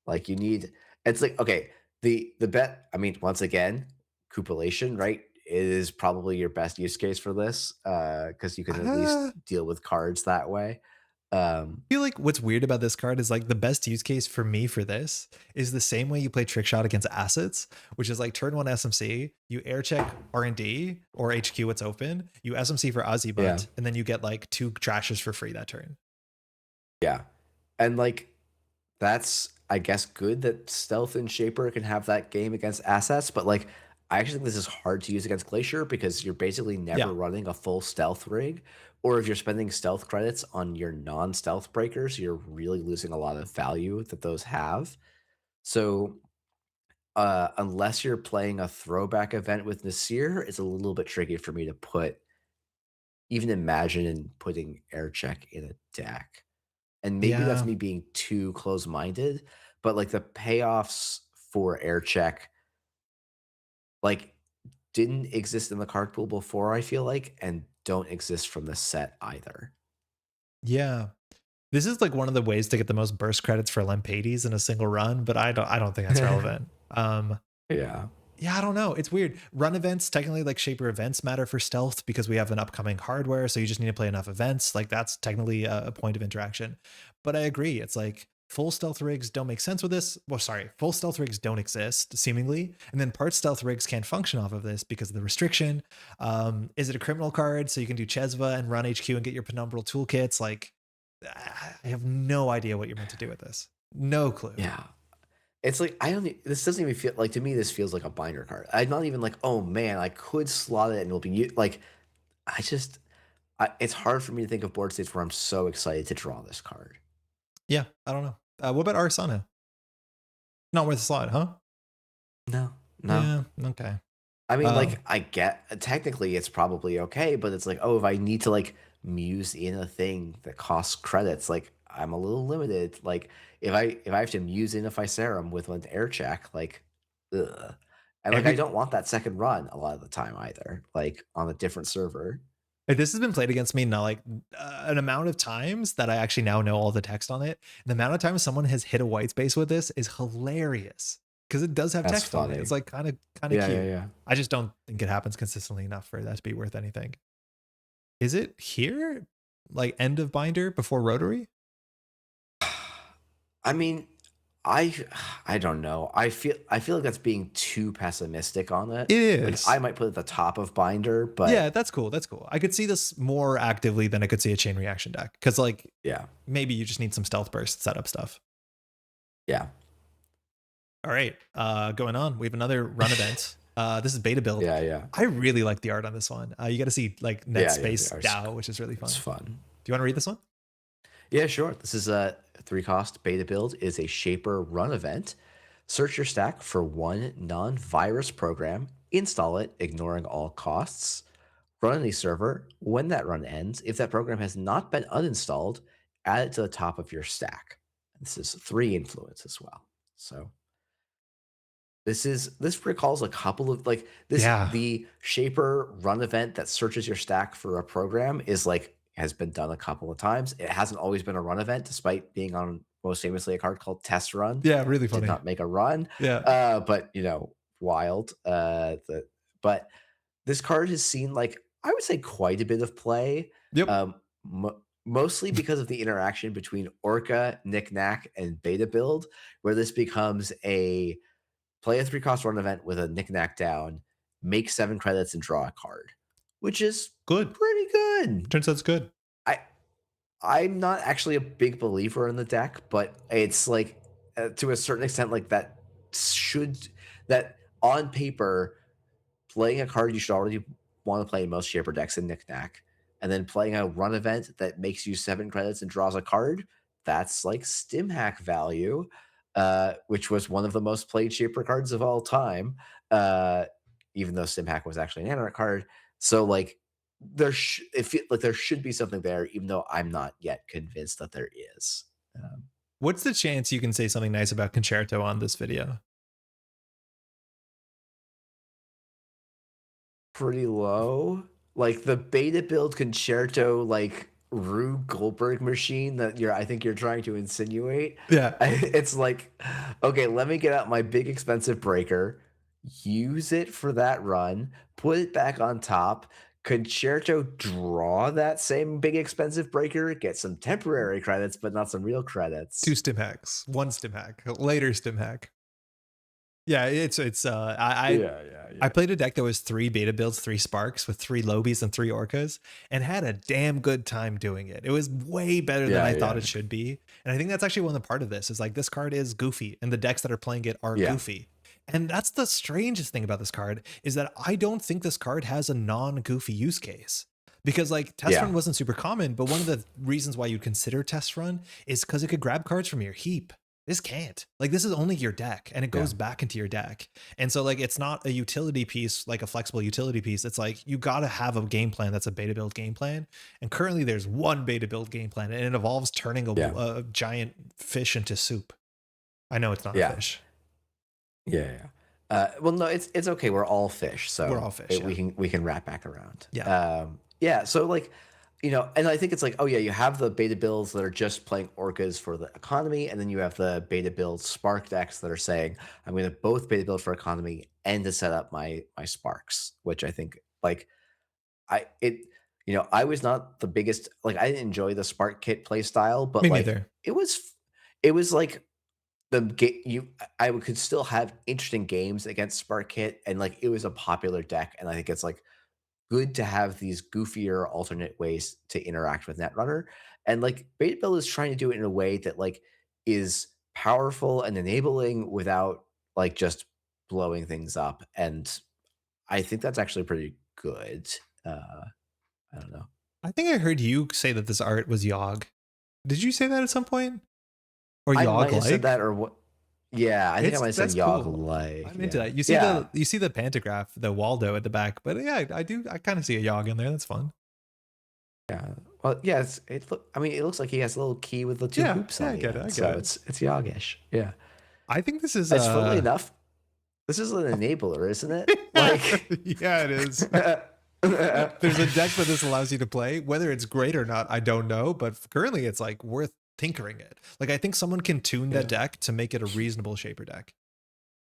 Like you need it's like okay, the bet, I mean, once again, cupulation, right, is probably your best use case for this, because you can at least Uh, deal with cards that way. Um, I feel like what's weird about this card is like the best use case for me for this is the same way you play Trick Shot against assets, which is like turn 1 SMC, you air check R&D or HQ what's open, you SMC for Ozzy yeah, Butt, and then you get like 2 trashes for free that turn. yeah. And like that's I guess good that Stealth and Shaper can have that game against assets, but like I actually think this is hard to use against Glacier because you're basically Yeah. never running a full stealth rig. Or if you're spending stealth credits on your non-stealth breakers, you're really losing a lot of value that those have. So unless you're playing a throwback event with Nasir, it's a little bit tricky for me to even imagine in putting air check in a deck. And maybe that's Yeah. me being too close-minded, but, like, the payoffs for air check, like, didn't exist in the card pool before, I feel like, and don't exist from the set either. Yeah. This is like one of the ways to get the most burst credits for Lempades in a single run, but I don't think that's relevant. Yeah. Yeah, I don't know. It's weird. Run events, technically like Shaper events matter for stealth because we have an upcoming hardware. So you just need to play enough events. Like that's technically a point of interaction. But I agree. It's like full stealth rigs don't make sense with this. Well, sorry, full stealth rigs don't exist seemingly. And then part stealth rigs can't function off of this because of the restriction. Is it a criminal card? So you can do Chesva and run HQ and get your penumbral toolkits. Like I have no idea what you're meant to do with this. No clue. Yeah. It's like I don't. This doesn't even feel like to me. This feels like a binder card. I'm not even like, oh man, I could slot it and it'll be like. I just, it's hard for me to think of board states where I'm so excited to draw this card. Yeah, I don't know. What about Arsana? Not worth a slot, huh? No, no. Yeah. Okay. I mean, Um, like, I get technically it's probably okay, but it's like, oh, if I need to like muse in a thing that costs credits, like I'm a little limited. Like if I have to muse in a Ficerum with an air check, like, ugh. And like I every don't want that second run a lot of the time either, like on a different server. this has been played against me now like an amount of times that I actually now know all the text on it. The amount of times someone has hit a white space with this is hilarious because it does have That's text on it. funny. It's like kind of Yeah, yeah, cute. yeah. I just don't think it happens consistently enough for that to be worth anything. Is it here? Like end of binder before rotary? I mean, I I don't know. I feel like that's being too pessimistic on it. It Like I is. might put it at the top of binder, Yeah, but that's cool. That's cool. I could see this more actively than I could see a chain reaction deck because like yeah, maybe you just need some stealth burst setup stuff. yeah, All right, going on. We have another run event. This is beta build. yeah, yeah, I really like the art on this one. You got to see like net yeah, yeah. space DAO, which is really fun. It's Do fun. you want to read this one? Yeah, sure. This is a 3 cost beta build. Is a Shaper run event. Search your stack for one non-virus program. Install it, ignoring all costs. Run any server. When that run ends, if that program has not been uninstalled, add it to the top of your stack. This is 3 influence as well. So this recalls a couple of like this Yeah. the Shaper run event that searches your stack for a program is like has been done a couple of times. It hasn't always been a run event, despite being on most famously a card called Test Run. Yeah, really Did funny. not make a run, Yeah. but wild. But this card has seen like I would say quite a bit of play, Yep. mostly because of the interaction between Orca, Knick-Knack, and Beta Build, where this becomes a play a 3 cost run event with a Knick-Knack down, make 7 credits, and draw a card, which is Good. pretty good. Turns out it's good. I I'm not actually a big believer in the deck, but it's like to a certain extent, like should that on paper playing a card you should already want to play in most Shaper decks in Knick-Knack, and then playing a run event that makes you 7 credits and draws a card, that's like stim hack value, which was one of the most played Shaper cards of all time, uh, even though stim hack was actually an Anarch card. So like like there should be something there, even though I'm not yet convinced that there is. Um, What's the chance you can say something nice about Concerto on this video? Pretty low. Like the beta build concerto, like Rube Goldberg machine that I think you're trying to insinuate. Yeah. It's like, okay, let me get out my big expensive breaker, use it for that run, put it back on top. Concerto, draw that same big expensive breaker, get some temporary credits, but not some real Two credits. stim hacks. One stim hack. Later stim hack. Yeah, it's Yeah, yeah, I yeah. played a deck that was 3 beta builds, 3 sparks with 3 lobies and 3 orcas, and had a damn good time doing it. It was way better than Yeah, I thought yeah. it should be. And I think that's actually one of the part of this is like this card is goofy and the decks that are playing it are Yeah. goofy. And that's the strangest thing about this card is that I don't think this card has a non-goofy use case. Because like test Yeah. run wasn't super common, but one of the reasons why you consider test run is because it could grab cards from your heap. This can't. Like this is only your deck and it Yeah. goes back into your deck. And so like it's not a utility piece like a flexible utility piece. It's like you got to have a game plan that's a beta build game plan. And currently there's one beta build game plan and it involves turning Yeah. a giant fish into soup. I know it's not a Yeah. fish. Yeah, yeah. Well, no, it's okay. We're all fish, We're so all fish, yeah. we can wrap back around. Yeah. Yeah. So like, and I think it's like, oh yeah, you have the beta builds that are just playing orcas for the economy, and then you have the beta build spark decks that are saying, I'm going to both beta build for economy and to set up my sparks, which I think like I it I was not the biggest like I didn't enjoy the spark kit play style, but Me like neither. it was like the game I could still have interesting games against Spark Hit, and like it was a popular deck, and I think it's like good to have these goofier alternate ways to interact with Netrunner. And like Beta Bill is trying to do it in a way that like is powerful and enabling without like just blowing things up. And I think that's actually pretty good. I don't know. I think I heard you say that this art was Yogg. Did you say that at some point? Or I might have said Yogg-like? that or what. Yeah, I think I It's might have said that's Yogg cool. like. I'm into Yeah. that. Yeah. You see the pantograph, the Waldo at the back, but yeah, I kind of see a Yogg in there. That's fun. Yeah. Well, yeah, I mean, it looks like he has a little key with the 2 Yeah, hoops yeah, on I the get it. I end, get so it. it's Yoggish. Yeah. I think this is It's funnily enough, this is an enabler, isn't it? Like yeah, it is. There's a deck that this allows you to play. Whether it's great or not, I don't know. But currently, it's like worth tinkering it. Like I think someone can tune that Yeah. deck to make it a reasonable shaper deck.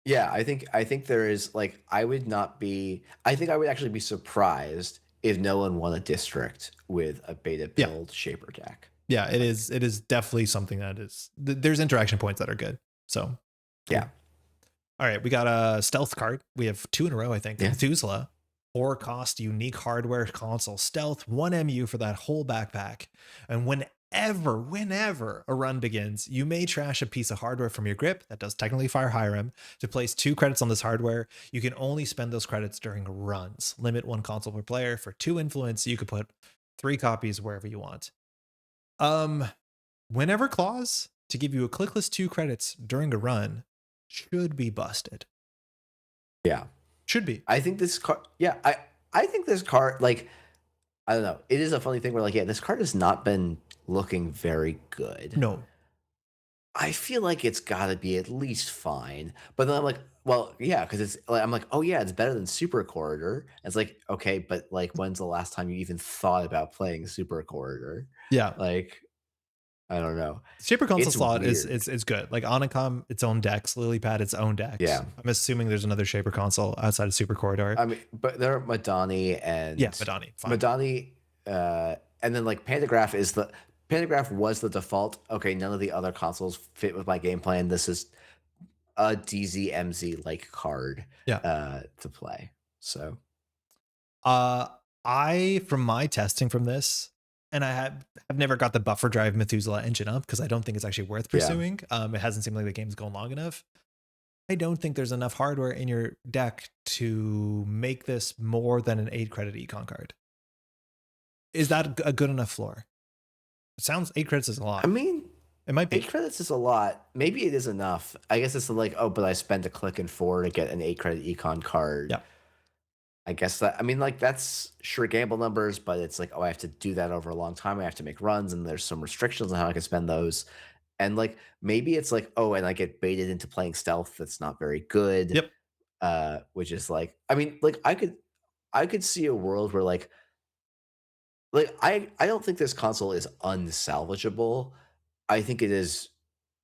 Yeah, I think there is like I think I would actually be surprised if no one won a district with a beta Yeah, build shaper deck. yeah, it Like, is. It is definitely something that is. There's interaction points that are good. So yeah. cool. All right, we got a stealth card. We have two in a row, I think. Yeah. Methuselah, 4 cost unique hardware console stealth, 1 MU for that whole backpack. And whenever a run begins, you may trash a piece of hardware from your grip that does technically fire Hiram to place 2 credits on this hardware. You can only spend those credits during runs. Limit 1 console per player for 2 influence. You could put 3 copies wherever you want. Whenever clause to give you a clickless 2 credits during a run should be busted. Yeah. Should be. I think this card I think this card like I don't know. It is a funny thing where like yeah, this card has not been looking very good. No. I feel like it's got to be at least fine. But then I'm like, well, yeah, because it's like I'm like, oh yeah, it's better than Super Corridor. And it's like, okay, but like, when's the last time you even thought about playing Super Corridor? Yeah. Like, I don't know. Shaper console It's slot weird. is good. Like Onicom, its own decks, Lilypad, its own decks. Yeah. I'm assuming there's another Shaper console outside of Super Corridor. I mean, but there are Madani and Yeah, Madani, fine. Madani, and then like Pantograph was the default. Okay, none of the other consoles fit with my game plan. This is a DZMZ like card Yeah. to play. So Uh, I from my testing from this, and I've never got the buffer drive Methuselah engine up because I don't think it's actually worth yeah, pursuing. It hasn't seemed like the game's going long enough. I don't think there's enough hardware in your deck to make this more than an 8 credit econ card. Is that a good enough floor? It sounds 8 credits is a I lot. mean, It might be. 8 credits is a lot. Maybe it is enough. I guess it's like, oh, but I spent a click and 4 to get an 8 credit econ card. Yeah. I guess that I mean like that's sure gamble numbers, but it's like, oh, I have to do that over a long time. I have to make runs, and there's some restrictions on how I can spend those. And like maybe it's like, oh, and I get baited into playing stealth that's not very good. Yep. Which is like, I mean, like I could see a world where I don't think this console is unsalvageable. I think it is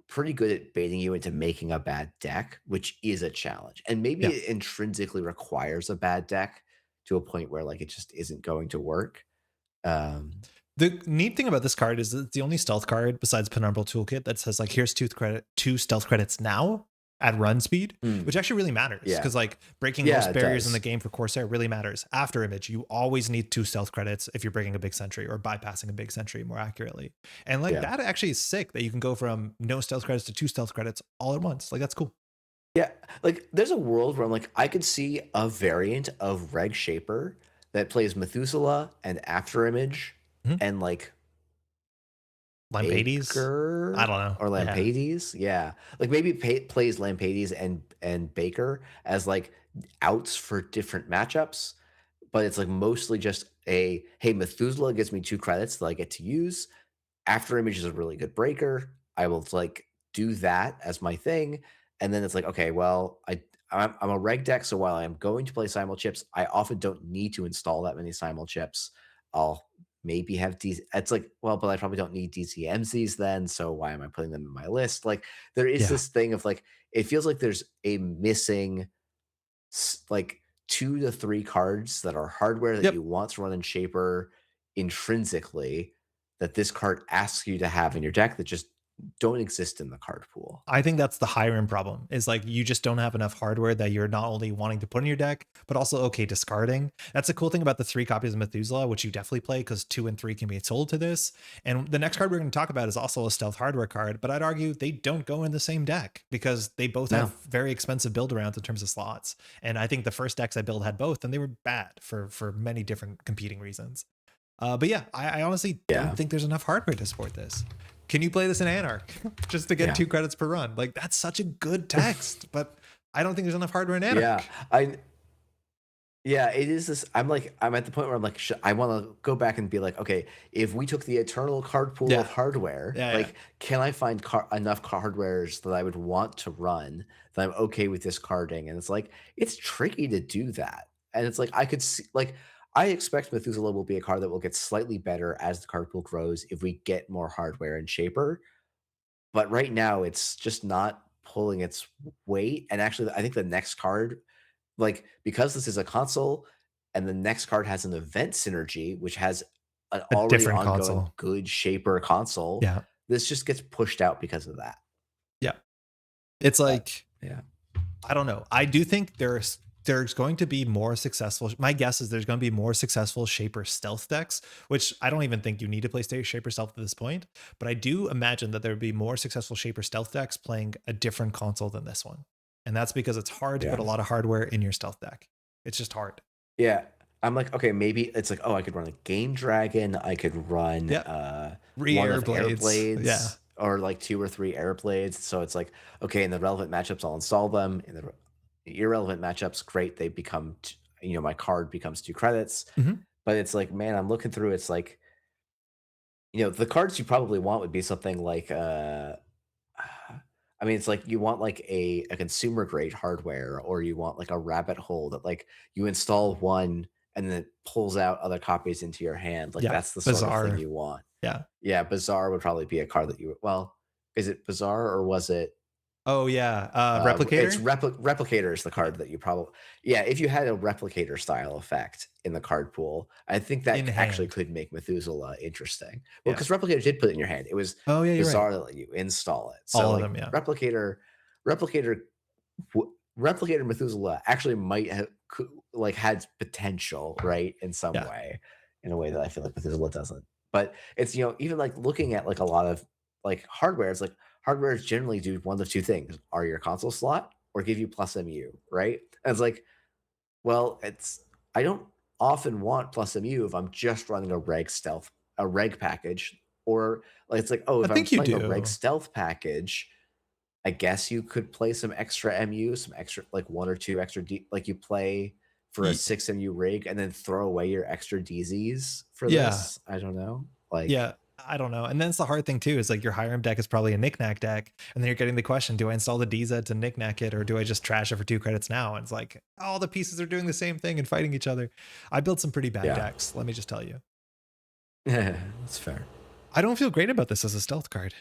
pretty good at baiting you into making a bad deck, which is a challenge. And maybe Yeah. it intrinsically requires a bad deck to a point where like it just isn't going to work. Um, The neat thing about this card is that it's the only stealth card besides Penumbral Toolkit that says like here's 2 stealth credits now at run speed, mm, which actually really matters yeah, because like breaking yeah, most it barriers in the does. game for Corsair really matters. After image, you always need 2 stealth credits if you're breaking a big sentry or bypassing a big sentry more accurately. And like Yeah, that actually is sick that you can go from no stealth credits to 2 stealth credits all at once. Like that's cool. yeah. Like there's a world where I'm like I could see a variant of Reg Shaper that plays Methuselah and After Image Mhm. and like Lampades? I Baker don't know. or Yeah. Lampades, yeah. Like maybe plays Lampades and Baker as like outs for different matchups, but it's like mostly just a hey, Methuselah gives me 2 credits that I get to use. After Image is a really good breaker. I will like do that as my thing, and then it's like okay, well, I'm a reg deck, so while I'm going to play simul chips, I often don't need to install that many simul chips. I'll maybe have D. It's like, well, but I probably don't need DCMZs then. So why am I putting them in my list? Like, there is Yeah. this thing of like, it feels like there's a missing like 2 to 3 cards that are hardware that Yep. you want to run in Shaper intrinsically that this card asks you to have in your deck that just don't exist in the card pool. I think that's the higher end problem is like you just don't have enough hardware that you're not only wanting to put in your deck, but also okay discarding. That's a cool thing about the 3 copies of Methuselah, which you definitely play because 2 and 3 can be sold to this. And the next card we're going to talk about is also a stealth hardware card, but I'd argue they don't go in the same deck because they both No. have very expensive build arounds in terms of slots. And I think the first decks I built had both, and they were bad for many different competing reasons. But yeah, I honestly Yeah. don't think there's enough hardware to support this. Can you play this in Anarch just to get Yeah. 2 credits per run? Like that's such a good text, but I don't think there's enough hardware in Yeah. Anarch. Yeah, it is this. I'm at the point where I'm like, I want to go back and be like, okay, if we took the eternal card pool Yeah. of hardware, Yeah, like, can I find enough hardwares that I would want to run that I'm okay with discarding? And it's like, it's tricky to do that. And it's like, I could see, like, I expect Methuselah will be a card that will get slightly better as the card pool grows if we get more hardware and Shaper. But right now, it's just not pulling its weight. And actually, I think the next card, like, because this is a console and the next card has an event synergy, which has an A already different ongoing console. good Shaper console, Yeah. this just gets pushed out because of that. Yeah. It's But like yeah. I don't know. I do think there's going to be more successful. My guess is there's going to be more successful Shaper stealth decks, which I don't even think you need to play Shaper stealth at this point. But I do imagine that there would be more successful Shaper stealth decks playing a different console than this one, and that's because it's hard to Yeah. put a lot of hardware in your stealth deck. It's just hard. Yeah. I'm like, okay, maybe it's like, oh, I could run a Game Dragon, I could run Yeah. one of Airblades. Yeah. Airblades, or like 2 or 3 Airblades. So it's like, okay, in the relevant matchups, I'll install them. In the irrelevant matchups, great, they become my card becomes 2 credits. Mhm. But it's like, man, I'm looking through, it's like, the cards you probably want would be something like I mean, it's like you want like a consumer grade hardware, or you want like a rabbit hole that like you install one and then it pulls out other copies into your hand. Like Yeah. that's the sort of thing Bizarre. you want. Yeah. Yeah, Bazaar would probably be a card that well, is it Bazaar or was it Oh yeah. it's Replicator Replicator is the card that you probably, yeah, if you had a Replicator style effect in the card pool, I think that in actually hand. could make Methuselah interesting. Well, Yeah. because Replicator did put it in your hand. It was Oh yeah, you're right. Bazaar that let you install it. So All of like them. Yeah. Replicator Replicator Methuselah actually might have like had potential, right, in some Yeah. way, in a way that I feel like Methuselah doesn't. But it's even like looking at like a lot of like hardware, it's like hardware generally do one of 2 things: are your console slot or give you plus MU, right? And it's like, well, I don't often want plus MU if I'm just running a reg package, or like it's like, oh, I if I'm think you playing a reg do. stealth package, I guess you could play some extra MU, some extra like 1 or 2 extra like you play for a Y- 6 MU rig and then throw away your extra DZs for Yeah. this. I don't know. Like, Yeah, I don't know. And then it's the hard thing too, is like your higher end deck is probably a knickknack deck. And then you're getting the question, do I install the Diza to knickknack it, or do I just trash it for 2 credits now? And it's like all the pieces are doing the same thing and fighting each other. I built some pretty bad yeah, decks, let me just tell you. that's fair. I don't feel great about this as a stealth card.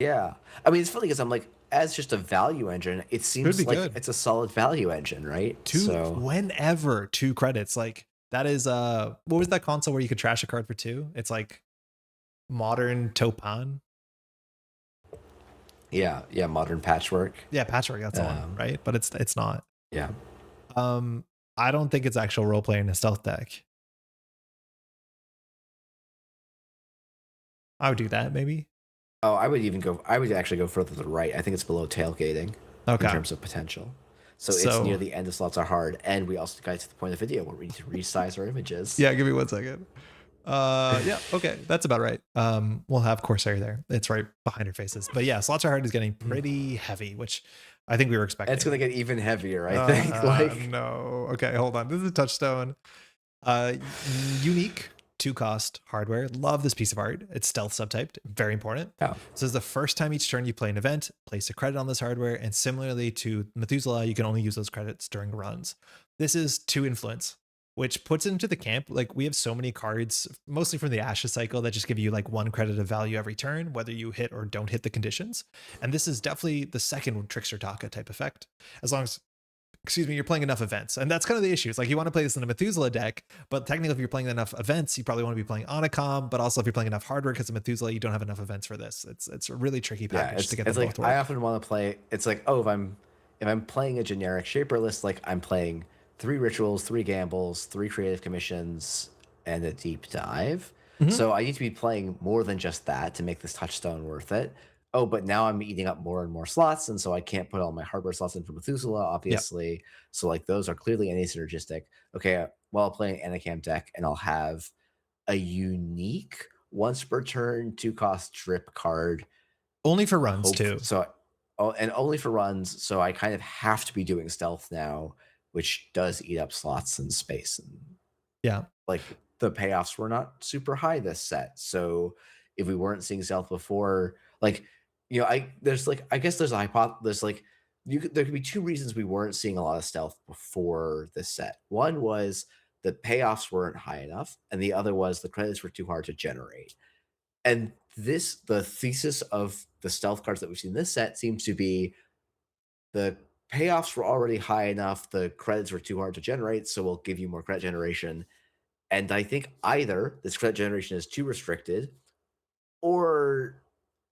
Yeah. I mean, it's funny because I'm like, as just a value engine, it Could seems be like good. it's a solid value engine, right? So, Whenever 2 credits, like that is what was that console where you could trash a card for 2? It's like modern Topan. yeah, modern patchwork. Yeah, patchwork, that's the one, Um, right? But it's not. yeah. I don't think it's actual role playing in a stealth deck. I would do that maybe. Oh, I would actually go further to the right. I think it's below tailgating in Okay. terms of potential. So it's So near the end of slots are hard. And we also got to the point of the video where we need to resize our images. yeah, give me 1 second. Yeah, okay, that's about right. We'll have Corsair there. It's right behind our faces. But yeah, slots are hard is getting pretty heavy, which I think we were expecting. It's gonna get even heavier, I think. Like, no. Okay, hold on. This is a touchstone. Uh, unique 2 cost hardware. Love this piece of art. It's stealth subtyped, very important. Yeah. So the first time each turn you play an event, place a credit on this hardware, and similarly to Methuselah, you can only use those credits during runs. This is 2 influence, which puts it into the camp. Like we have so many cards, mostly from the Ashes cycle, that just give you like 1 credit of value every turn, whether you hit or don't hit the conditions. And this is definitely the second Trickster Taka type effect, as long as, excuse me, you're playing enough events. And that's kind of the issue. It's like you want to play this in a Methuselah deck, but technically if you're playing enough events, you probably want to be playing Onacom, but also if you're playing enough hardware, because of Methuselah, you don't have enough events for this. It's a really tricky Yeah, package to get it's them like both to work. I often want to play. It's like, oh, if I'm playing a generic shaper list, like I'm playing 3 rituals, 3 gambles, 3 creative commissions, and a deep dive. Mhm. So I need to be playing more than just that to make this touchstone worth it. Oh, but now I'm eating up more and more slots, and so I can't put all my hardware slots in for Methuselah, Yeah. obviously. So like those are clearly synergistic. Okay, well, I'll play an Anacam deck, and I'll have a unique once per turn 2 cost drip card. Only for runs Hope too. so. Oh, and only for runs. So I kind of have to be doing stealth now, which does eat up slots and space. And Yeah. like the payoffs were not super high this set. So if we weren't seeing stealth before, like, I guess there's a hypothesis, like, there could be 2 reasons we weren't seeing a lot of stealth before this set. One was the payoffs weren't high enough, and the other was the credits were too hard to generate. And the thesis of the stealth cards that we've seen in this set seems to be the payoffs were already high enough, the credits were too hard to generate, so we'll give you more credit generation. And I think either this credit generation is too restricted, or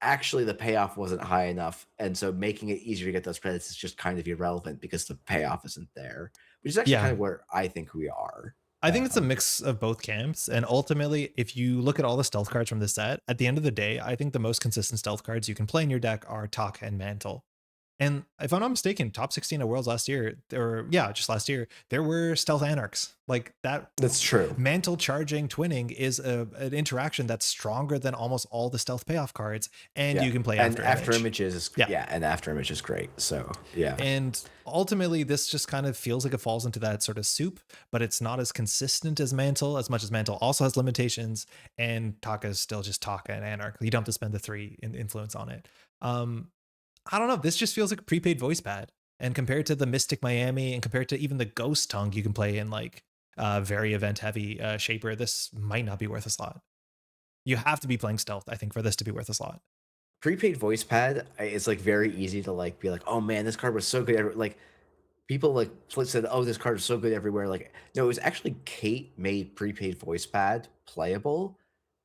actually the payoff wasn't high enough, and so making it easier to get those credits is just kind of irrelevant because the payoff isn't there, which is actually kind Yeah. of where I think we are. I think it's a mix of both camps. And ultimately, if you look at all the stealth cards from this set, at the end of the day, I think the most consistent stealth cards you can play in your deck are Taka and Mantle. And if I'm not mistaken, top 16 at Worlds last year, just last year, there were stealth anarchs. Like that That's true. mantle charging twinning is an interaction that's stronger than almost all the stealth payoff cards. And Yeah. you can play And after image. images is Yeah. yeah, and after image is great. So yeah. And ultimately, this just kind of feels like it falls into that sort of soup, but it's not as consistent as Mantle, as much as Mantle also has limitations. And Taka is still just Taka and Anarch. You don't have to spend the 3 in influence on it. I don't know. This just feels like a prepaid voice pad. And compared to the Mystic Miami and compared to even the Ghost Tongue you can play in like very event heavy shaper, this might not be worth a slot. You have to be playing stealth, I think, for this to be worth a slot. Prepaid voice pad, it's like very easy to like be like, oh man, this card was so good. Like people like said, oh, this card is so good everywhere. Like, no, it was actually Kate made prepaid voice pad playable,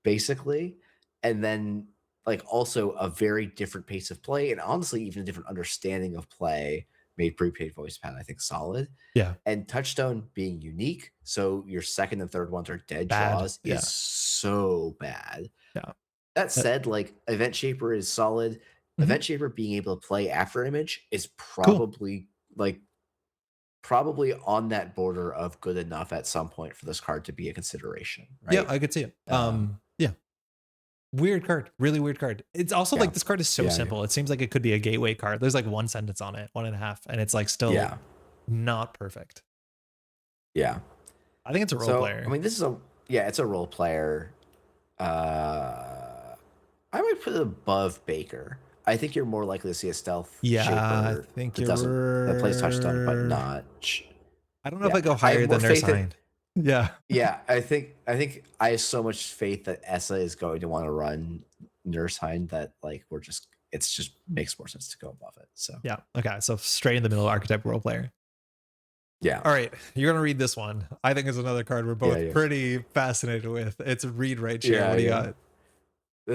basically, and then like also a very different pace of play, and honestly, even a different understanding of play made prepaid voice pad, I think, solid. Yeah. And touchstone being unique, so your second and third ones are dead Bad. draws, Yeah. is so bad. Yeah. That said, like Event Shaper is solid. Mhm. Event Shaper being able to play after image is Cool. probably on that border of good enough at some point for this card to be a consideration, Yeah, right? I could see it. Um, Yeah. Weird card. Really weird card. It's also yeah, like this card is so yeah, simple. It seems like it could be a gateway card. There's like 1 sentence on it, 1.5, and it's like still yeah, not perfect. yeah. I think it's a role So I player. mean, it's a role player. Uh, I might put it above Baker. I think you're more likely to see a stealth Yeah, I shaper think that plays touchstone, but you're. not. I don't know if Yeah, I go I have higher more than Nurse faith in. Hind. Yeah. Yeah, I think I have so much faith that Essa is going to want to run Nurse Hind that like it's just makes more sense to go above it. So Yeah. Okay. So straight in the middle archetype role player. yeah, All right. You're gonna read this one. I think is another card we're yeah, both yeah, pretty fascinated with. It's read, write, share. yeah, What do you yeah. got?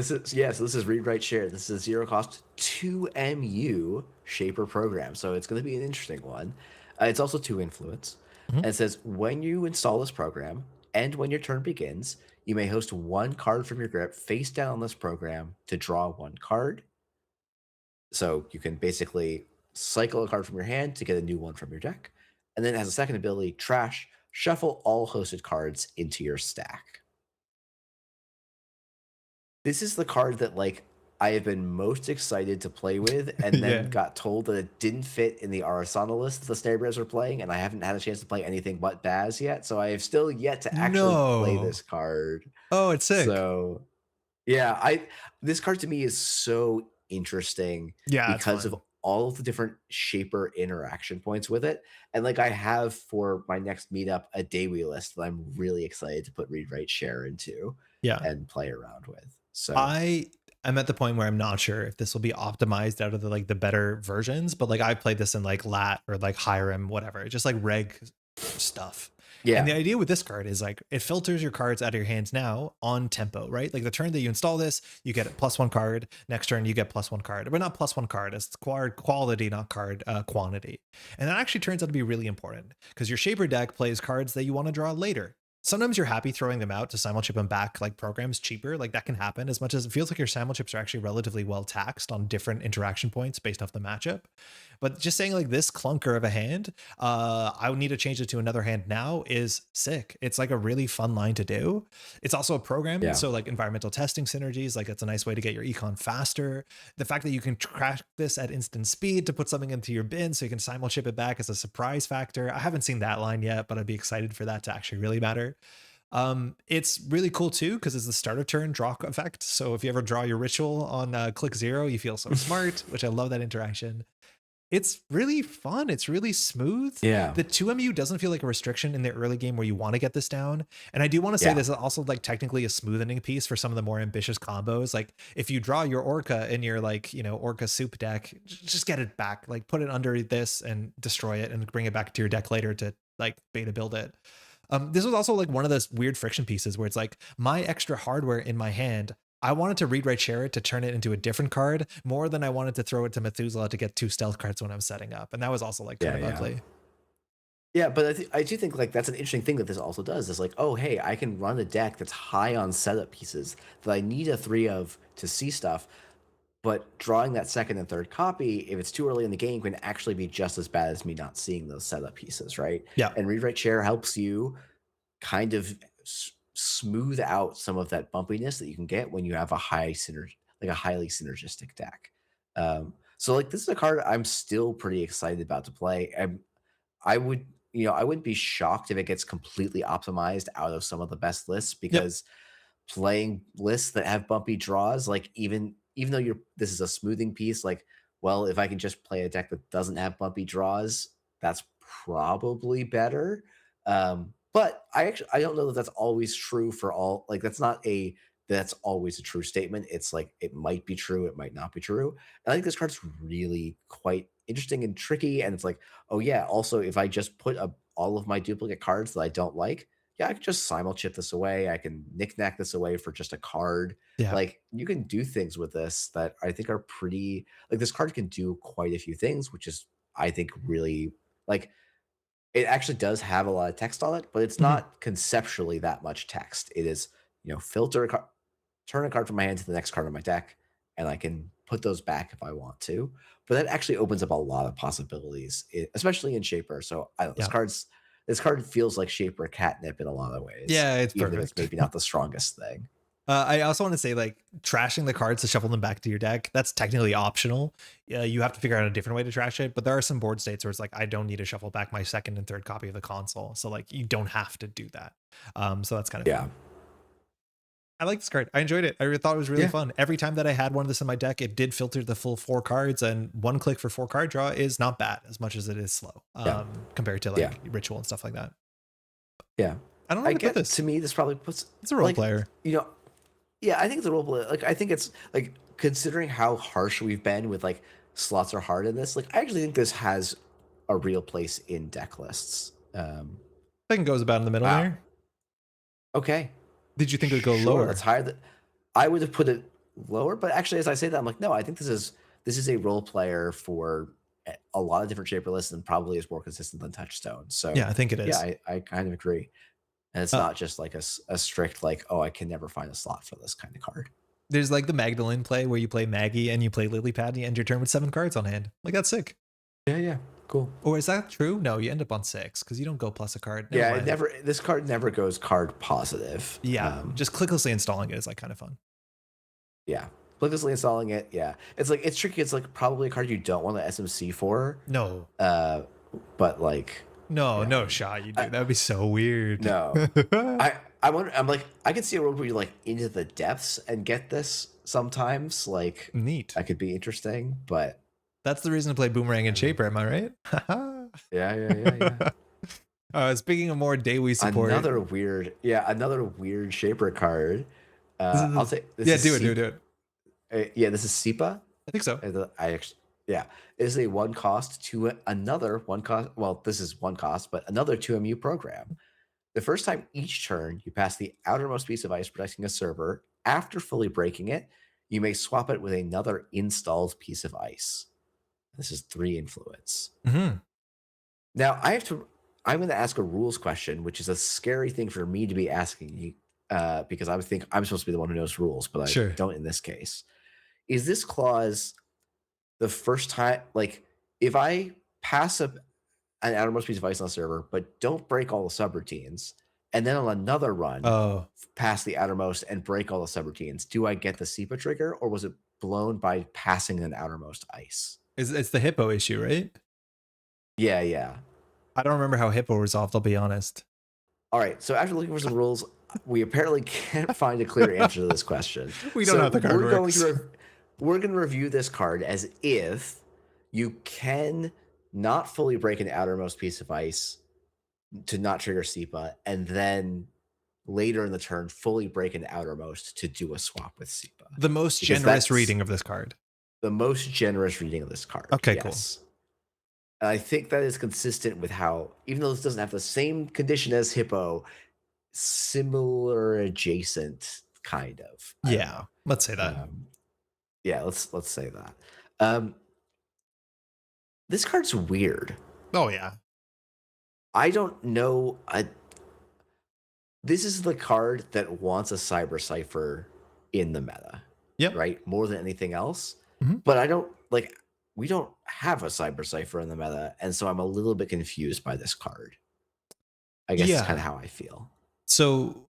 So this is read write share. This is 0 cost 2 MU Shaper program. So it's going to be an interesting one. It's also 2 influence, Mhm. and it says when you install this program and when your turn begins, you may host 1 card from your grip face down on this program to draw 1 card. So you can basically cycle a card from your hand to get a new one from your deck. And then it has a second ability, trash, shuffle all hosted cards into your stack. This is the card that like I have been most excited to play with, and then Yeah. got told that it didn't fit in the Arasana list the Snare Bears are playing, and I haven't had a chance to play anything but Baz yet, so I have still yet to actually play No. this card. Oh, it's sick. So yeah, I this card to me is so interesting Yeah, it's because of fun. all of the different shaper interaction points with it. And like I have for my next meetup a Daily list that I'm really excited to put read write share into Yeah. and play around with. So I am at the point where I'm not sure if this will be optimized out of the like the better versions, but like I played this in like lat or like Hiram, whatever, just like reg stuff. And the yeah, idea with this card is like it filters your cards out of your hands now on tempo, right? Like the turn that you install this, you get a +1 card. Next turn, you get +1 card. But not +1 card. It's card quality, not card quantity. And that actually turns out to be really important because your Shaper deck plays cards that you want to draw later. Sometimes you're happy throwing them out to simulchip them back like programs cheaper. Like that can happen as much as it feels like your simulchips are actually relatively well taxed on different interaction points based off the matchup. But just saying like this clunker of a hand, I would need to change it to another hand now is sick. It's like a really fun line to do. It's also a program. yeah. So like environmental testing synergies, like it's a nice way to get your econ faster. The fact that you can crack this at instant speed to put something into your bin so you can simulchip it back as a surprise factor. I haven't seen that line yet, but I'd be excited for that to actually really matter. It's really cool too because it's the starter turn draw effect. So if you ever draw your ritual on click 0, you feel so smart, which I love that interaction. It's really fun. It's really smooth. Yeah, The 2MU doesn't feel like a restriction in the early game where you want to get this down. And I do want to say yeah, this is also like technically a smoothing piece for some of the more ambitious combos. Like if you draw your Orca in your like, you know, Orca soup deck, just get it back. Like put it under this and destroy it and bring it back to your deck later to like beta build it. This was also like one of those weird friction pieces where it's like my extra hardware in my hand. I wanted to read write share it to turn it into a different card more than I wanted to throw it to Methuselah to get 2 stealth cards when I'm setting up. And that was also like kind yeah, of yeah. ugly. Yeah, but I do think like that's an interesting thing that this also does is like, oh hey, I can run a deck that's high on setup pieces that I need a 3 of to see stuff, but drawing that second and third copy, if it's too early in the game, can actually be just as bad as me not seeing those setup pieces, right? Yeah. And read write share helps you kind of smooth out some of that bumpiness that you can get when you have a like a highly synergistic deck. So like this is a card I'm still pretty excited about to play. I would, I wouldn't be shocked if it gets completely optimized out of some of the best lists Yep. because playing lists that have bumpy draws, like even though this is a smoothing piece, like, well, if I can just play a deck that doesn't have bumpy draws, that's probably better. But I don't know that that's always true for all. Like that's always a true statement. It's like it might be true, it might not be true. I think this card's really quite interesting and tricky. And it's like, oh yeah, also if I just put all of my duplicate cards that I don't like, yeah, I can just simul chip this away. I can knick-knack this away for just a card. Yeah. Like you can do things with this that I think are pretty like this card can do quite a few things, which is I think really like it actually does have a lot of text on it, but it's Mhm. not conceptually that much text. It is, filter a card, turn a card from my hand to the next card on my deck, and I can put those back if I want to. But that actually opens up a lot of possibilities, especially in Shaper. So I don't know, Yeah. this card feels like Shaper catnip in a lot of ways, Yeah, it's even if it's perfect. maybe not the strongest thing. I also want to say, like, trashing the cards to shuffle them back to your deck, that's technically optional. You have to figure out a different way to trash it, but there are some board states where it's like, I don't need to shuffle back my second and third copy of the console. So, like, you don't have to do that. So that's kind of Yeah, fun. I like this card. I enjoyed it. I thought it was really yeah, fun. Every time that I had one of this in my deck, it did filter the full 4 cards, and 1 click for 4 card draw is not bad as much as it is slow yeah, compared to yeah, like ritual and stuff like that. yeah. I don't know I how to put get this. to me this probably puts It's a role like player. you know yeah, I think it's a role play. Like, I think it's like considering how harsh we've been with like slots are hard in this. Like, I actually think this has a real place in deck lists. I think it goes about in the middle Uh, there. okay, Did you think it would go sure, that's lower? higher. I would have put it lower, but actually, as I say that, I'm like, no, I think this is a role player for a lot of different shaper lists and probably is more consistent than Touchstone. Yeah, I So think it yeah, is. I kind of agree. And it's Uh, not just like a strict like, oh, I can never find a slot for this kind of card. there's like the Magdalene play where you play Maggie and you play Lily Pad and you end your turn with 7 cards on hand. Like that's sick. Yeah, yeah, cool. Or is that true? No, you end up on 6 because you don't go plus a card. Never Yeah, mind. this card never goes card positive. Yeah, just clicklessly installing it is like kind of fun. Yeah. Blinklessly installing it, yeah. It's like it's tricky. It's like probably a card you don't want the SMC for. No, Uh, but like, no, yeah, no shot you do. That'd be so weird. no. I wonder. I'm like I could see a world where you like into the depths and get this sometimes. Like Neat. that could be interesting, but That's the reason to play Boomerang and I don't know. Shaper, am I right? Yeah, yeah, yeah, yeah. Speaking of more day we support, Another weird shaper card. this is I'll say this yeah, is do it, do it, C. do it. Yeah, this is SEPA. I think so. I actually, yeah, it is a one cost to another one cost. Well, this is one cost, but another 2MU program. The first time each turn you pass the outermost piece of ice protecting a server, after fully breaking it, you may swap it with another installed piece of ice. This is 3 influence. Hmm. Now I'm going to ask a rules question, which is a scary thing for me to be asking you, because I would think I'm supposed to be the one who knows rules, but I Sure. don't in this case. Is this clause the first time, like, if I pass up an outermost piece of ice on the server, but don't break all the subroutines, and then on another run, Oh, pass the outermost and break all the subroutines, do I get the SEPA trigger, or was it blown by passing an outermost ice? it's the hippo issue, right? Yeah, yeah. I don't remember how hippo resolved. I'll be honest. All right. So after looking for some rules, we apparently can't find a clear answer to this question. We don't know So how the card works. we're going to review this card as if you can not fully break an outermost piece of ice to not trigger SEPA, and then later in the turn fully break an outermost to do a swap with SEPA. The most Because generous that's reading of this card. the most generous reading of this card. Okay, yes. And I think that is consistent with how, even though this doesn't have the same condition as Hippo, similar, adjacent, kind of. I don't Yeah, know. let's say that. Yeah, let's say that. This card's weird. Oh yeah. I don't know. This is the card that wants a Cyber Cipher in the meta, Yep. right? More than anything else. Mhm. But I don't like. We don't have a Cyber Cipher in the meta, and so I'm a little bit confused by this card. I guess it's kind of Yeah. how I feel. So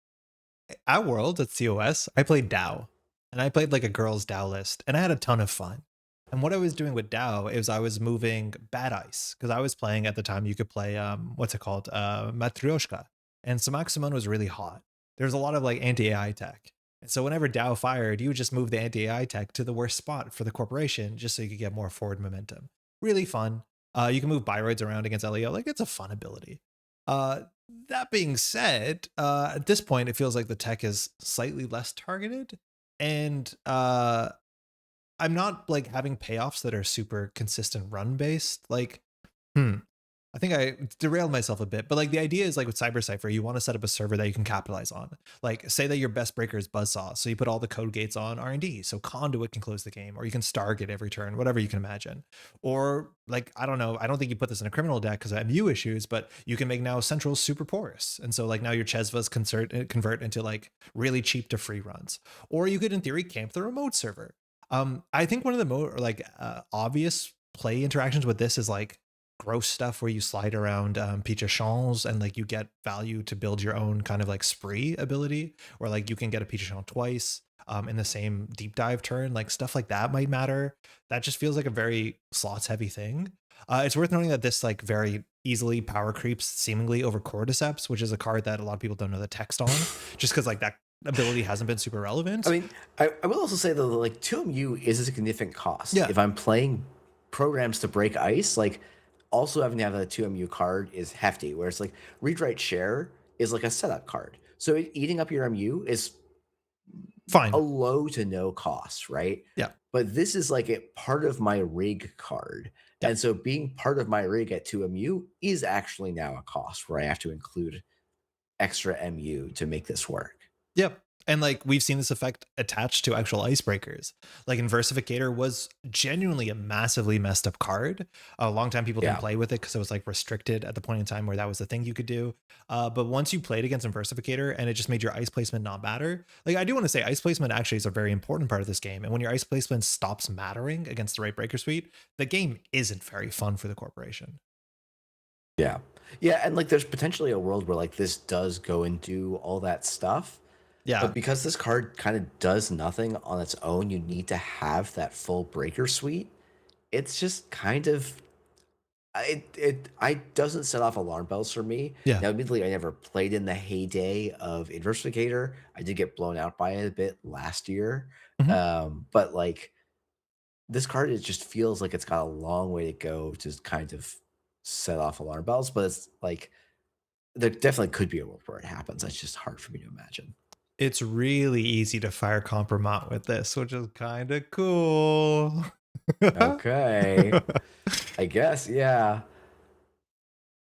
at World at COS, I played Dow, and I played like a girls Dow list, and I had a ton of fun. And what I was doing with Dow is I was moving Bad Ice because I was playing at the time. You could play what's it called, Matryoshka, and Samaximon was really hot. There's a lot of like anti AI tech, and so whenever Dow fired, you would just move the anti AI tech to the worst spot for the corporation, just so you could get more forward momentum. Really fun. You can move Biroids around against LEO, like it's a fun ability. Uh, that being said, at this point, it feels like the tech is slightly less targeted, and I'm not like having payoffs that are super consistent run based. Like, hmm, I think I derailed myself a bit, but like the idea is like with Cyber Cipher, you want to set up a server that you can capitalize on. Like, say that your best breaker is Buzzsaw, so you put all the code gates on R&D, so Conduit can close the game, or you can Stargate every turn, whatever you can imagine. Or like, I don't know, I don't think you put this in a criminal deck because of MU issues, but you can make now Central super porous, and so like now your Chesvas convert into like really cheap to free runs. Or you could, in theory, camp the remote server. I think one of the more like obvious play interactions with this is like gross stuff where you slide around Peach Champs and like you get value to build your own kind of like spree ability, or like you can get a Peach Champ twice in the same deep dive turn. Like stuff like that might matter. That just feels like a very slots heavy thing. It's worth noting that this like very easily power creeps seemingly over Cordyceps, which is a card that a lot of people don't know the text on, just because like that ability hasn't been super relevant. I mean, I will also say though, like 2MU is a significant cost. Yeah. If I'm playing programs to break ice, like also having to have a 2MU card is hefty. Whereas like read write share is like a setup card. So eating up your MU is Fine. a low to no cost, right? Yeah. But this is like a part of my rig card. Yeah. And so being part of my rig at 2MU is actually now a cost where I have to include extra MU to make this work. Yep. And like we've seen this effect attached to actual icebreakers. Like Inversificator was genuinely a massively messed up card. A long time people didn't play with it because it was like restricted at the point in time where that was the thing you could do. But once you played against Inversificator and it just made your ice placement not matter. Like I do want to say ice placement actually is a very important part of this game. And when your ice placement stops mattering against the right breaker suite, the game isn't very fun for the corporation. Yeah. Yeah. And like there's potentially a world where like this does go and do all that stuff. Yeah. But because this card kind of does nothing on its own, you need to have that full breaker suite. It's just kind of I doesn't set off alarm bells for me. Yeah. Now, admittedly, I never played in the heyday of Inversificator. I did get blown out by it a bit last year. Mhm. But like this card, it just feels like it's got a long way to go to kind of set off alarm bells. But it's like there definitely could be a world where it happens. That's just hard for me to imagine. It's really easy to fire Compromat with this, which is kind of cool. Okay. I guess, yeah.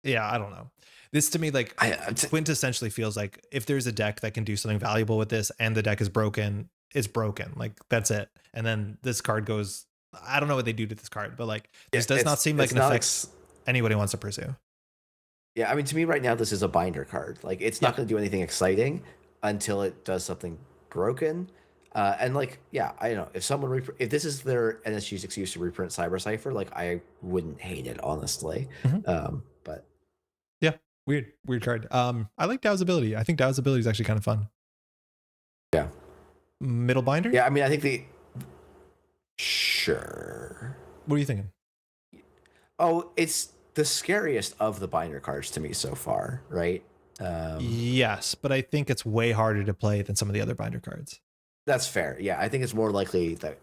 Yeah, I don't know. This to me, like, I t quintessentially feels like if there's a deck that can do something valuable with this and the deck is broken, it's broken. Like, that's it. And then this card goes, I don't know what they do to this card, but like, yeah, this does not seem like it's an not effect ex anybody wants to pursue. yeah, I mean, to me right now, this is a binder card. Like, it's Yeah. not gonna do anything exciting until it does something broken. And like, yeah, I don't know. If someone if this is their NSG's excuse to reprint Cyber Cipher, like I wouldn't hate it, honestly. Mhm. But Yeah. Weird card. I like Dow's ability. I think Dow's ability is actually kind of fun. yeah. Middle binder? Yeah, I mean, I think the sure. What are you thinking? Oh, it's the scariest of the binder cards to me so far, right? Um, Yes, but I think it's way harder to play than some of the other binder cards. that's fair. Yeah, I think it's more likely that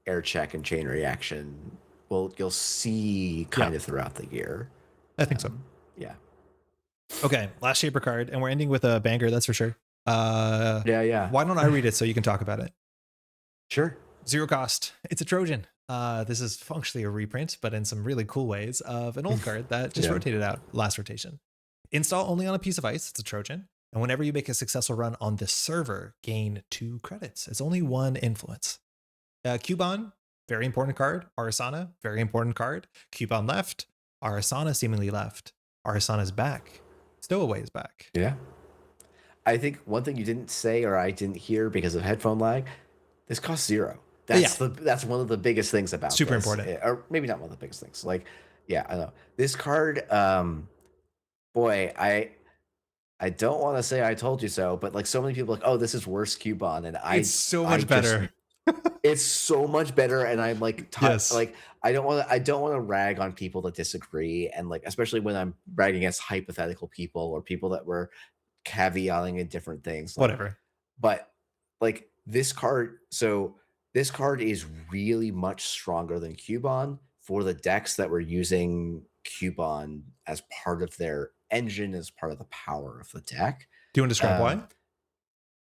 air check and chain reaction will you'll see Yeah, kind of throughout the year. I think so. Yeah. Okay, last shaper card, and we're ending with a banger, that's for sure. Uh, Yeah, yeah. why don't I read it so you can talk about it? Sure. Zero cost. It's a Trojan. This is functionally a reprint, but in some really cool ways of an old card that just Yeah. rotated out last rotation. Install only on a piece of ice. It's a Trojan. And whenever you make a successful run on this server, gain 2 credits. It's only 1 influence. Cubon, very important card. Arasana, very important card. Cubon left. Arasana seemingly left. Arasana's back. Stowaway is back. Yeah. I think one thing you didn't say or I didn't hear because of headphone lag, this costs 0. Yeah, That's one of the biggest things about super this. important. Or maybe not one of the biggest things. Like, yeah, I know. This card, boy, I don't want to say I told you so, but like so many people are like, oh, this is worse Cubon. And It's so I much just better. it's so much better, and I'm like, Yes. like I don't want to rag on people that disagree, and like especially when I'm ragging against hypothetical people or people that were caveating in different things. Like, Whatever. but like this card, so this card is really much stronger than Cubon for the decks that were using Cubon as part of their engine, as part of the power of the deck. Do you want to describe Um, why?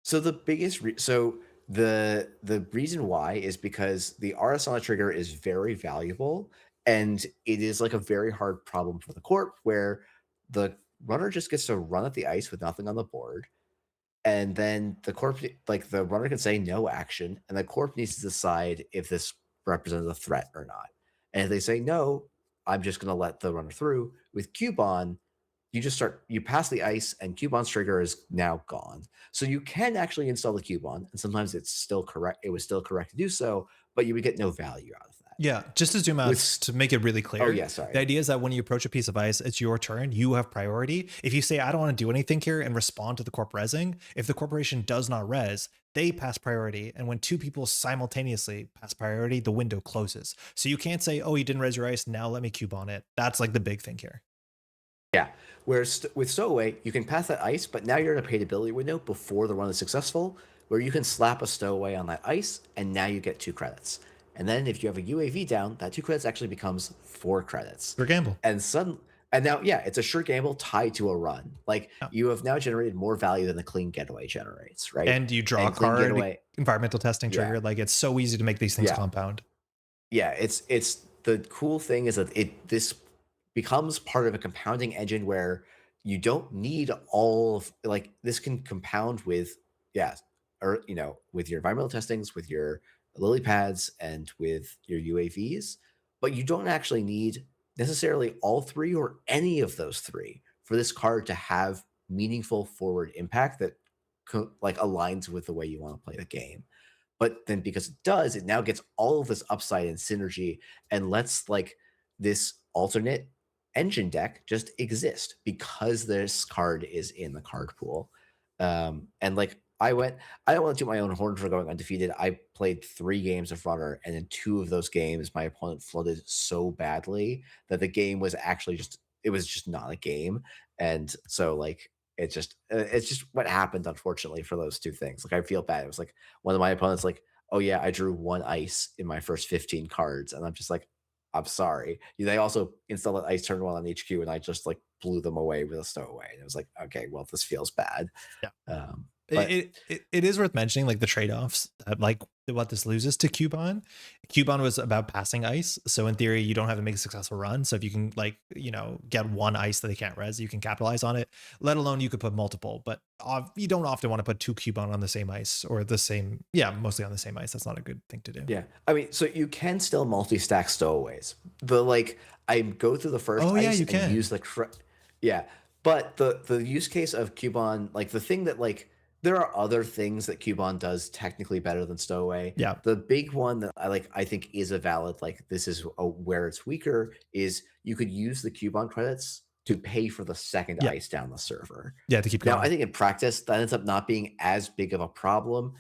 so the biggest so the reason why is because the Arasana trigger is very valuable, and it is like a very hard problem for the corp where the runner just gets to run at the ice with nothing on the board, and then the corp like the runner can say no action, and the corp needs to decide if this represents a threat or not. And if they say no, I'm just going to let the runner through. With Cubon, you pass the ice and Cubon's trigger is now gone. So you can actually install the Cubon, and sometimes it's still correct. It was still correct to do so, but you would get no value out of that. Yeah, just to zoom out With to make it really oh clear, yeah, the sorry. idea is that when you approach a piece of ice, it's your turn. You have priority. If you say, I don't want to do anything here and respond to the corp resing, if the corporation does not res, they pass priority. And when 2 people simultaneously pass priority, the window closes. So you can't say, oh, you didn't res your ice. Now let me cube on it. That's like the big thing here. Yeah. Whereas with Stowaway, you can pass that ice, but now you're in a paid ability window before the run is successful, where you can slap a Stowaway on that ice, and now you get 2 credits. And then if you have a UAV down, that 2 credits actually becomes 4 credits. For gamble. And now, yeah, it's a sure gamble tied to a run. Like Yeah. you have now generated more value than the clean getaway generates, right? And you draw a And clean card, getaway, environmental testing yeah, trigger. Like it's so easy to make these things yeah. compound. Yeah, it's the cool thing is that this becomes part of a compounding engine where you don't need all of like this can compound with yeah, or with your environmental testings, with your lily pads, and with your UAVs, but you don't actually need necessarily all 3 or any of those 3 for this card to have meaningful forward impact that like aligns with the way you want to play the game. But then because it does, it now gets all of this upside and synergy and lets like this alternate engine deck just exist because this card is in the card pool. And like I went I don't want to toot my own horn for going undefeated. I played 3 games of Runner, and in 2 of those games, my opponent flooded so badly that the game was actually just it was just not a game, and so, like, it's just what happened, unfortunately, for those 2 things. Like, I feel bad. It was like, one of my opponents, like, "Oh, yeah, I drew 1 ice in my first 15 cards," and I'm just like, "I'm sorry." They also installed an ice turn 1 on HQ, and I just, like, blew them away with a stowaway, and it was like, "Okay, well, this feels bad." Yeah. But It is worth mentioning like the trade-offs that like what this loses to Cubone. Cubone was about passing ice. So in theory, you don't have to make a successful run. So if you can like, get one ice that they can't res, you can capitalize on it, let alone you could put multiple, but you don't often want to put two Cubone on the same ice or the same, yeah, mostly on the same ice. That's not a good thing to do. yeah, I mean, so you can still multi-stack stowaways. Like, I go through the first Oh yeah, ice you and use can. the yeah, but the use case of Cubone, like, the thing that, like there are other things that Cubone does technically better than stowaway. Yeah. The big one that I think is a valid, like, this is where it's weaker, is you could use the Cubone credits to pay for the second Yeah. ice down the server. Yeah. To keep Now, I going. think in practice, that ends up not being as big of a problem,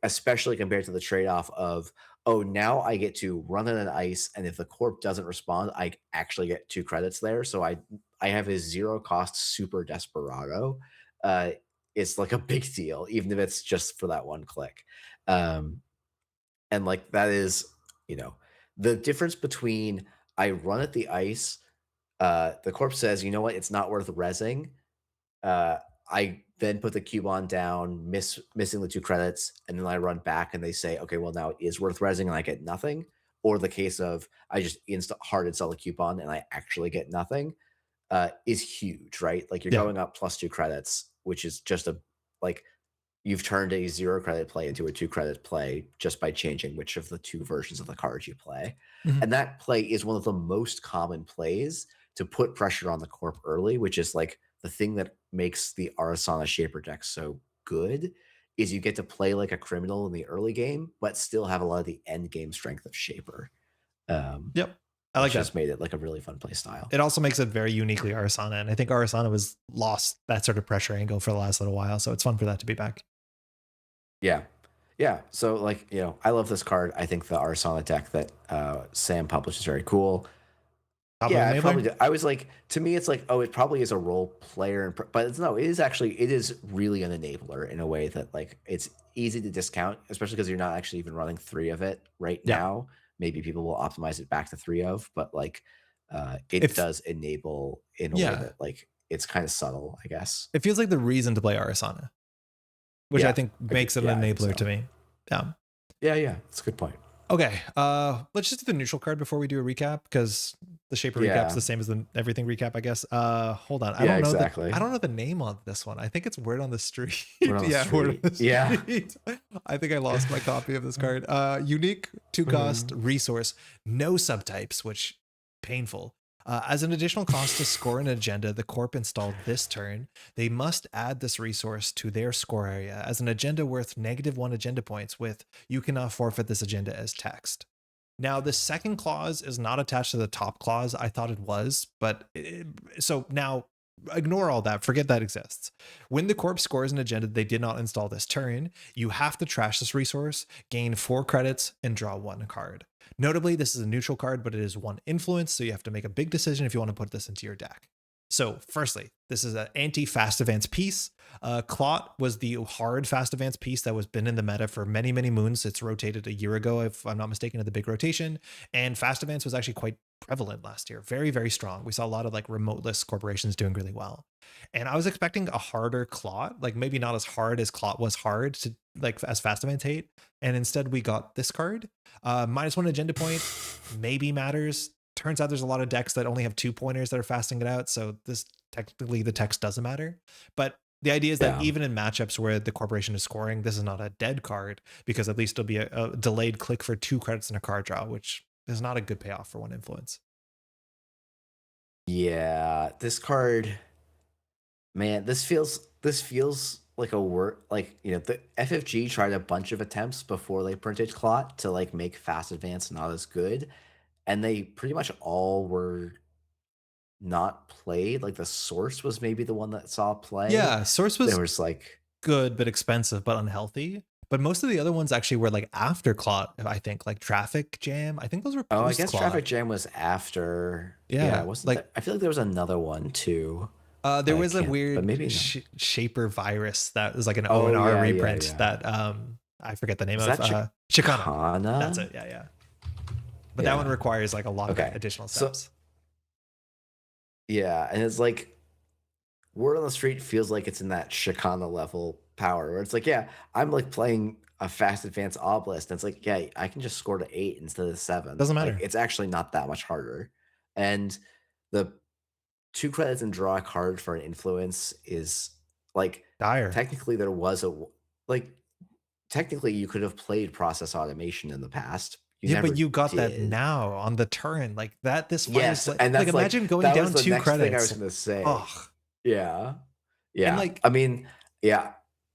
especially compared to the trade-off of, oh, now I get to run on an ice, and if the corp doesn't respond, I actually get 2 credits there. So I have a 0 cost super desperado. Uh, it's like a big deal, even if it's just for that 1 click. Um, and like that is, you know, the difference between I run at the ice, the corp says, you know what, it's not worth resing, uh, I then put the coupon down, missing the 2 credits, and then I run back and they say, "Okay, well, now it is worth resing," and I get nothing. Or the case of I just hard install a coupon and I actually get nothing, is huge, right? Like, you're Yeah. going up plus 2 credits, which is just like, you've turned a 0 credit play into a 2 credit play just by changing which of the 2 versions of the cards you play. Mhm. And that play is one of the most common plays to put pressure on the corp early, which is like the thing that makes the Arasana Shaper deck so good is you get to play like a criminal in the early game, but still have a lot of the end game strength of Shaper, um, Yep. I like which that. just made it like a really fun play style. It also makes it very uniquely Arasana. And I think Arasana was lost that sort of pressure angle for the last little while. So it's fun for that to be back. Yeah. Yeah. So, like, I love this card. I think the Arsana deck that Sam published is very cool. Top of Yeah, I probably enabler? do. I was like, to me, it's like, oh, it probably is a role player, but it's no, it is really an enabler in a way that, like, it's easy to discount, especially because you're not actually even running 3 of it right Yeah. now. Maybe people will optimize it back to 3 of, but like, it If does enable in a way yeah, that, like, it's kind of subtle, I guess. it feels like the reason to play Arasana, which I Yeah. think makes it Yeah, an I think enabler to so. me. Yeah. Yeah, yeah. That's a good point. Okay. Let's just do the neutral card before we do a recap because the shaper recap's Yeah. the same as the everything recap, I guess. Hold on. Yeah, I exactly. don't know the name on this one. I think it's Word on the Street. We're on the Yeah, Word on street. the Yeah. Street. I think I lost my copy of this card. Unique two cost Mhm. resource, no subtypes, which painful. As an additional cost to score an agenda the corp installed this turn, they must add this resource to their score area as an agenda worth -1 agenda points with you cannot forfeit this agenda as text. Now, the second clause is not attached to the top clause. I thought it was, but so now ignore all that. Forget that exists. When the corp scores an agenda they did not install this turn, you have to trash this resource, gain 4 credits, and draw 1 card. Notably, this is a neutral card, but it is 1 influence, so you have to make a big decision if you want to put this into your deck. So, firstly, this is an anti-fast advance piece. Clot was the hard fast advance piece that was been in the meta for many, many moons. It's rotated a year ago, if I'm not mistaken, at the big rotation. And fast advance was actually quite prevalent last year. Very, very strong. We saw a lot of like remoteless corporations doing really well. And I was expecting a harder Clot, like maybe not as hard as Clot was hard to like as fast advance hate. And instead we got this card. -1 agenda point maybe matters. Turns out there's a lot of decks that only have 2 pointers that are fasting it out. So this technically the text doesn't matter. But the idea is that Yeah. even in matchups where the corporation is scoring, this is not a dead card because at least it'll be a delayed click for 2 credits in a card draw, which is not a good payoff for 1 influence. Yeah. This card, man, this feels like a word, like, the FFG tried a bunch of attempts before they printed Clot to, like, make fast advance not as good, and they pretty much all were not played. Like, the source was maybe the one that saw play. Yeah, Source There was was like good but expensive but unhealthy. But most of the other ones actually were like after Claw, I think, like Traffic Jam. I think those were Oh, I post guess Claw. Traffic Jam was after. Yeah, Yeah, wasn't like that? I feel like there was another one too, there but I was a can't. But weird maybe not. shaper virus that was like an Oh ONR yeah, yeah, reprint yeah. that I forget the name Was of. that Chicana. That's Chicana? it. Yeah, yeah. But that one Yeah. requires like a lot of Okay. additional So steps. yeah, and it's like Word on the Street feels like it's in that Chicana level power where it's like, yeah, I'm like playing a fast advanced obelisk. And it's like, yeah, I can just score to 8 instead of 7. Doesn't Like matter. it's actually not that much harder. And the 2 credits and draw a card for an influence is like Dire. technically there was a like technically you could have played process automation in the past. You Yeah, but never you got that did. now on the turn. Like that this fires Yes, and like that's like imagine going that was down the two next thing I was credits. gonna say. Oh. Yeah. And Yeah. like I mean, yeah,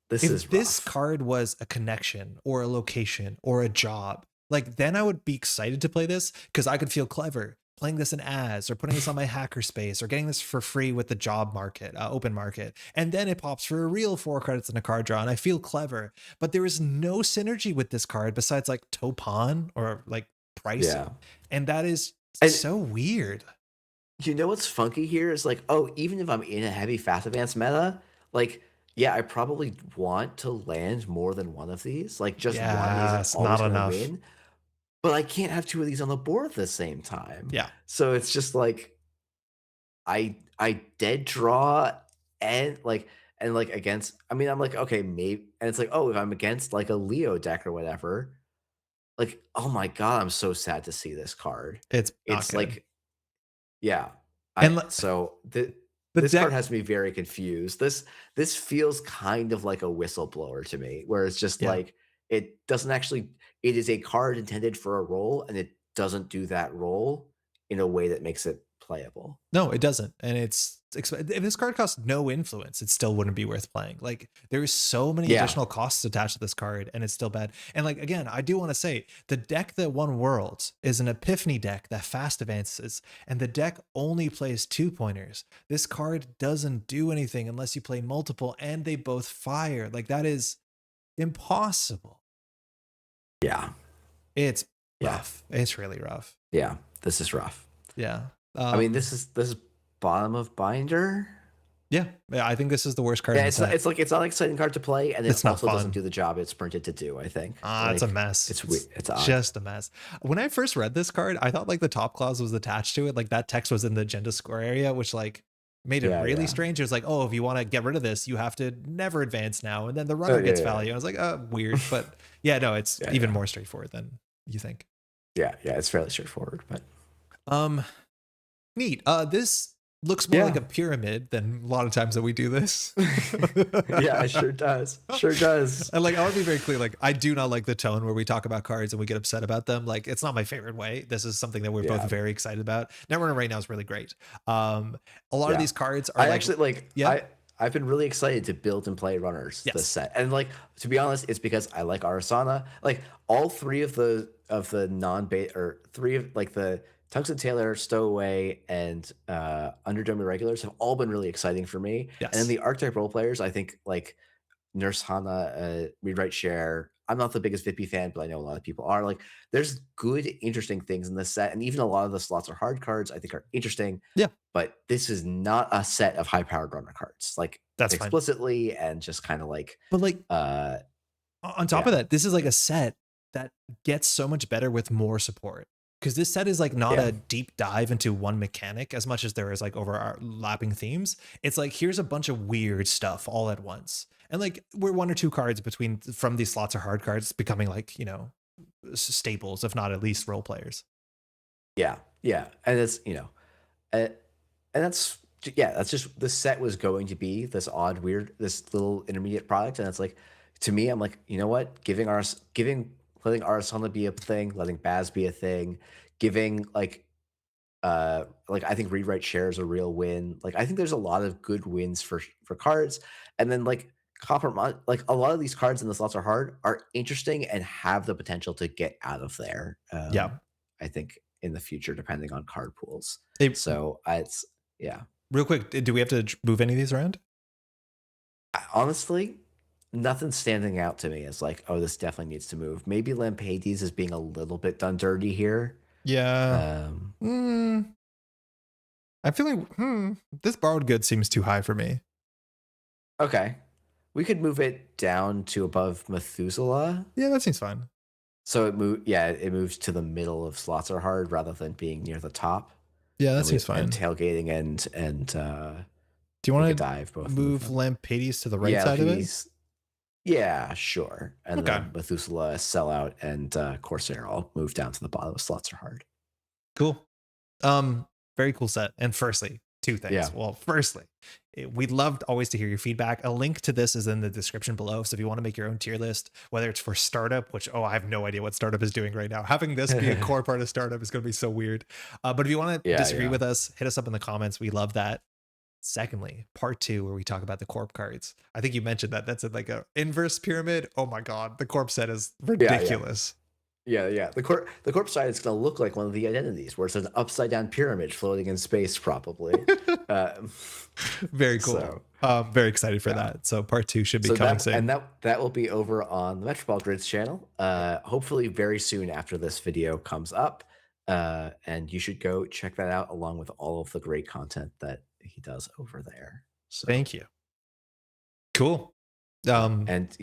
this if is this rough. card was a connection or a location or a job, like then I would be excited to play this because I could feel clever playing this in ads or putting this on my hacker space or getting this for free with the job market, open market. And then it pops for a real 4 credits in a card draw and I feel clever. But there is no synergy with this card besides like Topon or like price. Yeah. And that is And so weird. you know what's funky here is like, oh, even if I'm in a heavy fast advance meta, like, yeah, I probably want to land more than one of these. Like, just one Yeah, isn't it's always not going to enough. win, but I can't have two of these on the board at the same time. Yeah. So it's just like I dead draw and against. I mean, I'm like, okay, maybe, and it's like, oh, if I'm against like a Leo deck or whatever, like, oh my god, I'm so sad to see this card. It's not It's good. like, yeah. And I so the this card deck, has me very confused. This feels kind of like a whistleblower to me, where it's just yeah. like it doesn't actually it is a card intended for a role, and it doesn't do that role in a way that makes it playable. No, it doesn't. And if this card costs no influence, it still wouldn't be worth playing. Like there's so many Yeah. additional costs attached to this card and it's still bad. And like again, I do want to say the deck that won Worlds is an Epiphany deck that fast advances and the deck only plays 2 pointers. This card doesn't do anything unless you play multiple and they both fire. Like that is impossible. Yeah. It's Yeah. rough. It's really rough. Yeah. This is rough. Yeah. I mean, this is bottom of binder. Yeah. I think this is the worst card Yeah, in the it's not, set. it's like it's not an exciting card to play, and it It's not also doesn't fun. do the job it's printed to do, I think. It's a Like, mess. it's weird. It's odd. Just a mess. When I first read this card, I thought like the top clause was attached to it. Like that text was in the agenda score area, which like made it Yeah, really yeah. strange. It was like, oh, if you want to get rid of this, you have to never advance now. And then the runner Yeah, gets yeah, value. I was like, weird. But yeah, no, it's yeah, even yeah. more straightforward than you think. Yeah, yeah, it's fairly straightforward, but Um, Neat. This looks more like yeah. a pyramid than a lot of times that we do this. Yeah, it sure does. Sure does. And like I want to be very clear, like I do not like the tone where we talk about cards and we get upset about them. Like it's not my favorite way. This is something that we're both Yeah, very excited about. Netrunner right now is really great. A lot of yeah. these cards are I like, actually like yeah, I've been really excited to build and play runners this yes, set. And like to be honest, it's because I like Arasana. Like all three of the non-bait or three of like the Tungsten Tailor, Stowaway, and Underdome Irregulars have all been really exciting for me. And then yes, the archetype role players, I think like Nurse Hana, Read Write Share. I'm not the biggest Vippy fan, but I know a lot of people are. Like, there's good, interesting things in this set, and even a lot of the slots are hard cards. I think are interesting, yeah, but this is not a set of high-powered runner cards, like that's fine. explicitly and just kind of like, But like uh, on top of yeah, that, this is like a set that gets so much better with more support. Because this set is like not yeah, a deep dive into one mechanic as much as there is like overlapping themes. It's like here's a bunch of weird stuff all at once. And like we're 1 or 2 cards between from these slots of hard cards becoming like, staples, if not at least role players. yeah, yeah, and it's and, and that's just the set was going to be this odd, weird, this little intermediate product, and it's like to me, I'm like, you know what, giving letting Arasana be a thing, letting Baz be a thing, giving like I think Read Write Share is a real win. Like I think there's a lot of good wins for cards, and then like compromise. Like a lot of these cards in the slots are hard, are interesting, and have the potential to get out of there. Yeah. I think in the future, depending on card pools. Hey, So it's yeah. real quick, do we have to move any of these around? Honestly, nothing standing out to me as like, oh, this definitely needs to move. Maybe Lampades is being a little bit done dirty here. Yeah. Um, Mm, I'm feeling this borrowed good seems too high for me. okay, we could move it down to above Methuselah. Yeah, that seems fine. So it move, yeah, it moves to the middle of slots are hard rather than being near the top. Yeah, that And we seems and fine. tailgating and Do you make a want to dive both move move them. Lampades to the right Yeah, side of it? he's yeah, sure. And Okay, then Methuselah, Sellout, and Corsair all move down to the bottom of slots are hard. cool. Um, Very cool set. And firstly, two things. Yeah. Well, firstly, we'd love always to hear your feedback. A link to this is in the description below. So if you want to make your own tier list, whether it's for startup, which I have no idea what startup is doing right now. Having this be a core part of startup is going to be so weird. But if you want to Yeah, disagree yeah. with us, hit us up in the comments. We love that. Secondly, part two, where we talk about the corp cards. I think you mentioned that that's like a inverse pyramid. Oh my god, the corp set is Yeah, yeah. ridiculous. Yeah, yeah. The corpse side is going to look like one of the identities, where it's an upside down pyramid floating in space, probably. Um, Very cool. so Very excited for yeah. that. So part two should be So coming that soon. that will be over on the Metropole Grids channel. Hopefully very soon after this video comes up. And you should go check that out along with all of the great content that he does over there. So Thank you. Cool. yeah, Um, and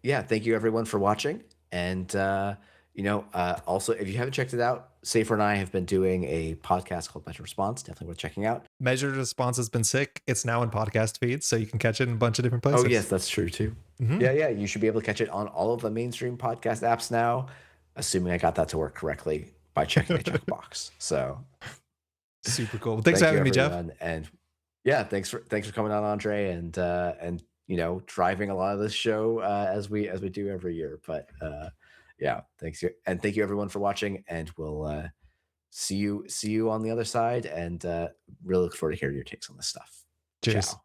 yeah, thank you everyone for watching. And also if you haven't checked it out, Safer and I have been doing a podcast called Metro Response. Definitely worth checking out. Measured Response has been sick. It's now in podcast feeds, so you can catch it in a bunch of different Oh yes, places. that's true too. Mhm. Yeah, yeah, you should be able to catch it on all of the mainstream podcast apps now, assuming I got that to work correctly by checking a checkbox. So Super cool. Well, thanks for thank you having me, Jeff. everyone, and yeah, thanks for coming on, Andre, and driving a lot of this show as we do every year. But yeah, thanks and thank you everyone for watching, and we'll see you on the other side, and really look forward to hearing your takes on this stuff. Cheers. Ciao.